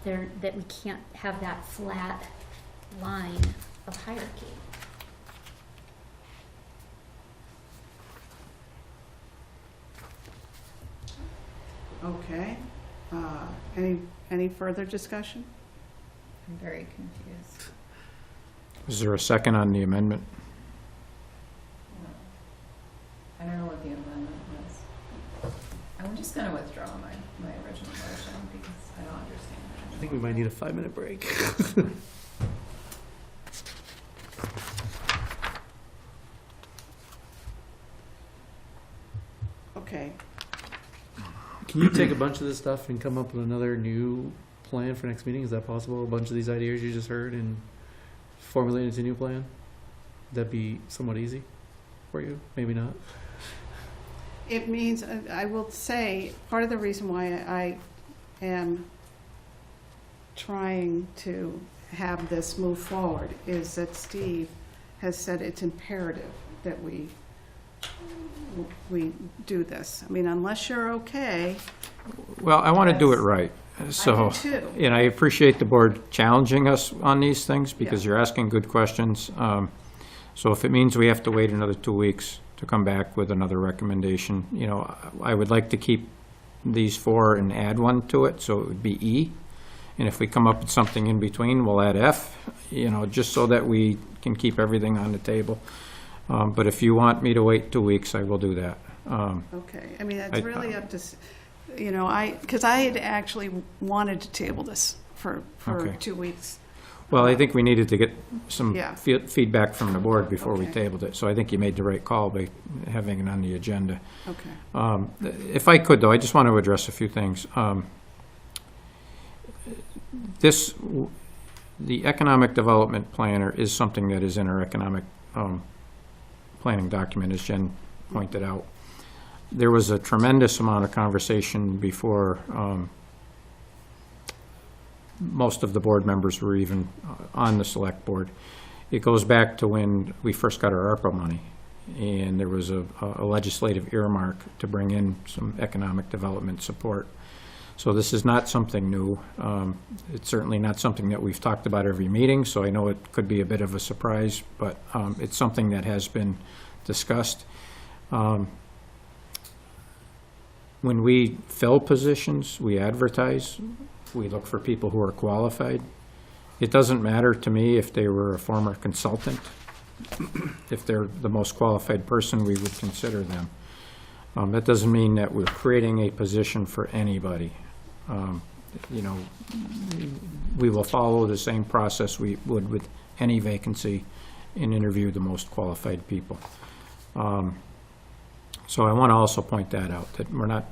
we can't have that flat line of hierarchy. Okay. Any further discussion? I'm very confused. Is there a second on the amendment? I don't know what the amendment was. I'm just gonna withdraw my original motion because I don't understand it. I think we might need a 5-minute break. Okay. Can you take a bunch of this stuff and come up with another new plan for next meeting? Is that possible? A bunch of these ideas you just heard and formulate into a new plan? That'd be somewhat easy for you? Maybe not. It means, I will say, part of the reason why I am trying to have this move forward is that Steve has said it's imperative that we do this. I mean, unless you're okay. Well, I want to do it right. So, I do too. and I appreciate the board challenging us on these things because Yeah. you're asking good questions. So if it means we have to wait another 2 weeks to come back with another recommendation, you know, I would like to keep these 4 and add one to it, so it would be E. And if we come up with something in between, we'll add F, you know, just so that we can keep everything on the table. But if you want me to wait 2 weeks, I will do that. Okay, I mean, that's I- really up to, you know, because I had actually wanted to table this for Okay. 2 weeks. Well, I think we needed to get some Yeah. feedback from the board before we Okay. tabled it. So I think you made the right call by having it on the agenda. Okay. If I could, though, I just want to address a few things. The economic development planner is something that is in our economic planning document, as Jen pointed out. There was a tremendous amount of conversation before most of the board members were even on the select board. It goes back to when we first got our ARPA money, and there was a legislative earmark to bring in some economic development support. So this is not something new. It's certainly not something that we've talked about every meeting, so I know it could be a bit of a surprise, but it's something that has been discussed. When we fill positions, we advertise. We look for people who are qualified. It doesn't matter to me if they were a former consultant. If they're the most qualified person, we would consider them. That doesn't mean that we're creating a position for anybody. You know, we will follow the same process we would with any vacancy and interview the most qualified people. So I want to also point that out, that we're not,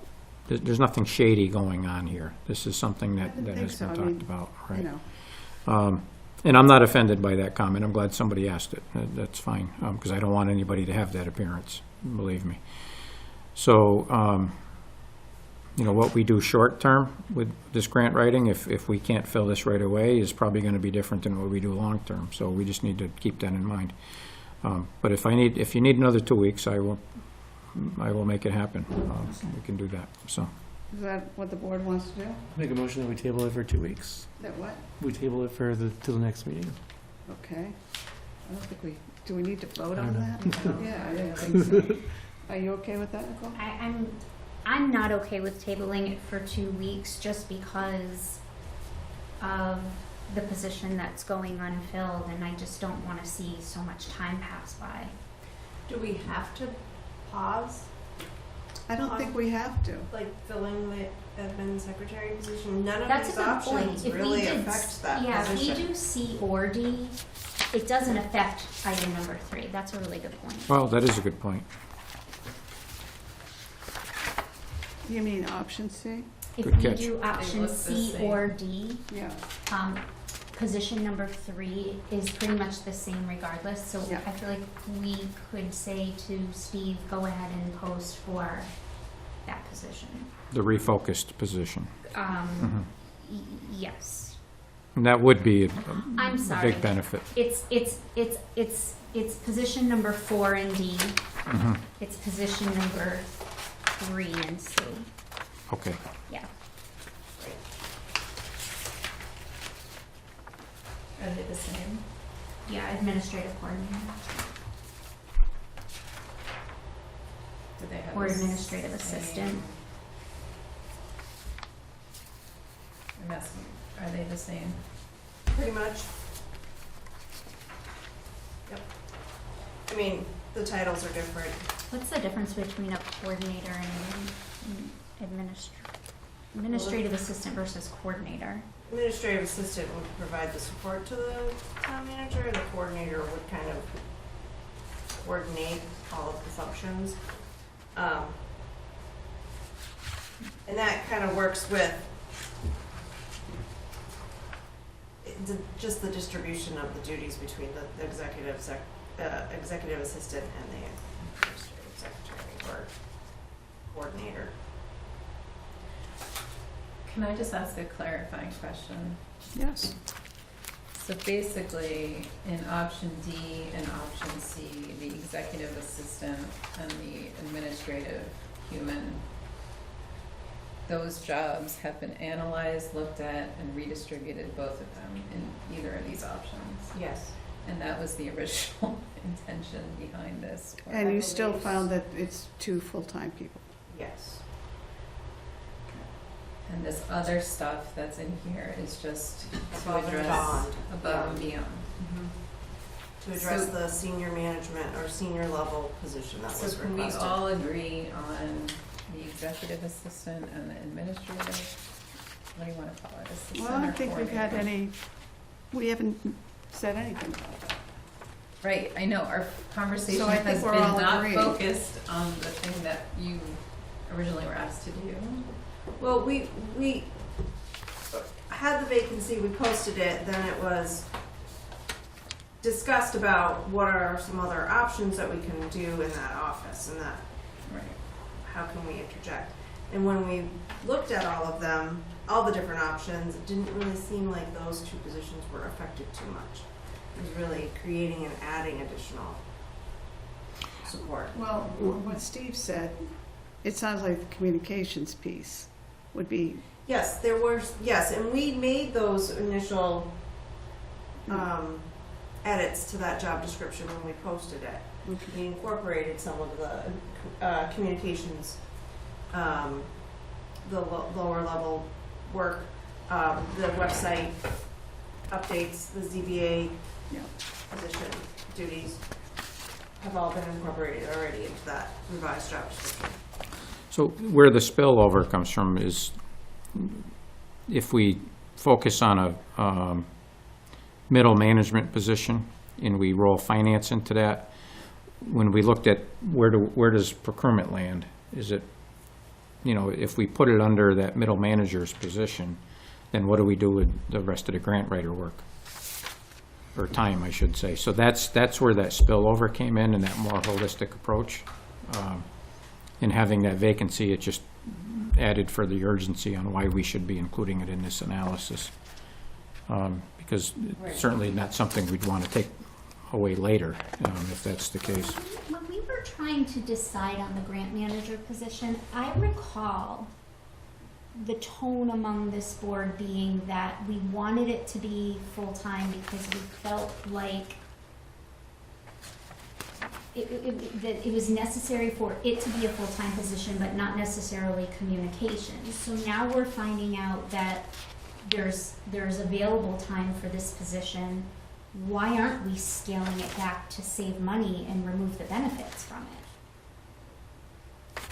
there's nothing shady going on here. This is something that think has so. been I mean, talked about, You right? know, And I'm not offended by that comment. I'm glad somebody asked it. That's fine, because I don't want anybody to have that appearance, believe me. So, you know, what we do short-term with this grant writing, if we can't fill this right away, is probably going to be different than what we do long-term. So we just need to keep that in mind. But if you need another 2 weeks, I will make it happen. We can do that, so. Is that what the board wants to do? Make a motion that we table it for 2 weeks. That what? We table it for till the next meeting. Okay. I don't think do we need to vote I on don't that? Yeah, I didn't think so. Are you okay with that, Nicole? I'm not okay with tabling it for 2 weeks just because of the position that's going unfilled, and I just don't want to see so much time pass by. Do we have to pause, I don't think we have to. like filling the admin secretary position? None of That's these a good options point. If we really did, affect that yeah, position. if we do C or D, it doesn't affect item number 3. That's a really good point. Well, that is a good point. You mean option C? If Good we catch. do option look the C same. or D, Yeah. position number 3 is pretty much the same regardless. So Yeah. I feel like we could say to Steve, go ahead and post for that position. The refocused position. Yes. And that would be I'm a sorry. big benefit. It's position number 4 in D. Mhm. It's position number 3 in C. Okay. Yeah. Are they the same? Yeah, administrative coordinator Do they have or the administrative same- assistant. I'm asking, are they the same? Pretty much. Yep. I mean, the titles are different. What's the difference between a coordinator and an administrative assistant versus coordinator? Administrative assistant would provide the support to the town manager, the coordinator would kind of coordinate all of the functions. And that kind of works with just the distribution of the duties between the executive assistant and the administrative secretary or coordinator. Can I just ask a clarifying question? Yes. So basically, in option D and option C, the executive assistant and the administrative human, those jobs have been analyzed, looked at, and redistributed, both of them, in either of these options. Yes. And that was the original intention behind this. And you still believe- found that it's 2 full-time people. Yes. And this other stuff that's in here is just to Above and address beyond. above and beyond. To address So- the senior management or senior level position that So was can we requested. all agree on the executive assistant and the administrative, what do you want to call it? Assistant Well, I or don't think we've had coordinator? we haven't said anything about that. Right, I know, our conversation So I think has been we're all not agreeing. focused on the thing that you originally were asked to do. Well, we had the vacancy, we posted it, then it was discussed about what are some other options that we can do in that office and that, Right. how can we interject? And when we looked at all of them, all the different options, it didn't really seem like those 2 positions were affected too much. It was really creating and adding additional support. Well, what Steve said, it sounds like the communications piece would be, Yes, there were, yes, and we made those initial edits to that job description when we posted it. We incorporated some of the communications, the lower level work, the website updates, the ZBA yeah. position duties have all been incorporated already into that revised job description. So where the spillover comes from is if we focus on a middle management position and we roll finance into that, when we looked at where does procurement land? Is it, if we put it under that middle manager's position, then what do we do with the rest of the grant writer work? Or time, I should say. So that's where that spillover came in and that more holistic approach. In having that vacancy, it just added for the urgency on why we should be including it in this analysis. Because it's certainly not something we'd want to take away later, if that's the case. When we were trying to decide on the grant manager position, I recall the tone among this board being that we wanted it to be full-time because we felt like that it was necessary for it to be a full-time position, but not necessarily communications. So now we're finding out that there's available time for this position. Why aren't we scaling it back to save money and remove the benefits from it?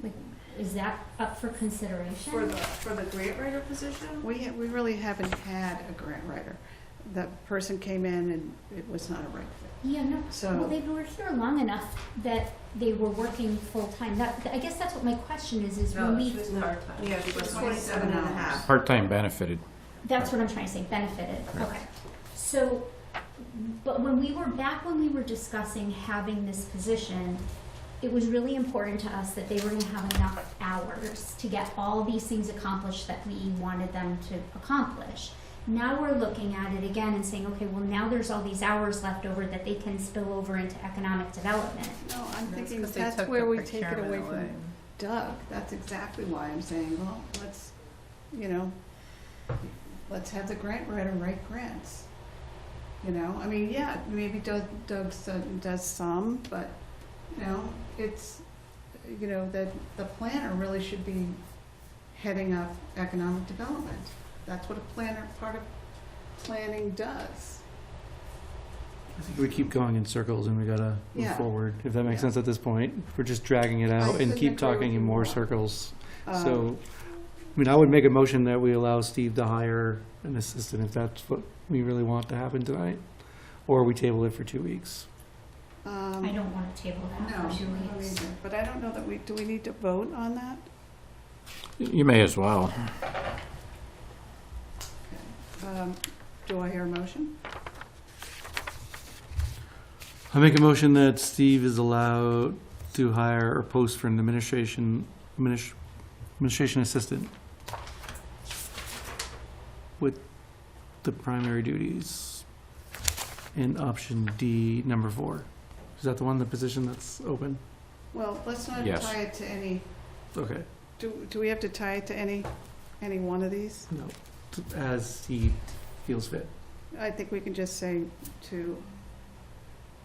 Like, is that up for consideration? For the grant writer position? We really haven't had a grant writer. The person came in and it was not a right fit. Yeah, no. So- Well, they were here long enough that they were working full-time. I guess that's what my question is No, when we, she was part-time. Yeah, she was 27 and a half. Part-time benefited. that's what I'm trying to say, benefited. Right. Okay. So, but when we were discussing having this position, it was really important to us that they were gonna have enough hours to get all these things accomplished that we wanted them to accomplish. Now we're looking at it again and saying, okay, well, now there's all these hours left over that they can spill over into economic development. No, I'm thinking 'cause they that's took where the we take it away procurement from away. Doug. That's exactly why I'm saying, well, let's have the grant writer write grants. I mean, yeah, maybe Doug does some, but, it's, that the planner really should be heading up economic development. That's what part of planning does. I think we keep going in circles and we gotta move Yeah. forward, if that makes Yeah. sense at this point. We're just dragging it out and couldn't keep agree talking with in you more more. circles. Um, So, I would make a motion that we allow Steve to hire an assistant if that's what we really want to happen tonight. Or we table it for 2 weeks. I don't wanna table that No, for 2 I don't weeks. either. But I don't know that do we need to vote on that? You may as well. Do I hear a motion? I make a motion that Steve is allowed to hire or post for an administration assistant with the primary duties in option D, number 4. Is that the position that's open? Well, let's not Yes. tie it to any, Okay, do we have to tie it to any one of these? no, as he feels fit. I think we can just say to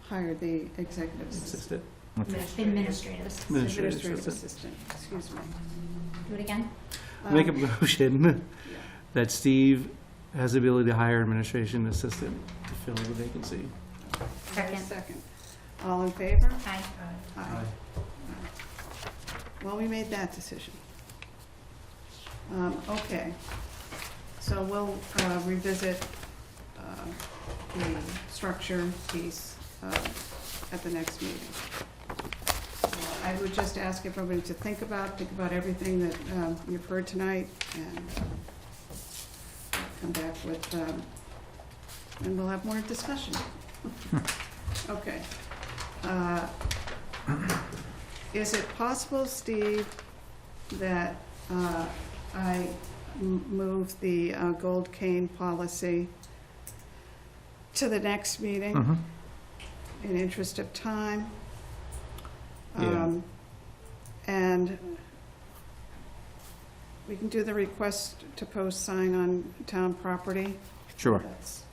hire the executive assistant. Assistant. Administrative assistant. Administrative Administrative assistant. assistant, excuse me. Do it again? Make a Um, motion that Steve has the ability to hire administration assistant to fill the vacancy. Second. Second. All in favor? Aye. Aye. Well, we made that decision. Okay, so we'll revisit the structure piece at the next meeting. I would just ask everybody to think about everything that you've heard tonight and come back with, and we'll have more discussion. Okay. Is it possible, Steve, that I move the gold cane policy to the next meeting Mhm. in interest of time? Yeah. And we can do the request to post sign on town property? Sure. That's-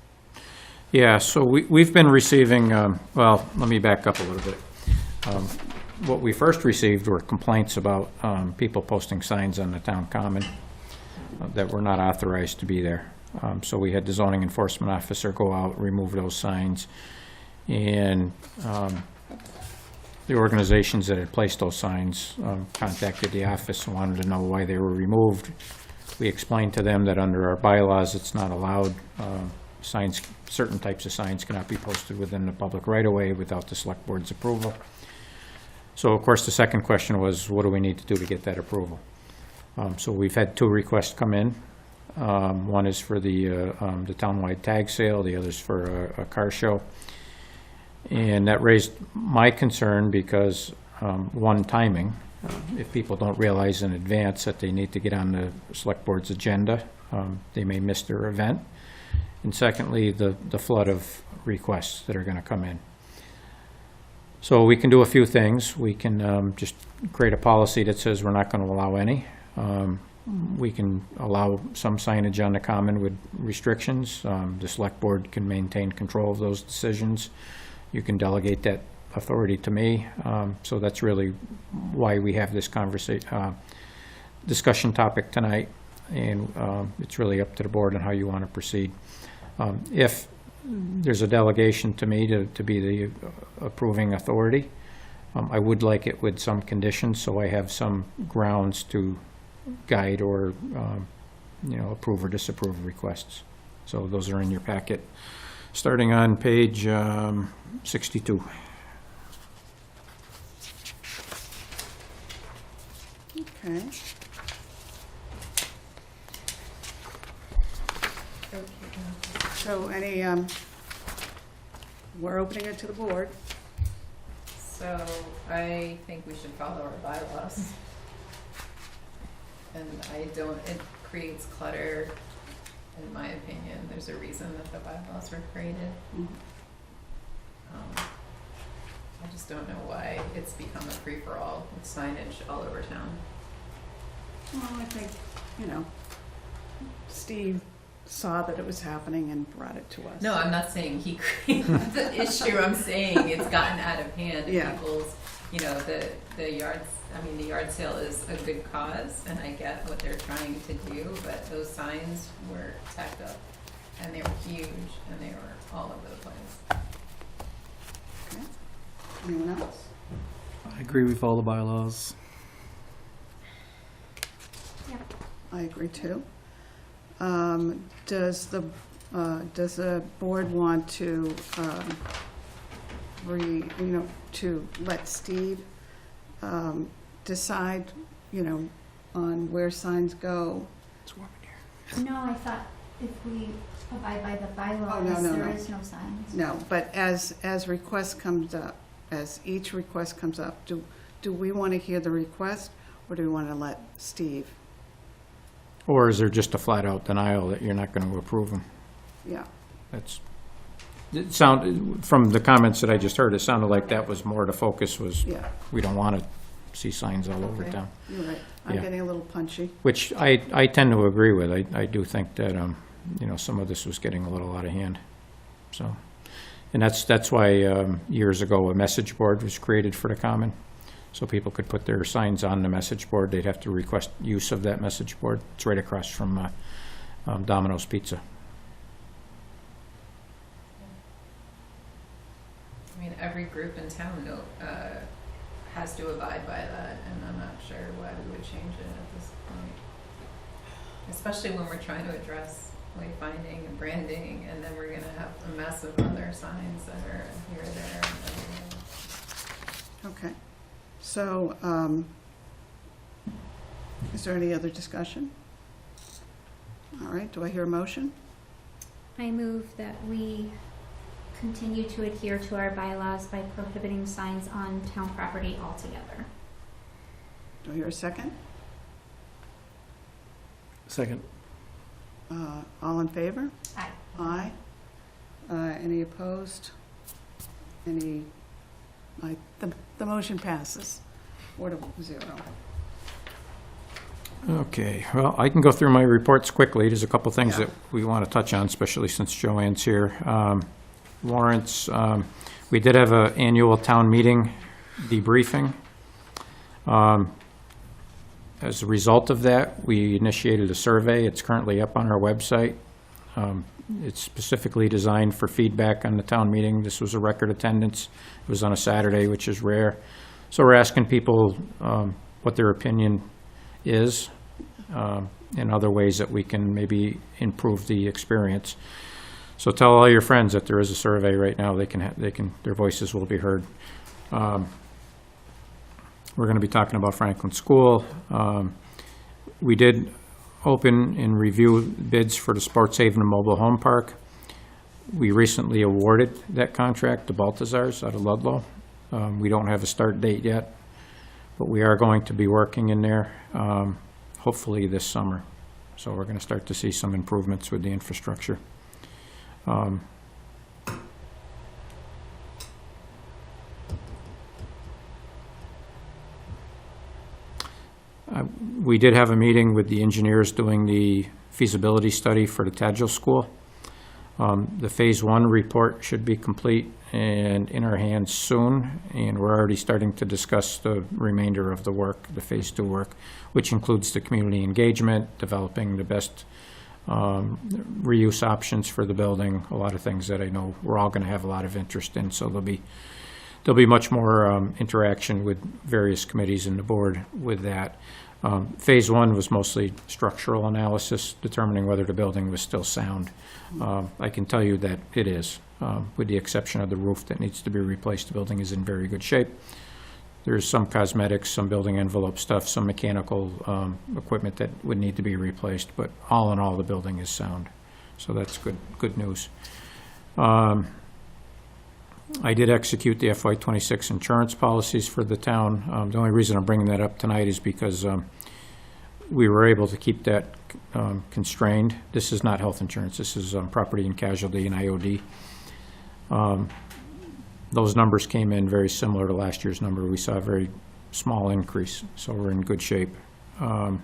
Yeah, so we've been receiving, well, let me back up a little bit. What we first received were complaints about people posting signs on the town common that were not authorized to be there. So we had the zoning enforcement officer go out, remove those signs, and the organizations that had placed those signs contacted the office and wanted to know why they were removed. We explained to them that under our bylaws, it's not allowed. Signs, certain types of signs cannot be posted within the public right-of-way without the select board's approval. So, of course, the second question was, what do we need to do to get that approval? So we've had 2 requests come in. One is for the townwide tag sale, the other's for a car show. And that raised my concern because, one, timing. If people don't realize in advance that they need to get on the select board's agenda, they may miss their event. And secondly, the flood of requests that are going to come in. So we can do a few things. We can just create a policy that says we're not going to allow any. We can allow some signage on the common with restrictions. The select board can maintain control of those decisions. You can delegate that authority to me. So that's really why we have this discussion topic tonight. And it's really up to the board on how you want to proceed. If there's a delegation to me to be the approving authority, I would like it with some conditions, so I have some grounds to guide or, approve or disapprove requests. So those are in your packet, starting on page 62. Okay. So any, we're opening it to the board. So I think we should follow our bylaws. And it creates clutter, in my opinion. There's a reason that the bylaws were created. I just don't know why it's become a free-for-all with signage all over town. Well, I think, Steve saw that it was happening and brought it to us. No, I'm not saying he created the issue. I'm saying it's gotten out of hand. Yeah. People's, the yard sale is a good cause, and I get what they're trying to do, but those signs were tacked up, and they were huge, and they were all over the place. Okay. Anyone else? I agree with all the bylaws. I agree too. Does the board want to to let Steve decide, on where signs go? It's warm in here. No, I thought if we abide by the bylaws, Oh, no. there is no signs. No, but as request comes up, as each request comes up, do we want to hear the request, or do we want to let Steve? Or is there just a flat-out denial that you're not going to approve them? Yeah. From the comments that I just heard, it sounded like that was more the focus was, Yeah. we don't want to see signs all over Okay. town. You're right. I'm Yeah. getting a little punchy. Which I tend to agree with. I do think that, some of this was getting a little out of hand. So, and that's why years ago a message board was created for the common. So people could put their signs on the message board. They'd have to request use of that message board. It's right across from Domino's Pizza. I mean, every group in town has to abide by that, and I'm not sure why we would change it at this point. Especially when we're trying to address wayfinding and branding, and then we're gonna have a mess of other signs that are here, there, and everywhere. Okay. So, is there any other discussion? All right, do I hear a motion? I move that we continue to adhere to our bylaws by prohibiting signs on town property altogether. Do I hear a second? Second. All in favor? Aye. Aye. Any opposed? Any? The motion passes 4-0. Okay, well, I can go through my reports quickly. There's a couple things Yeah. that we want to touch on, especially since Joanne's here. Warrants, we did have an annual town meeting debriefing. As a result of that, we initiated a survey. It's currently up on our website. It's specifically designed for feedback on the town meeting. This was a record attendance. It was on a Saturday, which is rare. So we're asking people what their opinion is and other ways that we can maybe improve the experience. So tell all your friends that there is a survey right now. Their voices will be heard. We're going to be talking about Franklin School. We did open and review bids for the Sports Haven and Mobile Home Park. We recently awarded that contract to Baltazar's out of Ludlow. We don't have a start date yet, but we are going to be working in there, hopefully this summer. So we're going to start to see some improvements with the infrastructure. We did have a meeting with the engineers doing the feasibility study for the Tadgil School. The Phase 1 report should be complete and in our hands soon, and we're already starting to discuss the remainder of the work, the Phase 2 work, which includes the community engagement, developing the best reuse options for the building, a lot of things that I know we're all going to have a lot of interest in, so there'll be much more interaction with various committees in the board with that. Phase 1 was mostly structural analysis, determining whether the building was still sound. I can tell you that it is, with the exception of the roof that needs to be replaced. The building is in very good shape. There's some cosmetics, some building envelope stuff, some mechanical equipment that would need to be replaced, but all in all, the building is sound. So that's good news. I did execute the FY26 insurance policies for the town. The only reason I'm bringing that up tonight is because we were able to keep that constrained. This is not health insurance. This is property and casualty and IOD. Those numbers came in very similar to last year's number. We saw a very small increase, so we're in good shape. And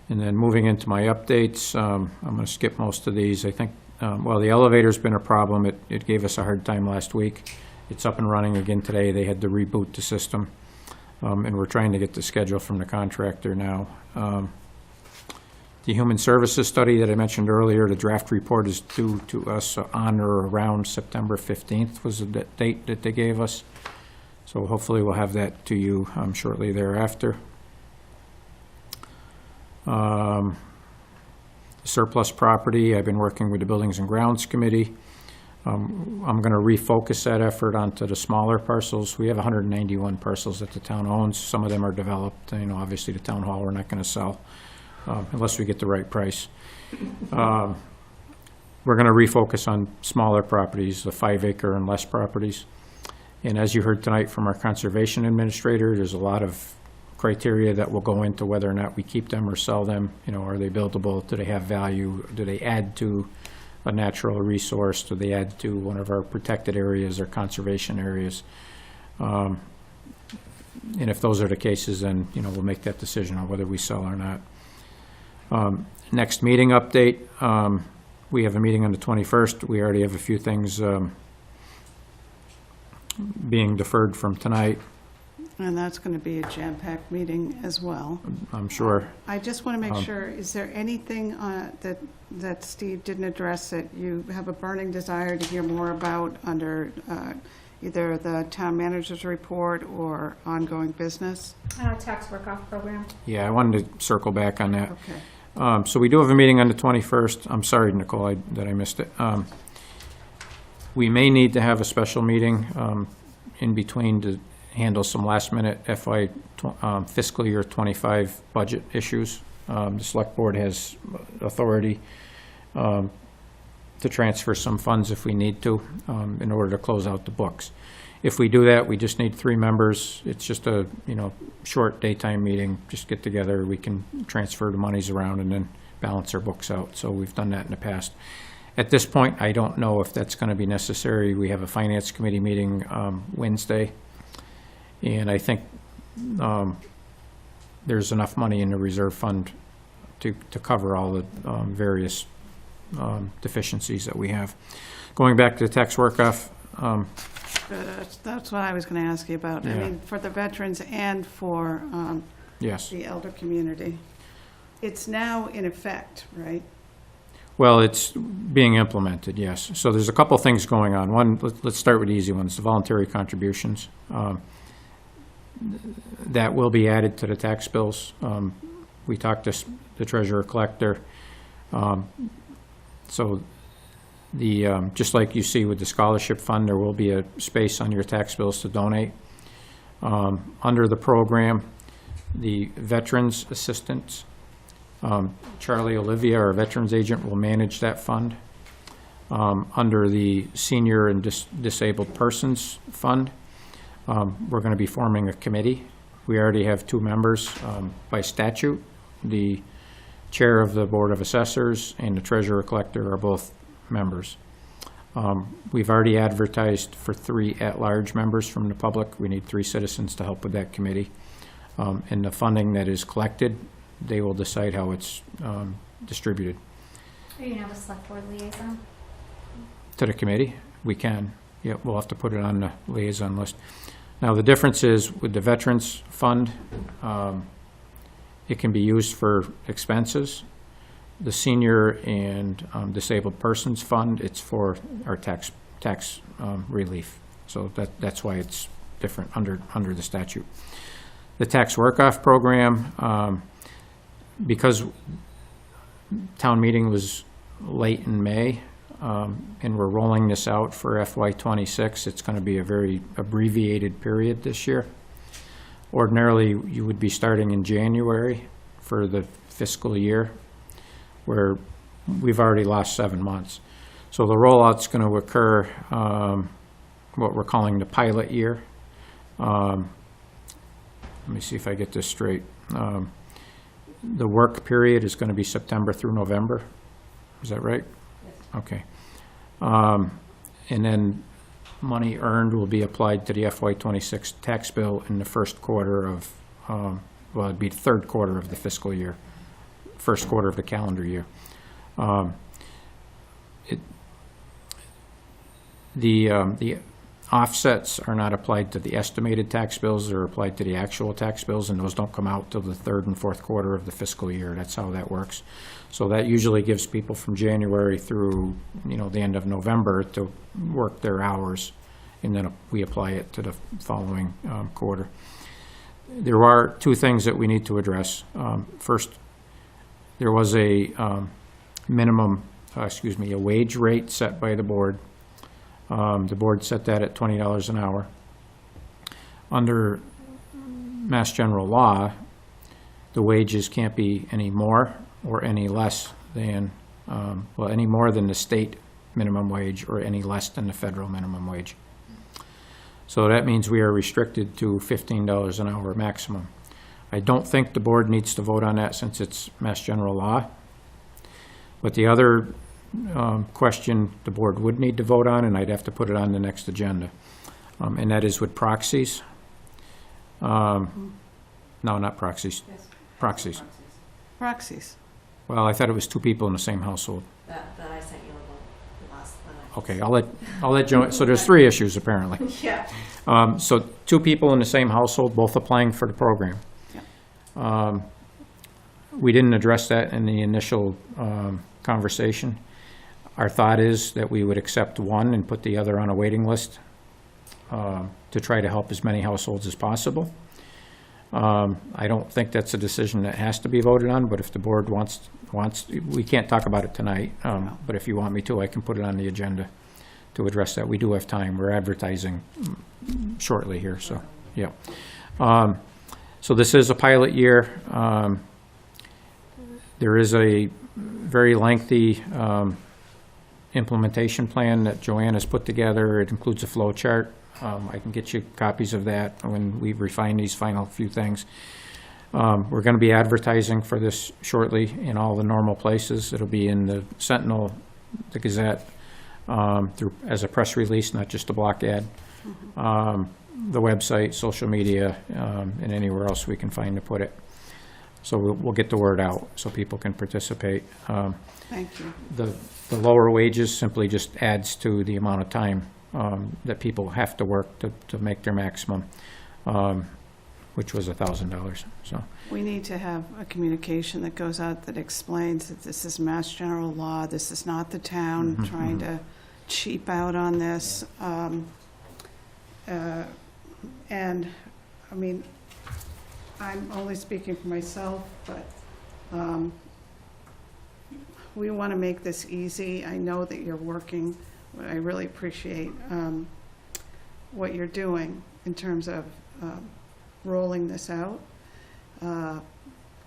then moving into my updates, I'm going to skip most of these. I think, well, the elevator's been a problem. It gave us a hard time last week. It's up and running again today. They had to reboot the system, and we're trying to get the schedule from the contractor now. The human services study that I mentioned earlier, the draft report is due to us on or around September 15th was the date that they gave us. So hopefully we'll have that to you shortly thereafter. Surplus property, I've been working with the Buildings and Grounds Committee. I'm going to refocus that effort onto the smaller parcels. We have 191 parcels that the town owns. Some of them are developed. You know, obviously the town hall we're not going to sell unless we get the right price. We're going to refocus on smaller properties, the 5-acre and less properties. And as you heard tonight from our conservation administrator, there's a lot of criteria that will go into whether or not we keep them or sell them. You know, are they buildable? Do they have value? Do they add to a natural resource? Do they add to one of our protected areas or conservation areas? And if those are the cases, then, you know, we'll make that decision on whether we sell or not. Next meeting update, we have a meeting on the 21st. We already have a few things being deferred from tonight. And that's going to be a jam-packed meeting as well. I'm sure. I just want to make sure, is there anything that Steve didn't address that you have a burning desire to hear more about under either the town manager's report or ongoing business? Tax work-off program. Yeah, I wanted to circle back on that. Okay. So we do have a meeting on the 21st. I'm sorry, Nicole, that I missed it. We may need to have a special meeting in between to handle some last-minute FY fiscal year 25 budget issues. The Select Board has authority to transfer some funds if we need to in order to close out the books. If we do that, we just need 3 members. It's just a, you know, short daytime meeting. Just get together. We can transfer the monies around and then balance our books out. So we've done that in the past. At this point, I don't know if that's going to be necessary. We have a Finance Committee meeting Wednesday. And I think there's enough money in the reserve fund to cover all the various deficiencies that we have. Going back to the tax work-off. That's what I was going to ask you about. Yeah. I mean, for the veterans and for Yes. the elder community. It's now in effect, right? Well, it's being implemented, yes. So there's a couple things going on. One, let's start with the easy ones, the voluntary contributions. That will be added to the tax bills. We talked to the treasurer collector. So the just like you see with the scholarship fund, there will be a space on your tax bills to donate. Under the program, the veterans assistance, Charlie Olivia, our veterans agent, will manage that fund. Under the senior and disabled persons fund, we're going to be forming a committee. We already have 2 members by statute. The chair of the Board of Assessors and the treasurer collector are both members. We've already advertised for 3 at-large members from the public. We need 3 citizens to help with that committee. And the funding that is collected, they will decide how it's distributed. Are you gonna have a select board liaison? To the committee, we can. Yeah, we'll have to put it on the liaison list. Now, the difference is with the Veterans Fund, it can be used for expenses. The Senior and Disabled Persons Fund, it's for our tax relief. So that's why it's different under the statute. The Tax Work-Off Program, because town meeting was late in May, and we're rolling this out for FY26, it's going to be a very abbreviated period this year. Ordinarily, you would be starting in January for the fiscal year, where we've already lost 7 months. So the rollout's going to occur, what we're calling the pilot year. Let me see if I get this straight. The work period is going to be September through November. Is that right? Yes. Okay. And then money earned will be applied to the FY26 tax bill in the first quarter of, well, it'd be the third quarter of the fiscal year, first quarter of the calendar year. The offsets are not applied to the estimated tax bills, they're applied to the actual tax bills, and those don't come out till the third and fourth quarter of the fiscal year. That's how that works. So that usually gives people from January through, the end of November to work their hours, and then we apply it to the following quarter. There are 2 things that we need to address. First, there was a a wage rate set by the board. The board set that at $20 an hour. Under Mass General Law, the wages can't be any more or any less than, any more than the state minimum wage or any less than the federal minimum wage. So that means we are restricted to $15 an hour maximum. I don't think the board needs to vote on that since it's Mass General Law. But the other question the board would need to vote on, and I'd have to put it on the next agenda, and that is with proxies. No, not proxies. Yes. Proxies. Proxies. Well, I thought it was 2 people in the same household. That I sent you the last. Okay, I'll let Joanne. So there's 3 issues apparently. Yeah. So 2 people in the same household, both applying for the program. Yep. We didn't address that in the initial conversation. Our thought is that we would accept one and put the other on a waiting list to try to help as many households as possible. I don't think that's a decision that has to be voted on, but if the board wants, we can't talk about it tonight, but if you want me to, I can put it on the agenda to address that. We do have time. We're advertising shortly here, so, yeah. So this is a pilot year. There is a very lengthy implementation plan that Joanne has put together. It includes a flow chart. I can get you copies of that when we refine these final few things. We're going to be advertising for this shortly in all the normal places. It'll be in the Sentinel, the Gazette, as a press release, not just a block ad. The website, social media, and anywhere else we can find to put it. So we'll get the word out so people can participate. Thank you. The lower wages simply just adds to the amount of time that people have to work to make their maximum, which was $1,000. So We need to have a communication that goes out that explains that this is Mass General Law, this is not the town trying to cheap out on this. And, I mean, I'm only speaking for myself, but we want to make this easy. I know that you're working. I really appreciate what you're doing in terms of rolling this out,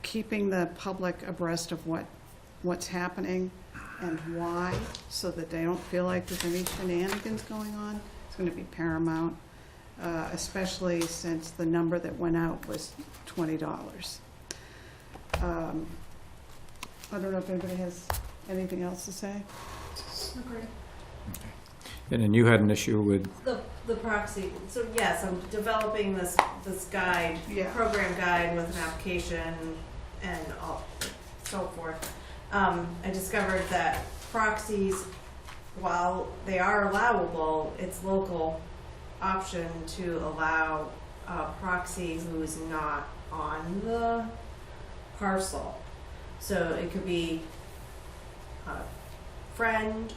keeping the public abreast of what's happening and why, so that they don't feel like there's any shenanigans going on. It's going to be paramount. Especially since the number that went out was $20. I don't know if anybody has anything else to say. Agreed. And then you had an issue with, The proxy, so yes, I'm developing this guide, Yeah. program guide with an application and all, so forth. I discovered that proxies, while they are allowable, it's local option to allow a proxy who is not on the parcel. So it could be a friend,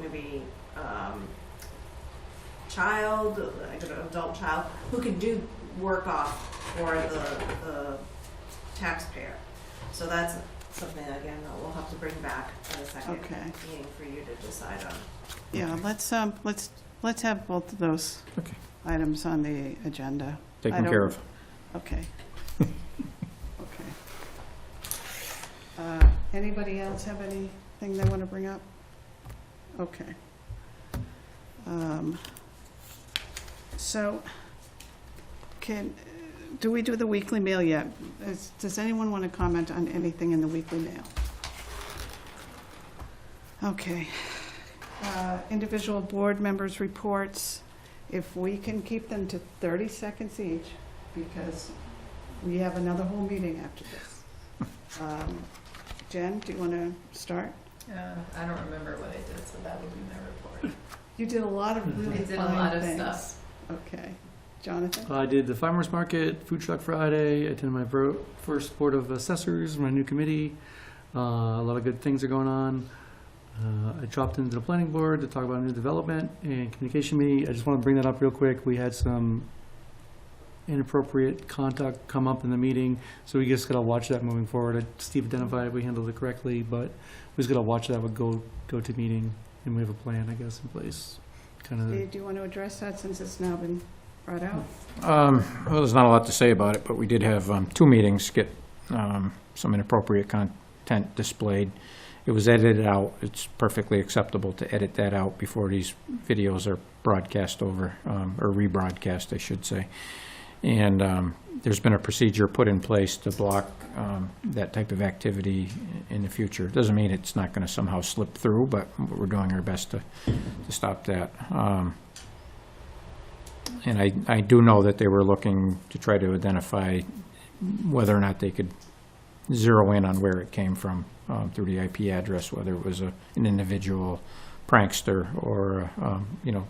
maybe child, like an adult child, who could do work off for the taxpayer. So that's something, again, that we'll have to bring back at a second Okay. meeting for you to decide on. Yeah, let's have both of those Okay. items on the agenda. I taken don't- care of. Okay. Okay. Anybody else have anything they want to bring up? Okay. So, do we do the weekly mail yet? Does anyone want to comment on anything in the weekly mail? Okay. Individual board members' reports, if we can keep them to 30 seconds each, because we have another whole meeting after this. Jen, do you want to start? I don't remember what I did, so that would be my report. You did a lot of really I did a fine lot of things. stuff. Okay. Jonathan? I did the Farmers Market, Food Truck Friday. I attended my first Board of Assessors, my new committee. A lot of good things are going on. I dropped into the planning board to talk about new development and communication meeting. I just want to bring that up real quick. We had some inappropriate conduct come up in the meeting, so we just got to watch that moving forward. Steve identified we handled it correctly, but we just got to watch that with go to meeting, and we have a plan, I guess, in place. Kind of. Steve, do you want to address that since it's now been brought out? Well, there's not a lot to say about it, but we did have 2 meetings get some inappropriate content displayed. It was edited out. It's perfectly acceptable to edit that out before these videos are broadcast over, or rebroadcast, I should say. And there's been a procedure put in place to block that type of activity in the future. Doesn't mean it's not going to somehow slip through, but we're doing our best to stop that. And I do know that they were looking to try to identify whether or not they could zero in on where it came from through the IP address, whether it was an individual prankster or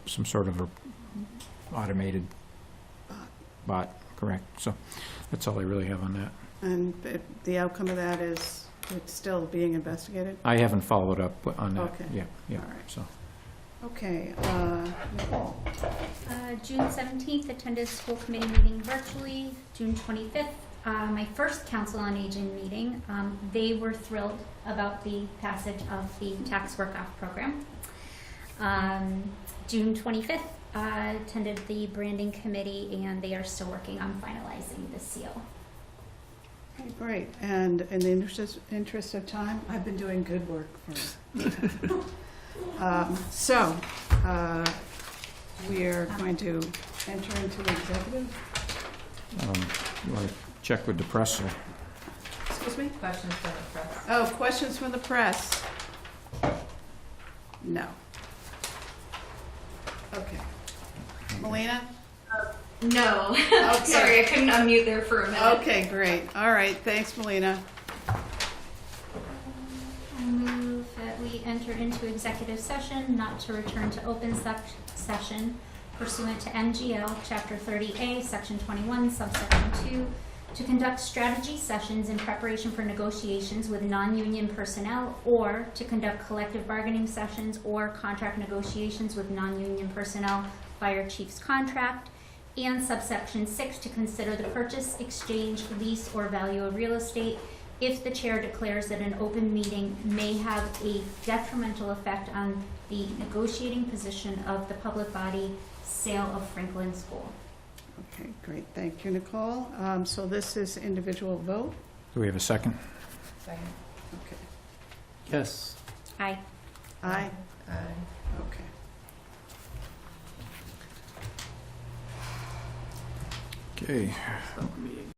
some sort of a automated bot. Correct. So that's all I really have on that. And the outcome of that is it's still being investigated? I haven't followed up on that. Okay. Yeah. All right. So Okay. Nicole? June 17th, attended school committee meeting virtually. June 25th, my first Council on Aging meeting. They were thrilled about the passage of the tax work-off program. June 25th, attended the branding committee, and they are still working on finalizing the seal. Okay, great. And in the interest of time, I've been doing good work for so we are going to enter into executive. you want to check with the press? Or? Excuse me? Questions from the press? Oh, questions from the press? No. Okay. Melina? No. Okay. Sorry, I couldn't unmute there for a minute. Okay, great. All right. Thanks, Melina. I move that we enter into executive session, not to return to open session pursuant to MGL Chapter 30A, Section 21, Subsection 2, to conduct strategy sessions in preparation for negotiations with non-union personnel, or to conduct collective bargaining sessions or contract negotiations with non-union personnel, fire chief's contract, and subsection 6, to consider the purchase, exchange, lease, or value of real estate if the chair declares that an open meeting may have a detrimental effect on the negotiating position of the public body, sale of Franklin School. Okay, great. Thank you, Nicole. So this is individual vote. Do we have a second? Second. Okay. Yes. Aye. Aye. Aye. Okay. Okay.